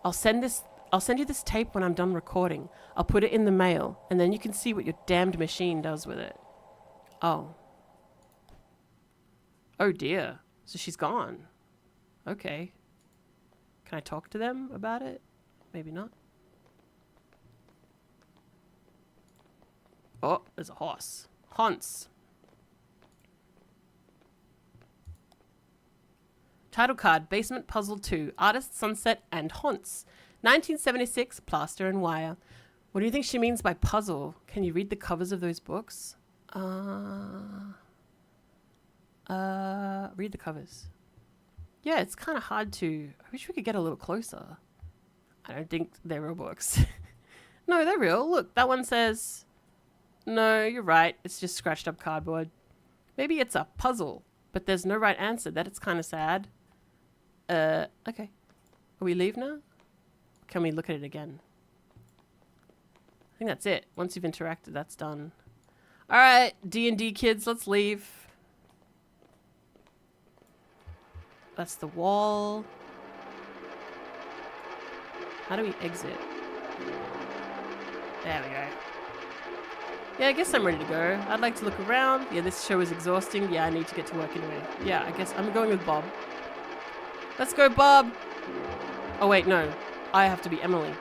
I'll send you this tape when I'm done recording. I'll put it in the mail, and then you can see what your damned machine does with it. Oh. Oh dear. So she's gone. Okay. Can I talk to them about it? Maybe not. Oh, there's a horse. Hunts. Title card, Basement Puzzle 2, Artist, Sunset, and Haunts. 1976, Plaster and Wire. What do you think she means by puzzle? Can you read the covers of those books? Read the covers. Yeah, it's kind of hard to... I wish we could get a little closer. I don't think they're real books. No, they're real. Look, that one says... No, you're right. It's just scratched up cardboard. Maybe it's a puzzle, but there's no right answer. That it's kind of sad. Okay. Are we leave now? Can we look at it again? I think that's it. Once you've interacted, that's done. Alright, D&D kids, let's leave. That's the wall. How do we exit? There we go. Yeah, I guess I'm ready to go. I'd like to look around. Yeah, this show is exhausting. Yeah, I need to get to work anyway. Yeah, I guess I'm going with Bob. Let's go, Bob! Oh wait, no. I have to be Emily.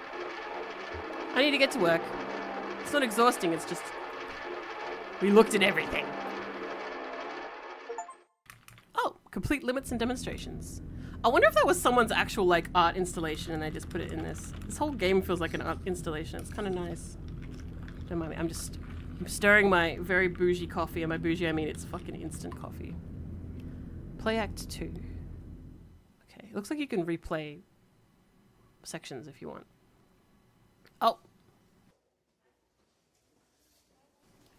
I need to get to work. It's not exhausting, it's just... We looked at everything. Oh, complete limits and demonstrations. I wonder if that was someone's actual, like, art installation and they just put it in this. This whole game feels like an art installation. It's kind of nice. Don't mind me. I'm stirring my very bougie coffee. And by bougie, I mean it's fucking instant coffee. Play Act 2. Okay, it looks like you can replay sections if you want. Oh.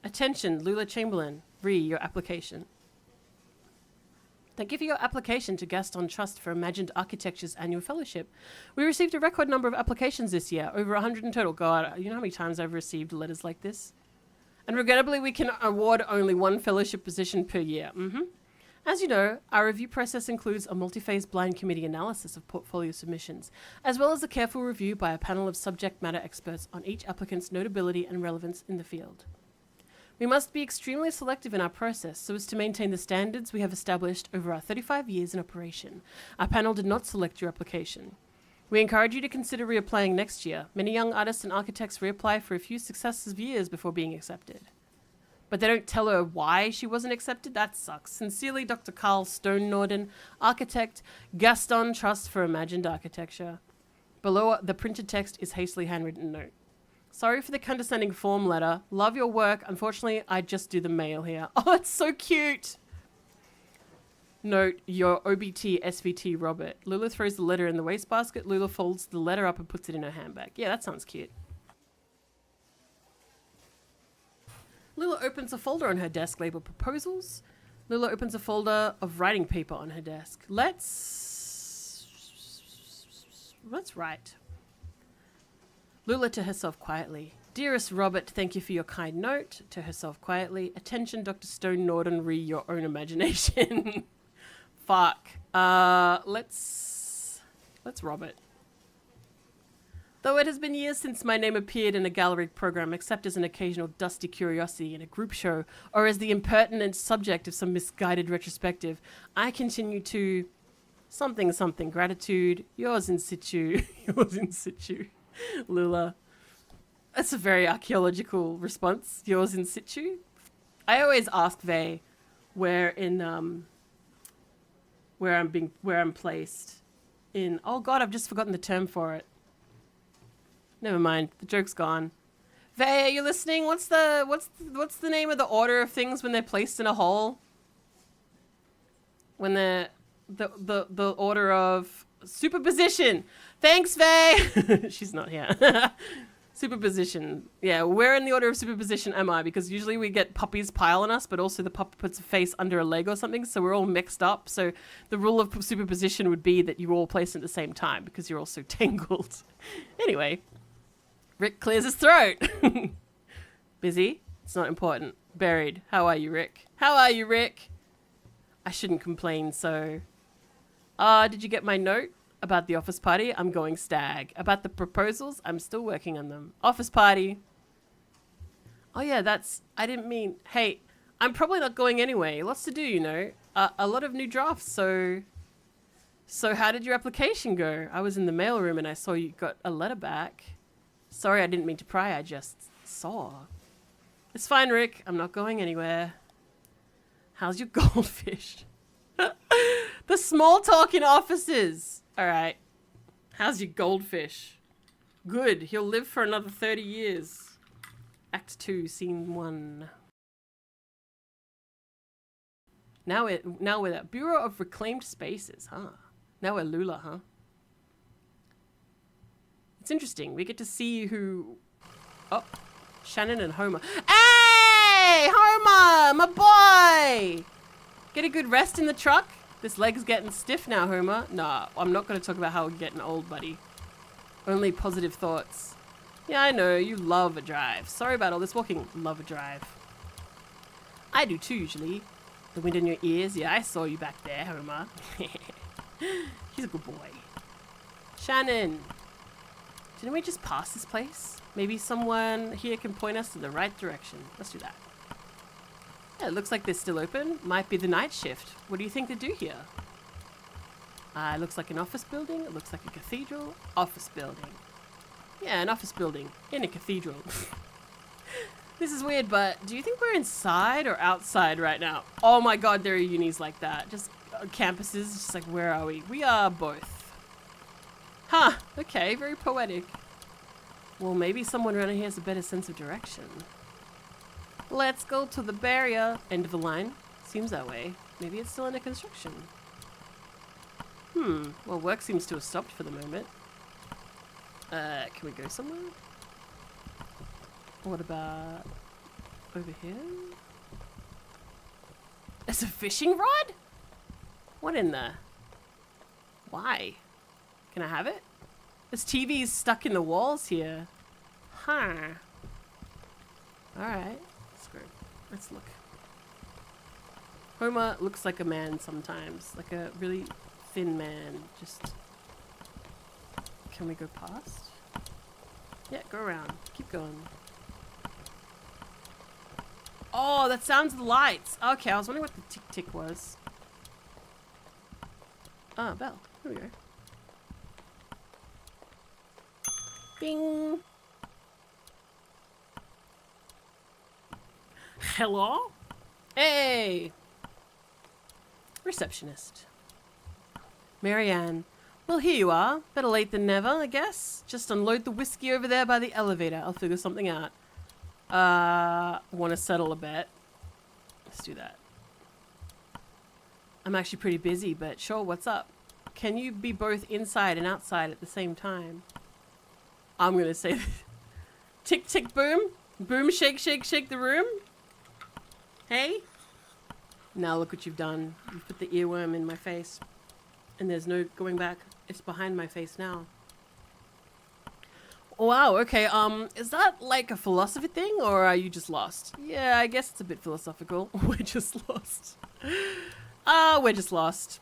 Attention, Lula Chamberlain. Your application. Thank you for your application to Gaston Trust for Imagined Architecture's annual fellowship. We received a record number of applications this year, over 100 in total. God, you know how many times I've received letters like this? And regrettably, we can award only one fellowship position per year. As you know, our review process includes a multi-phase blind committee analysis of portfolio submissions, as well as a careful review by a panel of subject matter experts on each applicant's notability and relevance in the field. We must be extremely selective in our process so as to maintain the standards we have established over our 35 years in operation. Our panel did not select your application. We encourage you to consider reapplying next year. Many young artists and architects reapply for a few successive years before being accepted. But they don't tell her why she wasn't accepted? That sucks. Sincerely, Dr. Carl Stone Norden, Architect, Gaston Trust for Imagined Architecture. Below the printed text is hastily handwritten note. Sorry for the condescending form letter. Love your work. Unfortunately, I just do the mail here. Oh, it's so cute. Note, your OBT SVT Robert. Lula throws the letter in the wastebasket. Lula folds the letter up and puts it in her handbag. Yeah, that sounds cute. Lula opens a folder on her desk labeled proposals. Lula opens a folder of writing paper on her desk. Let's write. Lula to herself quietly. Dearest Robert, thank you for your kind note. To herself quietly. Attention, Dr. Stone Norton, re your own imagination. Fuck. Let's rob it. Though it has been years since my name appeared in a gallery program, except as an occasional dusty curiosity in a group show, or as the impertinent subject of some misguided retrospective, I continue to... something, gratitude, yours in situ, yours in situ, Lula. That's a very archaeological response, yours in situ. I always ask Vey where I'm placed in... Oh God, I've just forgotten the term for it. Never mind, the joke's gone. Vey, are you listening? What's the name of the order of things when they're placed in a hole? When they're the order of superposition. Thanks, Vey. She's not here. Superposition. Yeah, where in the order of superposition am I? Because usually we get puppies pile on us, but also the puppy puts a face under a leg or something, so we're all mixed up. So the rule of superposition would be that you're all placed at the same time because you're all so tangled. Anyway, Rick clears his throat. Busy? It's not important. Buried. How are you, Rick? How are you, Rick? I shouldn't complain, so... did you get my note? About the office party, I'm going stag. About the proposals, I'm still working on them. Office party. Oh yeah, I didn't mean... Hey, I'm probably not going anyway. Lots to do, you know. A lot of new drafts, so how did your application go? I was in the mailroom and I saw you got a letter back. Sorry, I didn't mean to pry. I just saw. It's fine, Rick. I'm not going anywhere. How's your goldfish? The small talk in offices. All right. How's your goldfish? Good. He'll live for another 30 years. Act 2, Scene 1. Now we're at Bureau of Reclaimed Spaces, huh? Now we're Lula, huh? It's interesting. We get to see who... Oh, Shannon and Homer. Hey, Homer, my boy! Get a good rest in the truck? This leg's getting stiff now, Homer. Nah, I'm not going to talk about how we're getting old, buddy. Only positive thoughts. Yeah, I know, you love a drive. Sorry about all this walking. Love a drive. I do too, usually. The wind in your ears. Yeah, I saw you back there, Homer. He's a good boy. Shannon. Didn't we just pass this place? Maybe someone here can point us to the right direction. Let's do that. Yeah, it looks like they're still open. Might be the night shift. What do you think they do here? It looks like an office building. It looks like a cathedral. Office building. Yeah, an office building in a cathedral. This is weird, but do you think we're inside or outside right now? Oh my God, there are unis like that. Just campuses, just like, where are we? We are both. Huh, okay, very poetic. Well, maybe someone around here has a better sense of direction. Let's go to the barrier. End of the line. Seems that way. Maybe it's still under construction. Well, work seems to have stopped for the moment. Can we go somewhere? What about over here? There's a fishing rod? What in the... Why? Can I have it? This TV's stuck in the walls here. Huh. Alright. Let's look. Homer looks like a man sometimes. Like a really thin man. Just... Can we go past? Yeah, go around. Keep going. Oh, that sounds the lights. Okay, I was wondering what the tick-tick was. Ah, bell. Here we go. Bing. Hello? Hey! Receptionist. Marianne. Well, here you are. Better late than never, I guess. Just unload the whiskey over there by the elevator. I'll figure something out. Want to settle a bet? Let's do that. I'm actually pretty busy, but sure, what's up? Can you be both inside and outside at the same time? I'm gonna say tick, tick, boom. Boom, shake, shake, shake the room. Hey? Now look what you've done. You've put the earworm in my face. And there's no going back. It's behind my face now. Wow, okay, is that like a philosophy thing, or are you just lost? Yeah, I guess it's a bit philosophical. We're just lost. We're just lost.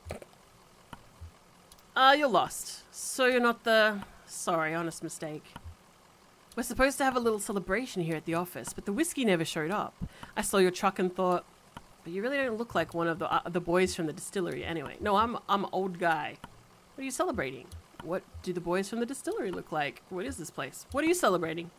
You're lost. So you're not the... Sorry, honest mistake. We're supposed to have a little celebration here at the office, but the whiskey never showed up. I saw your truck and thought, but you really don't look like one of the boys from the distillery anyway. No, I'm an old guy. What are you celebrating? What do the boys from the distillery look like? What is this place? What are you celebrating?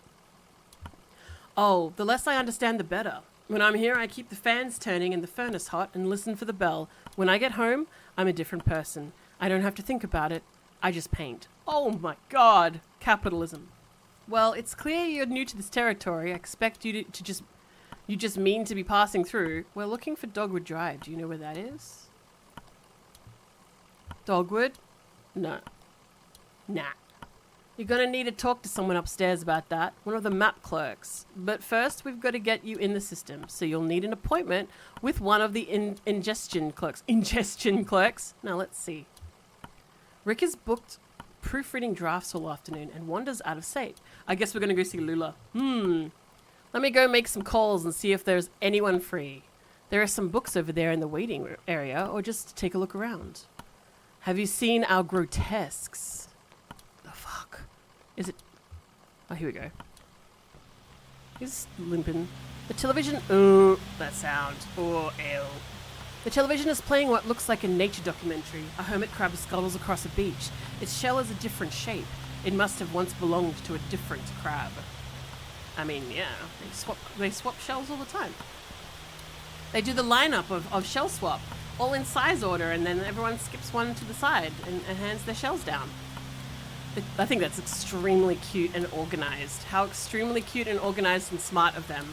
Oh, the less I understand, the better. When I'm here, I keep the fans turning and the furnace hot and listen for the bell. When I get home, I'm a different person. I don't have to think about it. I just paint. Oh my god. Capitalism. Well, it's clear you're new to this territory. I expect you to just... You just mean to be passing through. We're looking for Dogwood Drive. Do you know where that is? Dogwood? No. Nah. You're gonna need to talk to someone upstairs about that. One of the map clerks. But first, we've got to get you in the system. So you'll need an appointment with one of the ingestion clerks. Ingestion clerks? Now, let's see. Rick is booked proofreading drafts all afternoon and wanders out of sight. I guess we're gonna go see Lula. Let me go make some calls and see if there's anyone free. There are some books over there in the waiting area, or just take a look around. Have you seen our grotesques? The fuck? Is it... Oh, here we go. He's limping. The television... Oh, that sound. Oh, ew. The television is playing what looks like a nature documentary. A hermit crab scuttles across a beach. Its shell is a different shape. It must have once belonged to a different crab. I mean, yeah, they swap shells all the time. They do the lineup of shell swap, all in size order, and then everyone skips one to the side and hands their shells down. I think that's extremely cute and organized. How extremely cute and organized and smart of them.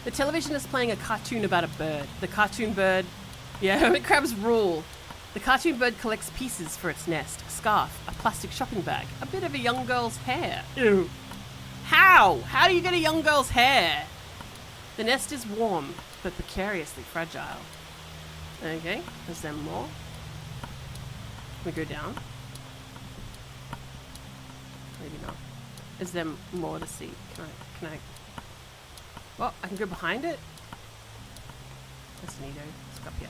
The television is playing a cartoon about a bird. The cartoon bird... Yeah, hermit crabs rule. The cartoon bird collects pieces for its nest. A scarf, a plastic shopping bag, a bit of a young girl's hair. Ew. How? How do you get a young girl's hair? The nest is warm, but precariously fragile. Okay, is there more? Can we go down? Maybe not. Is there more to see? Can I? Well, I can go behind it? That's neato. Let's go up here.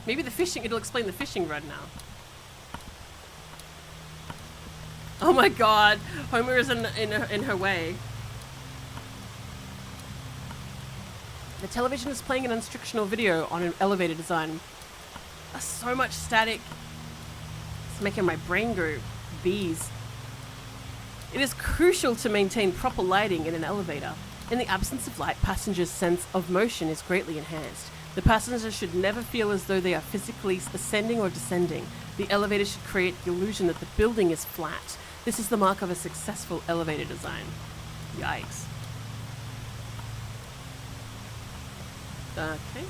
Maybe the fishing, it'll explain the fishing rod now. Oh my god, Homer is in her way. The television is playing an instructional video on an elevator design. That's so much static. It's making my brain go bees. It is crucial to maintain proper lighting in an elevator. In the absence of light, passengers' sense of motion is greatly enhanced. The passengers should never feel as though they are physically ascending or descending. The elevator should create the illusion that the building is flat. This is the mark of a successful elevator design. Yikes. Okay.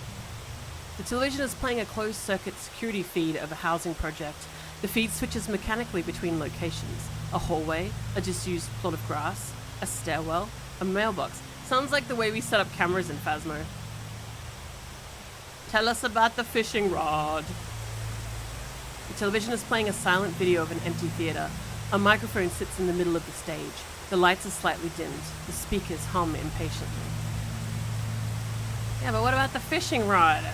The television is playing a closed-circuit security feed of a housing project. The feed switches mechanically between locations. A hallway, a disused plot of grass, a stairwell, a mailbox. Sounds like the way we set up cameras in Phasmo. Tell us about the fishing rod. The television is playing a silent video of an empty theater. A microphone sits in the middle of the stage. The lights are slightly dimmed. The speakers hum impatiently. Yeah, but what about the fishing rod?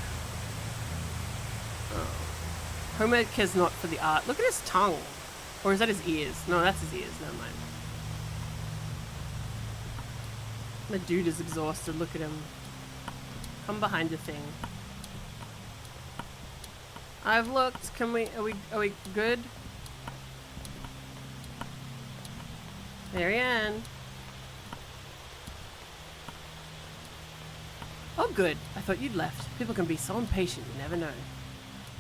Oh. Homer cares not for the art. Look at his tongue. Or is that his ears? No, that's his ears. Never mind. The dude is exhausted. Look at him. Come behind the thing. I've looked. Can we... Are we good? Marianne. Oh, good. I thought you'd left. People can be so impatient, you never know.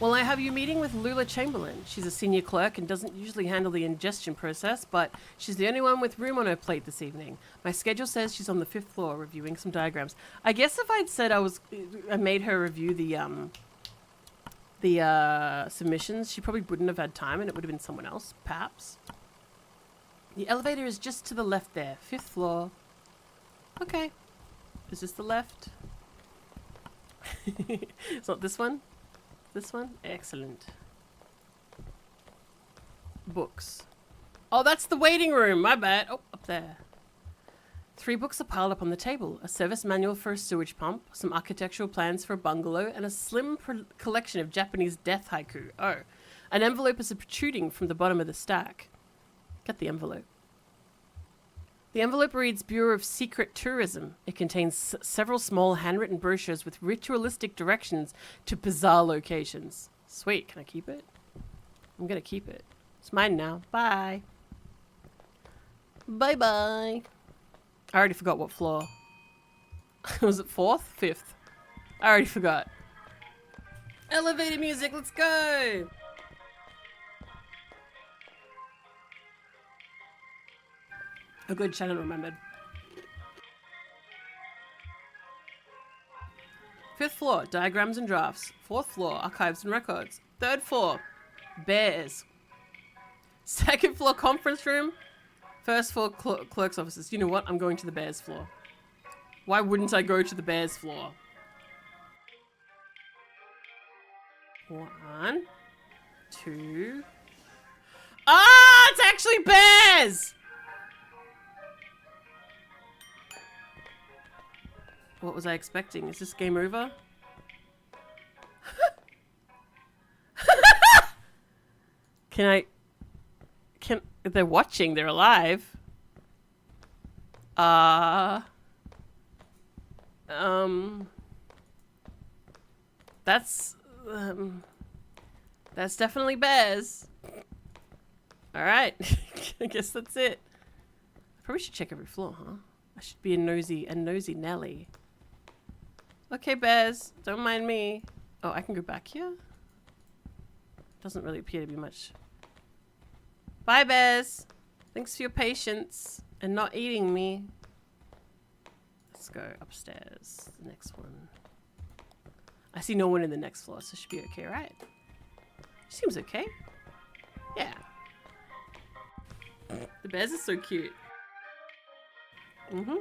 Well, I have you meeting with Lula Chamberlain. She's a senior clerk and doesn't usually handle the ingestion process, but she's the only one with room on her plate this evening. My schedule says she's on the 5th floor reviewing some diagrams. I guess if I'd said I made her review the submissions, she probably wouldn't have had time and it would have been someone else, perhaps. The elevator is just to the left there. 5th floor. Okay. Is this the left? It's not this one? This one? Excellent. Books. Oh, that's the waiting room. My bad. Oh, up there. 3 books are piled up on the table. A service manual for a sewage pump, some architectural plans for a bungalow, and a slim collection of Japanese death haiku. Oh. An envelope is protruding from the bottom of the stack. Get the envelope. The envelope reads Bureau of Secret Tourism. It contains several small handwritten brochures with ritualistic directions to bizarre locations. Sweet. Can I keep it? I'm gonna keep it. It's mine now. Bye. Bye-bye. I already forgot what floor. Was it 4th? 5th? I already forgot. Elevator music, let's go! Oh good, Shannon remembered. 5th floor, diagrams and drafts. 4th floor, archives and records. 3rd floor, bears. 2nd floor, conference room. 1st floor, clerk's offices. You know what? I'm going to the bears floor. Why wouldn't I go to the bears floor? 1, 2. Ah, it's actually bears! What was I expecting? Is this game over? They're watching, they're alive. That's definitely bears. Alright. I guess that's it. I probably should check every floor, huh? I should be a nosy Nelly. Okay, bears. Don't mind me. Oh, I can go back here? Doesn't really appear to be much. Bye, bears. Thanks for your patience and not eating me. Let's go upstairs. The next one. I see no one in the next floor, so it should be okay, right? Seems okay. Yeah. The bears are so cute. Mm-hmm.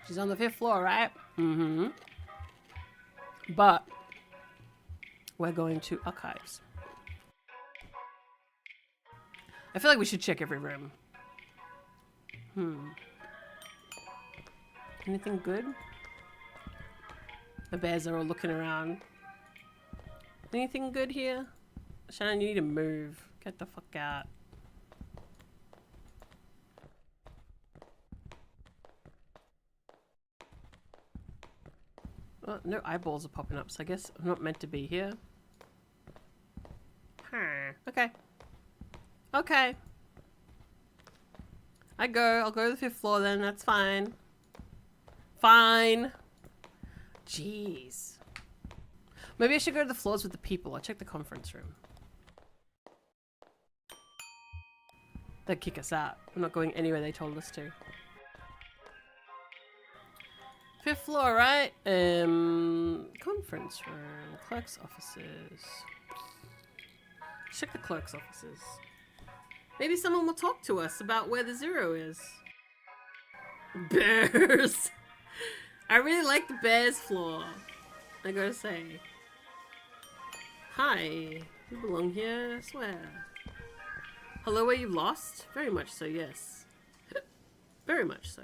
She's on the 5th floor, right? Mm-hmm. But we're going to archives. I feel like we should check every room. Anything good? The bears are all looking around. Anything good here? Shannon, you need to move. Get the fuck out. Oh, no eyeballs are popping up, so I guess I'm not meant to be here. Okay. Okay. I'll go to the 5th floor then, that's fine. Fine. Jeez. Maybe I should go to the floors with the people. I'll check the conference room. They'd kick us out. We're not going anywhere they told us to. 5th floor, right? Conference room. Clerk's offices. Check the clerk's offices. Maybe someone will talk to us about where the 0 is. Bears! I really like the bears floor. I gotta say. Hi. You belong here, I swear. Hello, are you lost? Very much so, yes. Very much so.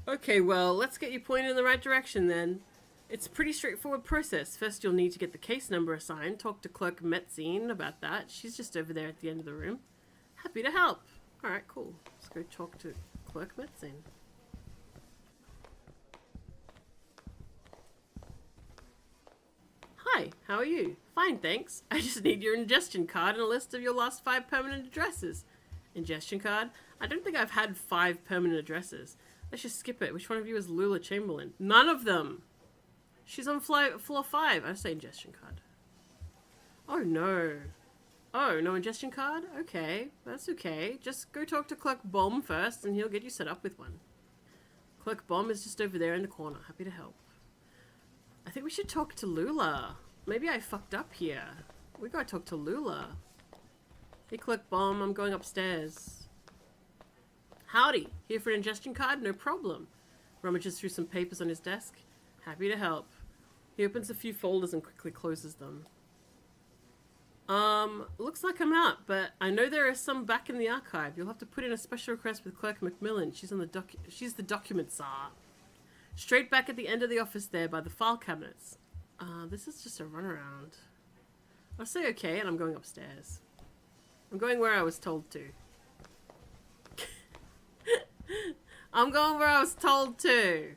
Okay, well, let's get you pointed in the right direction then. It's a pretty straightforward process. First, you'll need to get the case number assigned. Talk to Clerk Metzine about that. She's just over there at the end of the room. Happy to help. Alright, cool. Let's go talk to Clerk Metzine. Hi, how are you? Fine, thanks. I just need your ingestion card and a list of your last 5 permanent addresses. Ingestion card? I don't think I've had 5 permanent addresses. Let's just skip it. Which one of you is Lula Chamberlain? None of them! She's on floor 5. I say ingestion card. Oh no. Oh, no ingestion card? Okay, that's okay. Just go talk to Clerk Bomb first and he'll get you set up with one. Clerk Bomb is just over there in the corner. Happy to help. I think we should talk to Lula. Maybe I fucked up here. We gotta talk to Lula. Hey, Clerk Bomb, I'm going upstairs. Howdy. Here for an ingestion card? No problem. Rummages through some papers on his desk. Happy to help. He opens a few folders and quickly closes them. Looks like I'm out, but I know there are some back in the archive. You'll have to put in a special request with Clerk Macmillan. She's the document czar. Straight back at the end of the office there by the file cabinets. This is just a runaround. I'll say okay, and I'm going upstairs. I'm going where I was told to. I'm going where I was told to.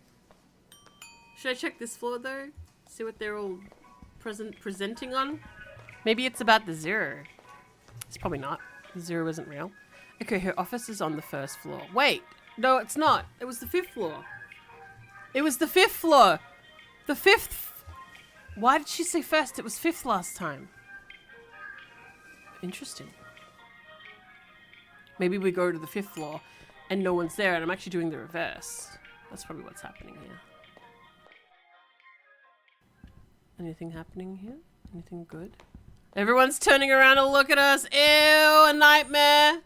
Should I check this floor though? See what they're all presenting on? Maybe it's about the zero. It's probably not. The zero isn't real. Okay, her office is on the first floor. Wait, no, it's not. It was the 5th floor. It was the 5th floor. The 5th. Why did she say first? It was 5th last time. Interesting. Maybe we go to the 5th floor and no one's there and I'm actually doing the reverse. That's probably what's happening here. Anything happening here? Anything good? Everyone's turning around to look at us. Ew, a nightmare.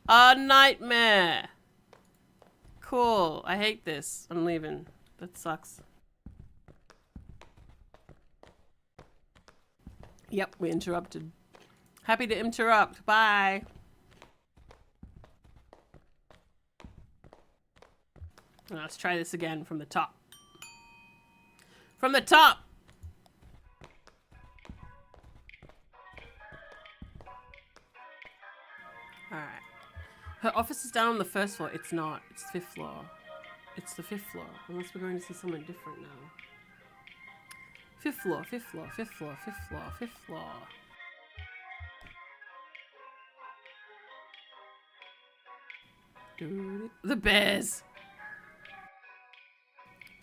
A nightmare. Cool. I hate this. I'm leaving. That sucks. Yep, we interrupted. Happy to interrupt. Bye. Let's try this again from the top. From the top! Alright. Her office is down on the 1st floor. It's not. It's the 5th floor. It's the 5th floor. Unless we're going to see someone different now. 5th floor, 5th floor, 5th floor, 5th floor, 5th floor. The bears!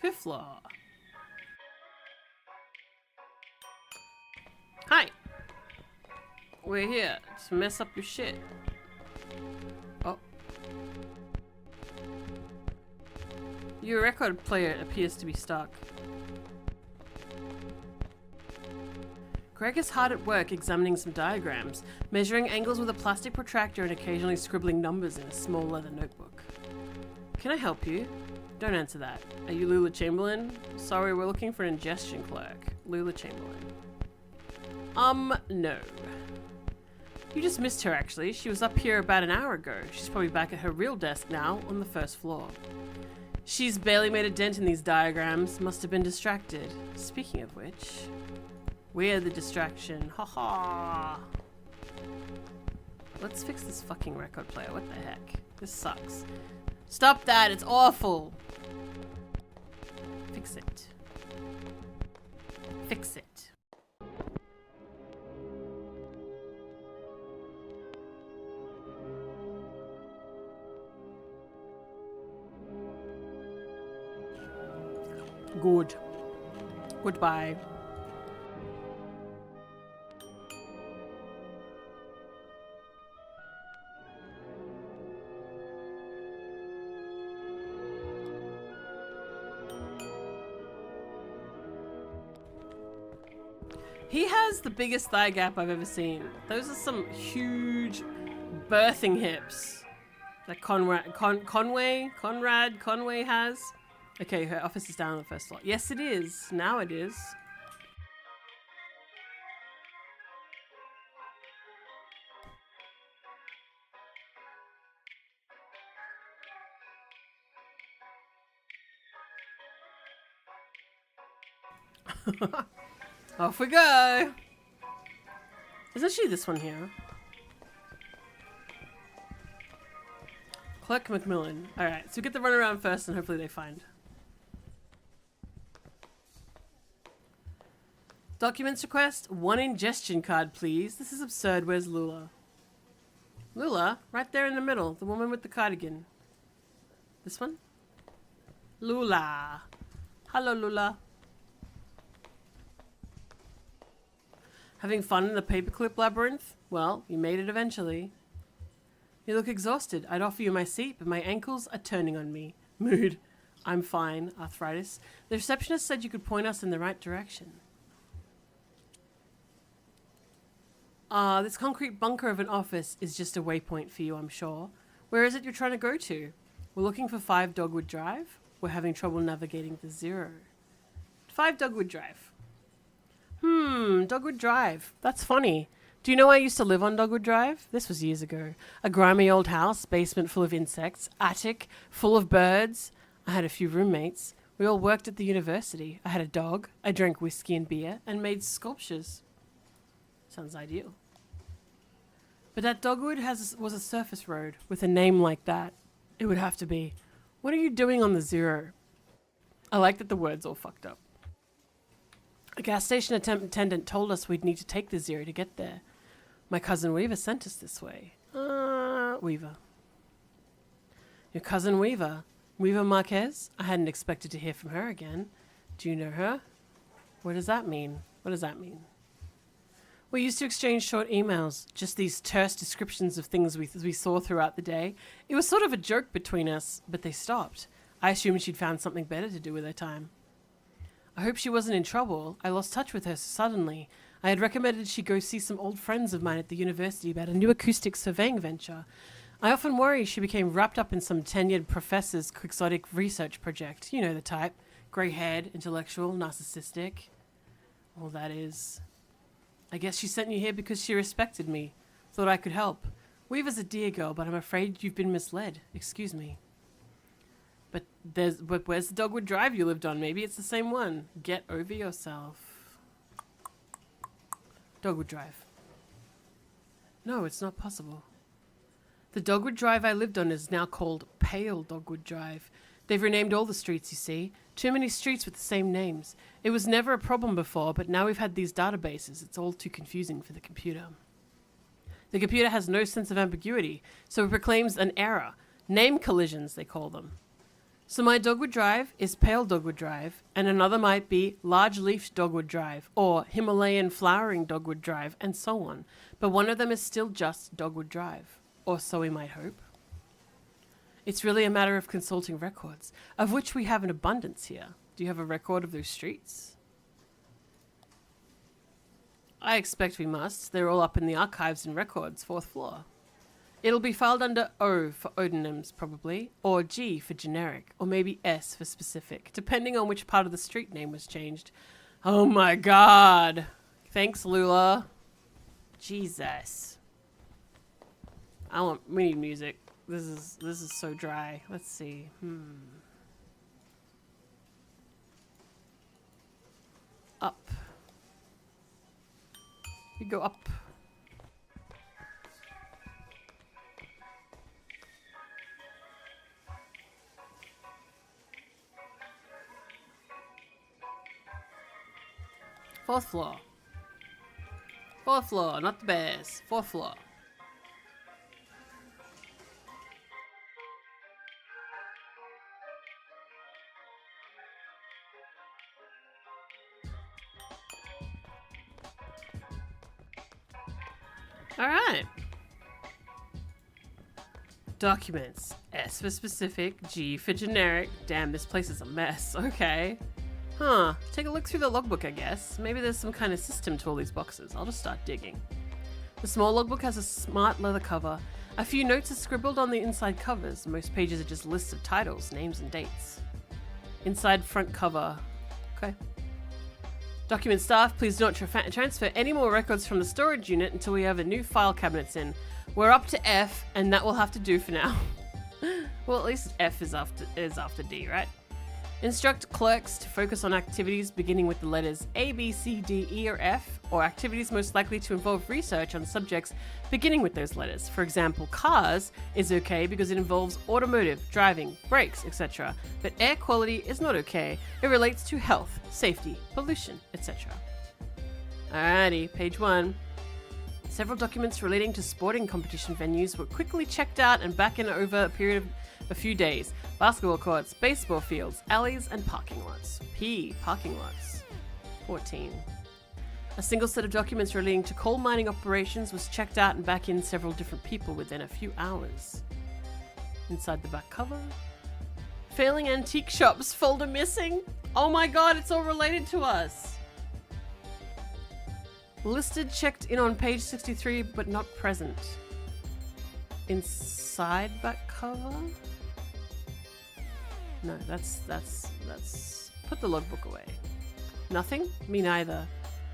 5th floor. Hi! We're here to mess up your shit. Oh. Your record player appears to be stuck. Greg is hard at work examining some diagrams, measuring angles with a plastic protractor and occasionally scribbling numbers in a small leather notebook. Can I help you? Don't answer that. Are you Lula Chamberlain? Sorry, we're looking for an ingestion clerk. Lula Chamberlain. No. You just missed her, actually. She was up here about an hour ago. She's probably back at her real desk now, on the 1st floor. She's barely made a dent in these diagrams. Must have been distracted. Speaking of which... we're the distraction. Ha ha! Let's fix this fucking record player. What the heck? This sucks. Stop that! It's awful! Fix it. Fix it. Good. Goodbye. He has the biggest thigh gap I've ever seen. Those are some huge birthing hips that Conway has. Okay, her office is down on the 1st floor. Yes, it is. Now it is. Off we go. Isn't she this one here? Clerk Macmillan. Alright, so we get the runaround first and hopefully they find. Documents request. 1 ingestion card, please. This is absurd. Where's Lula? Lula? Right there in the middle. The woman with the cardigan. This one? Lula. Hello, Lula. Having fun in the paperclip labyrinth? Well, you made it eventually. You look exhausted. I'd offer you my seat, but my ankles are turning on me. Mood. I'm fine. Arthritis. The receptionist said you could point us in the right direction. This concrete bunker of an office is just a waypoint for you, I'm sure. Where is it you're trying to go to? We're looking for 5 Dogwood Drive. We're having trouble navigating the zero. 5 Dogwood Drive. Dogwood Drive. That's funny. Do you know I used to live on Dogwood Drive? This was years ago. A grimy old house, basement full of insects, attic full of birds. I had a few roommates. We all worked at the university. I had a dog. I drank whiskey and beer and made sculptures. Sounds ideal. But that Dogwood was a surface road with a name like that. It would have to be. What are you doing on the zero? I like that the word's all fucked up. A gas station attendant told us we'd need to take the zero to get there. My cousin Weaver sent us this way. Weaver. Your cousin Weaver? Weaver Marquez? I hadn't expected to hear from her again. Do you know her? What does that mean? What does that mean? We used to exchange short emails, just these terse descriptions of things we saw throughout the day. It was sort of a joke between us, but they stopped. I assumed she'd found something better to do with her time. I hope she wasn't in trouble. I lost touch with her suddenly. I had recommended she go see some old friends of mine at the university about a new acoustic surveying venture. I often worry she became wrapped up in some tenured professor's quixotic research project. You know the type. Grey-haired, intellectual, narcissistic. All that is. I guess she sent you here because she respected me. Thought I could help. Weaver's a dear girl, but I'm afraid you've been misled. Excuse me. But where's the Dogwood Drive you lived on? Maybe it's the same one. Get over yourself. Dogwood Drive. No, it's not possible. The Dogwood Drive I lived on is now called Pale Dogwood Drive. They've renamed all the streets, you see. Too many streets with the same names. It was never a problem before, but now we've had these databases. It's all too confusing for the computer. The computer has no sense of ambiguity, so it proclaims an error. Name collisions, they call them. So my Dogwood Drive is Pale Dogwood Drive, and another might be Large-Leafed Dogwood Drive, or Himalayan Flowering Dogwood Drive, and so on. But one of them is still just Dogwood Drive. Or so we might hope. It's really a matter of consulting records, of which we have an abundance here. Do you have a record of those streets? I expect we must. They're all up in the archives and records, 4th floor. It'll be filed under O for odonyms, probably, or G for generic, or maybe S for specific, depending on which part of the street name was changed. Oh my god! Thanks, Lula. Jesus. We need music. This is so dry. Let's see. Up. We go up. Fourth floor. 4th floor, not the bears. 4th floor. Alright. Documents. S for specific, G for generic. Damn, this place is a mess. Okay. Huh. Take a look through the logbook, I guess. Maybe there's some kind of system to all these boxes. I'll just start digging. The small logbook has a smart leather cover. A few notes are scribbled on the inside covers. Most pages are just lists of titles, names, and dates. Inside front cover. Okay. Document staff, please do not transfer any more records from the storage unit until we have a new file cabinets in. We're up to F, and that will have to do for now. Well, at least F is after D, right? Instruct clerks to focus on activities beginning with the letters A, B, C, D, E, or F, or activities most likely to involve research on subjects beginning with those letters. For example, cars is okay because it involves automotive, driving, brakes, etc. But air quality is not okay. It relates to health, safety, pollution, etc. Alrighty, page 1. Several documents relating to sporting competition venues were quickly checked out and back in over a period of a few days. Basketball courts, baseball fields, alleys, and parking lots. P. Parking lots. 14. A single set of documents relating to coal mining operations was checked out and back in several different people within a few hours. Inside the back cover. Failing antique shops folder missing. Oh my god, it's all related to us. Listed checked in on page 63 but not present. Inside back cover. No, that's... Put the logbook away. Nothing? Me neither.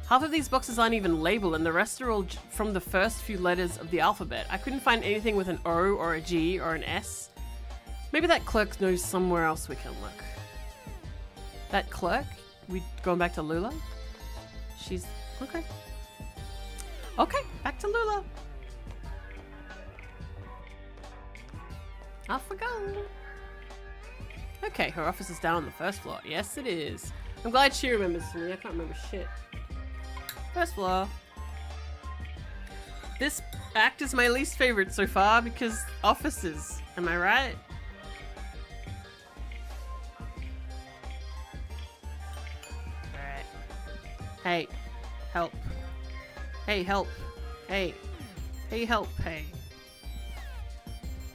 Half of these boxes aren't even labeled, and the rest are all from the first few letters of the alphabet. I couldn't find anything with an O or a G or an S. Maybe that clerk knows somewhere else we can look. That clerk? We going back to Lula? She's... okay. Okay, back to Lula. Off we go. Okay, her office is down on the first floor. Yes, it is. I'm glad she remembers me. I can't remember shit. First floor. This act is my least favorite so far because offices. Am I right? Alright. Hey. Help. Hey, help. Hey. Hey, help. Hey.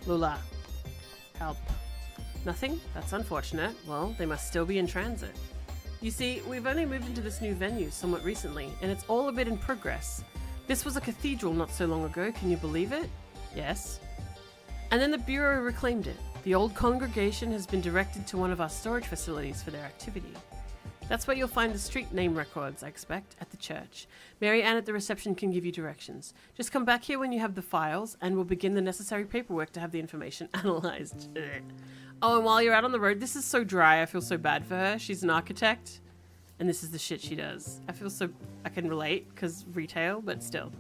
Lula. Help. Nothing? That's unfortunate. Well, they must still be in transit. You see, we've only moved into this new venue somewhat recently, and it's all a bit in progress. This was a cathedral not so long ago, can you believe it? Yes. And then the Bureau reclaimed it. The old congregation has been directed to one of our storage facilities for their activity. That's where you'll find the street name records, I expect, at the church. Mary Ann at the reception can give you directions. Just come back here when you have the files, and we'll begin the necessary paperwork to have the information analysed. Oh, and while you're out on the road, this is so dry, I feel so bad for her. She's an architect, and this is the shit she does. I can relate, because retail, but still.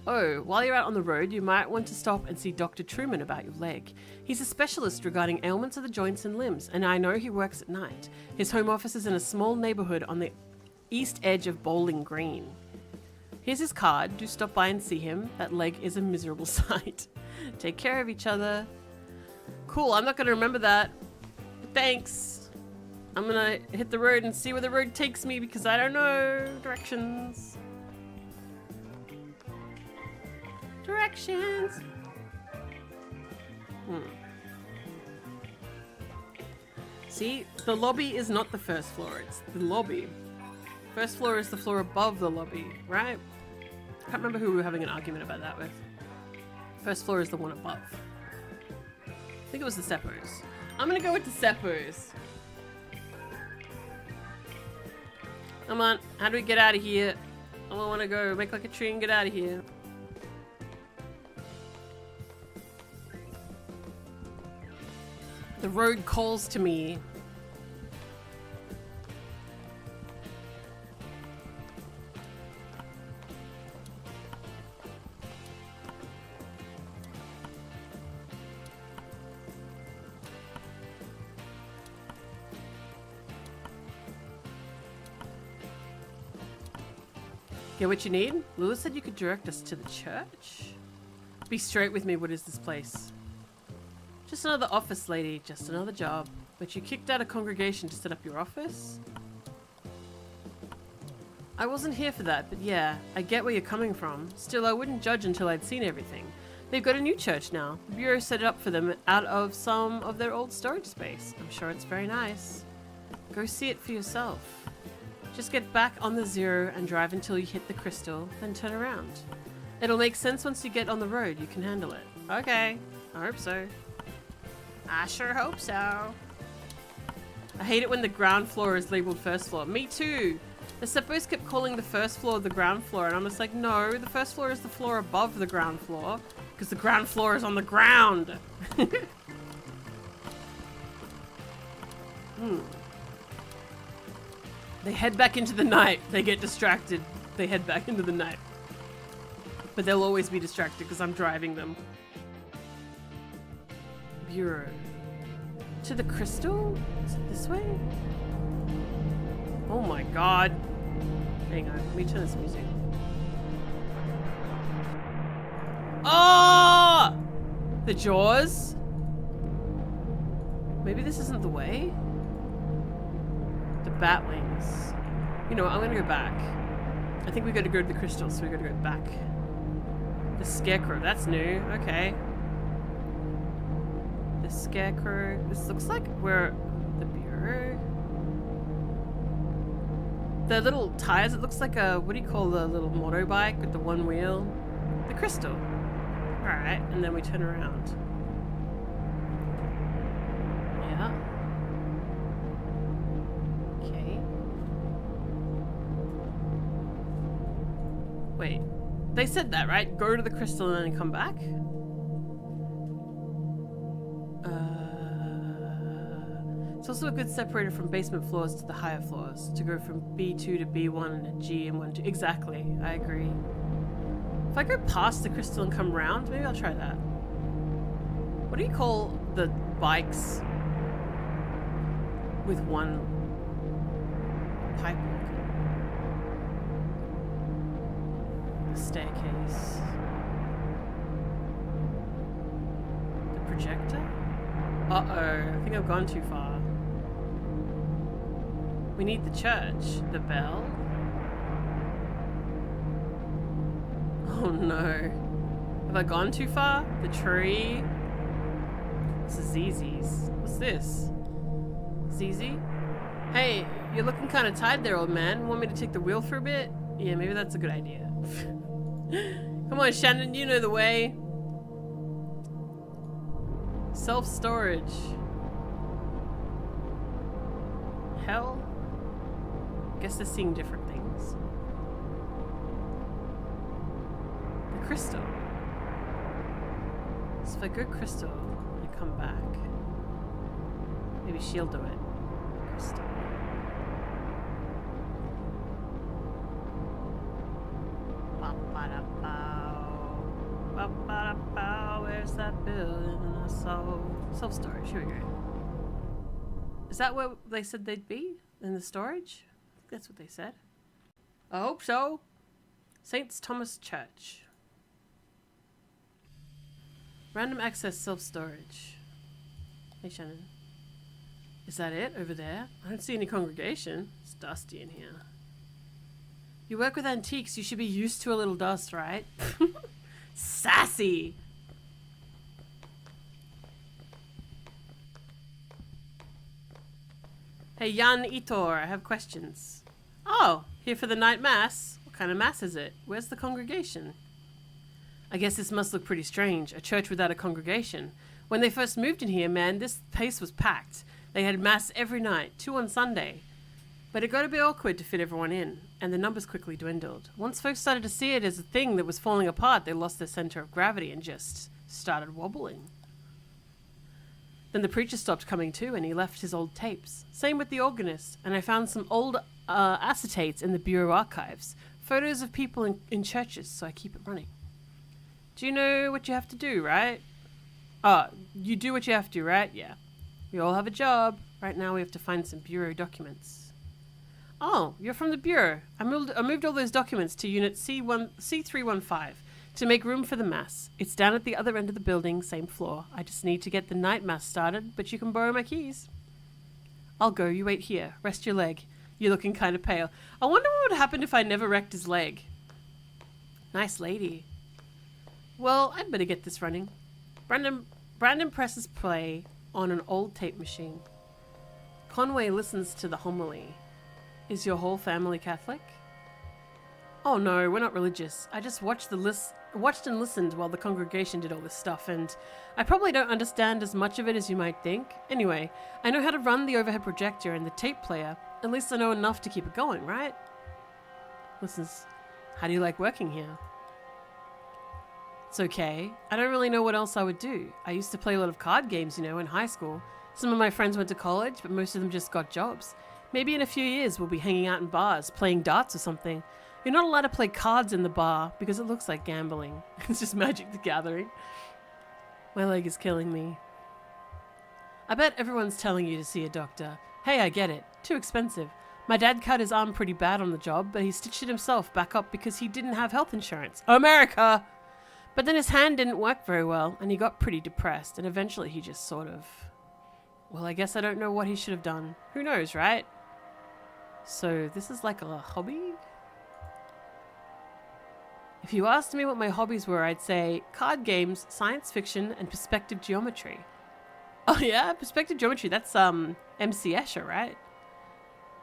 Oh, while you're out on the road, you might want to stop and see Dr. Truman about your leg. He's a specialist regarding ailments of the joints and limbs, and I know he works at night. His home office is in a small neighbourhood on the east edge of Bowling Green. Here's his card. Do stop by and see him. That leg is a miserable sight. Take care of each other. Cool, I'm not going to remember that. Thanks. I'm going to hit the road and see where the road takes me because I don't know directions. Directions. See, the lobby is not the first floor, it's the lobby. First floor is the floor above the lobby, right? I can't remember who we were having an argument about that with. First floor is the one above. I think it was the Seppos. I'm gonna go with the Seppos. Come on, how do we get out of here? I don't want to go make like a tree and get out of here. The road calls to me. Get what you need? Lewis said you could direct us to the church? Be straight with me, what is this place? Just another office, lady. Just another job. But you kicked out a congregation to set up your office? I wasn't here for that, but yeah, I get where you're coming from. Still, I wouldn't judge until I'd seen everything. They've got a new church now. The Bureau set it up for them out of some of their old storage space. I'm sure it's very nice. Go see it for yourself. Just get back on the zero and drive until you hit the crystal, then turn around. It'll make sense once you get on the road. You can handle it. Okay, I hope so. I sure hope so. I hate it when the ground floor is labeled first floor. Me too. The Seppos kept calling the first floor the ground floor, and I'm just like, no, the first floor is the floor above the ground floor, because the ground floor is on the ground. They head back into the night. They get distracted. They head back into the night. But they'll always be distracted because I'm driving them. Bureau. To the crystal? Is it this way? Oh my god. Hang on, let me turn this music. Oh! The Jaws? Maybe this isn't the way? The bat wings. You know what, I'm gonna go back. I think we gotta go to the crystal, so we gotta go back. The scarecrow, that's new, okay. The scarecrow. This looks like we're the Bureau. The little tires, it looks like a, what do you call the little motorbike with the one wheel? The crystal. Alright, and then we turn around. Yeah. They said that, right? Go to the crystal and then come back? It's also a good separator from basement floors to the higher floors, to go from B2 to B1 and G and 1 to... Exactly, I agree. If I go past the crystal and come round, maybe I'll try that. What do you call the bikes with one pipe? The staircase. The projector? Uh-oh, I think I've gone too far. We need the church. The bell? Oh no. Have I gone too far? The tree? This is ZZ's. What's this? ZZ? Hey, you're looking kind of tired there, old man. Want me to take the wheel for a bit? Yeah, maybe that's a good idea. Come on, Shannon, you know the way. Self-storage. Hell? Guess they're seeing different things. The crystal. So if I go crystal and come back, maybe she'll do it. Crystal. Where's that building I saw? Self-storage, here we go. Is that where they said they'd be? In the storage? I think that's what they said. I hope so. St. Thomas Church. Random access self-storage. Hey Shannon. Is that it over there? I don't see any congregation. It's dusty in here. You work with antiques, you should be used to a little dust, right? Sassy! Hey Jan Itor, I have questions. Oh, here for the night mass? What kind of mass is it? Where's the congregation? I guess this must look pretty strange, a church without a congregation. When they first moved in here, man, this place was packed. They had mass every night, 2 on Sunday. But it got a bit awkward to fit everyone in, and the numbers quickly dwindled. Once folks started to see it as a thing that was falling apart, they lost their center of gravity and just started wobbling. Then the preacher stopped coming too, and he left his old tapes. Same with the organist, and I found some old acetates in the Bureau archives. Photos of people in churches, so I keep it running. Do you know what you have to do, right? You do what you have to, right? Yeah. We all have a job. Right now we have to find some Bureau documents. Oh, you're from the Bureau. I moved all those documents to Unit C315 to make room for the Mass. It's down at the other end of the building, same floor. I just need to get the night Mass started, but you can borrow my keys. I'll go. You wait here. Rest your leg. You're looking kind of pale. I wonder what would happen if I never wrecked his leg. Nice lady. Well, I'd better get this running. Brandon presses play on an old tape machine. Conway listens to the homily. Is your whole family Catholic? Oh no, we're not religious. I just watched and listened while the congregation did all this stuff, and I probably don't understand as much of it as you might think. Anyway, I know how to run the overhead projector and the tape player. At least I know enough to keep it going, right? Listens. How do you like working here? It's okay. I don't really know what else I would do. I used to play a lot of card games, in high school. Some of my friends went to college, but most of them just got jobs. Maybe in a few years we'll be hanging out in bars, playing darts or something. You're not allowed to play cards in the bar because it looks like gambling. It's just Magic the Gathering. My leg is killing me. I bet everyone's telling you to see a doctor. Hey, I get it. Too expensive. My dad cut his arm pretty bad on the job, but he stitched it himself back up because he didn't have health insurance. America! But then his hand didn't work very well, and he got pretty depressed, and eventually he just sort of... Well, I guess I don't know what he should have done. Who knows, right? So, this is like a hobby? If you asked me what my hobbies were, I'd say card games, science fiction, and perspective geometry. Oh yeah, perspective geometry, that's MC Escher, right?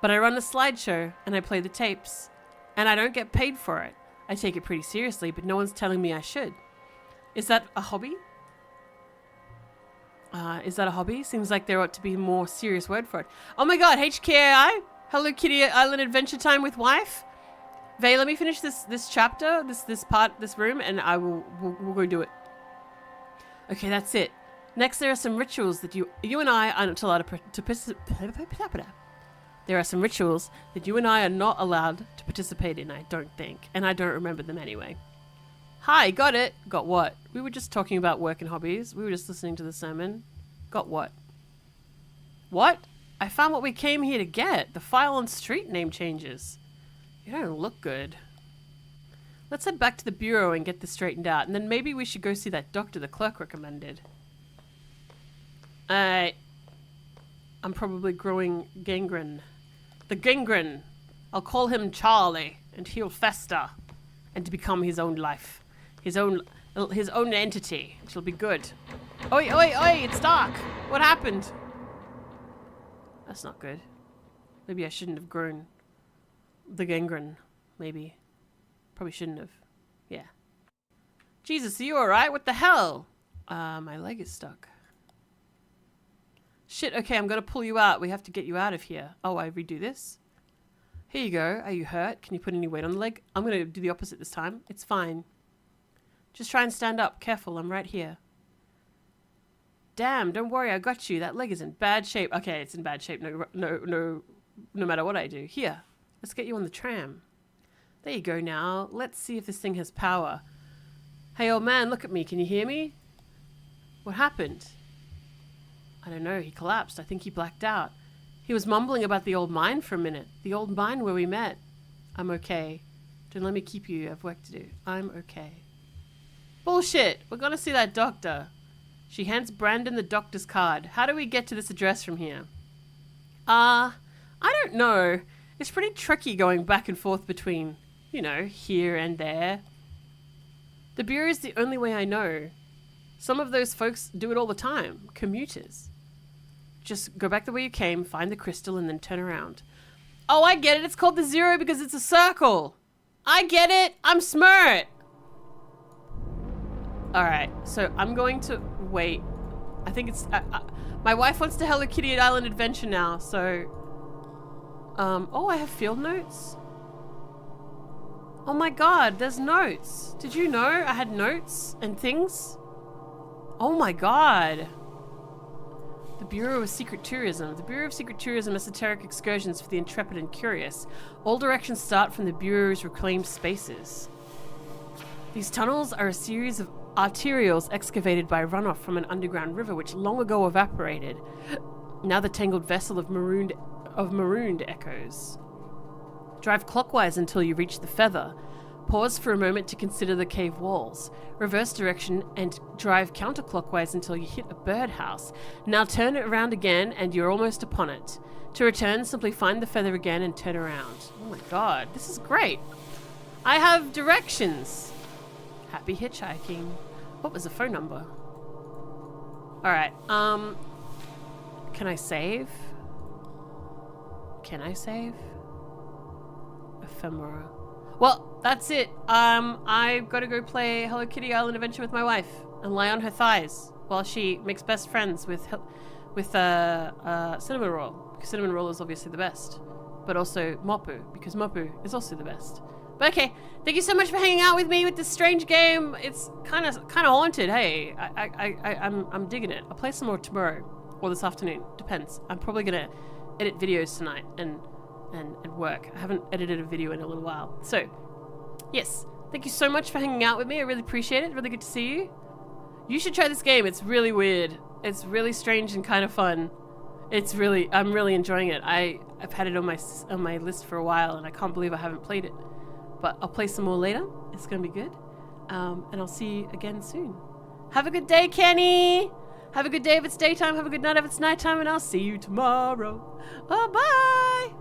But I run a slideshow, and I play the tapes. And I don't get paid for it. I take it pretty seriously, but no one's telling me I should. Is that a hobby? Seems like there ought to be a more serious word for it. Oh my god, HKAI? Hello Kitty Island Adventure Time with wife? Vay, let me finish this chapter, this room, and we'll go do it. Okay, that's it. Next, there are some rituals that you and I are not allowed to participate. There are some rituals that you and I are not allowed to participate in, I don't think. And I don't remember them anyway. Hi, got it. Got what? We were just talking about work and hobbies. We were just listening to the sermon. Got what? What? I found what we came here to get. The file on street name changes. You don't look good. Let's head back to the bureau and get this straightened out. And then maybe we should go see that doctor the clerk recommended. I'm probably growing gangrene. The gangrene. I'll call him Charlie, and he'll fester, and to become his own life, his own entity. It'll be good. Oi, oi, oi! It's dark. What happened? That's not good. Maybe I shouldn't have grown the gangrene. Maybe. Probably shouldn't have. Yeah. Jesus, are you alright? What the hell? My leg is stuck. Shit, okay, I'm gonna pull you out. We have to get you out of here. Oh, I redo this? Here you go. Are you hurt? Can you put any weight on the leg? I'm gonna do the opposite this time. It's fine. Just try and stand up. Careful, I'm right here. Damn, don't worry, I got you. That leg is in bad shape. Okay, it's in bad shape. No matter what I do. Here, let's get you on the tram. There you go now. Let's see if this thing has power. Hey, old man, look at me. Can you hear me? What happened? I don't know. He collapsed. I think he blacked out. He was mumbling about the old mine for a minute. The old mine where we met. I'm okay. Don't let me keep you. I have work to do. I'm okay. Bullshit. We're gonna see that doctor. She hands Brandon the doctor's card. How do we get to this address from here? I don't know. It's pretty tricky going back and forth between, you know, here and there. The bureau is the only way I know. Some of those folks do it all the time. Commuters. Just go back the way you came, find the crystal, and then turn around. Oh, I get it. It's called the zero because it's a circle. I get it. I'm smart. All right. So I'm going to wait. I think it's... my wife wants to Hello Kitty Island Adventure now, so... oh, I have field notes? Oh my god, there's notes. Did you know I had notes and things? Oh my god. The Bureau of Secret Tourism. The Bureau of Secret Tourism esoteric excursions for the intrepid and curious. All directions start from the Bureau's reclaimed spaces. These tunnels are a series of arterials excavated by runoff from an underground river which long ago evaporated. Now the tangled vessel of marooned echoes. Drive clockwise until you reach the feather. Pause for a moment to consider the cave walls. Reverse direction and drive counterclockwise until you hit a birdhouse. Now turn it around again and you're almost upon it. To return, simply find the feather again and turn around. Oh my god, this is great. I have directions. Happy hitchhiking. What was the phone number? Alright, can I save? Can I save? Ephemera. Well, that's it. I've got to go play Hello Kitty Island Adventure with my wife and lie on her thighs while she makes best friends with Cinnamon Roll. Because Cinnamon Roll is obviously the best. But also Mopu, because Mopu is also the best. But okay, thank you so much for hanging out with me with this strange game. It's kind of haunted. Hey, I'm digging it. I'll play some more tomorrow or this afternoon. Depends. I'm probably gonna edit videos tonight and work. I haven't edited a video in a little while. So, yes, thank you so much for hanging out with me. I really appreciate it. Really good to see you. You should try this game. It's really weird. It's really strange and kind of fun. I'm really enjoying it. I've had it on my list for a while and I can't believe I haven't played it. But I'll play some more later. It's gonna be good. And I'll see you again soon. Have a good day, Kenny! Have a good day if it's daytime, have a good night if it's nighttime, and I'll see you tomorrow. Bye-bye!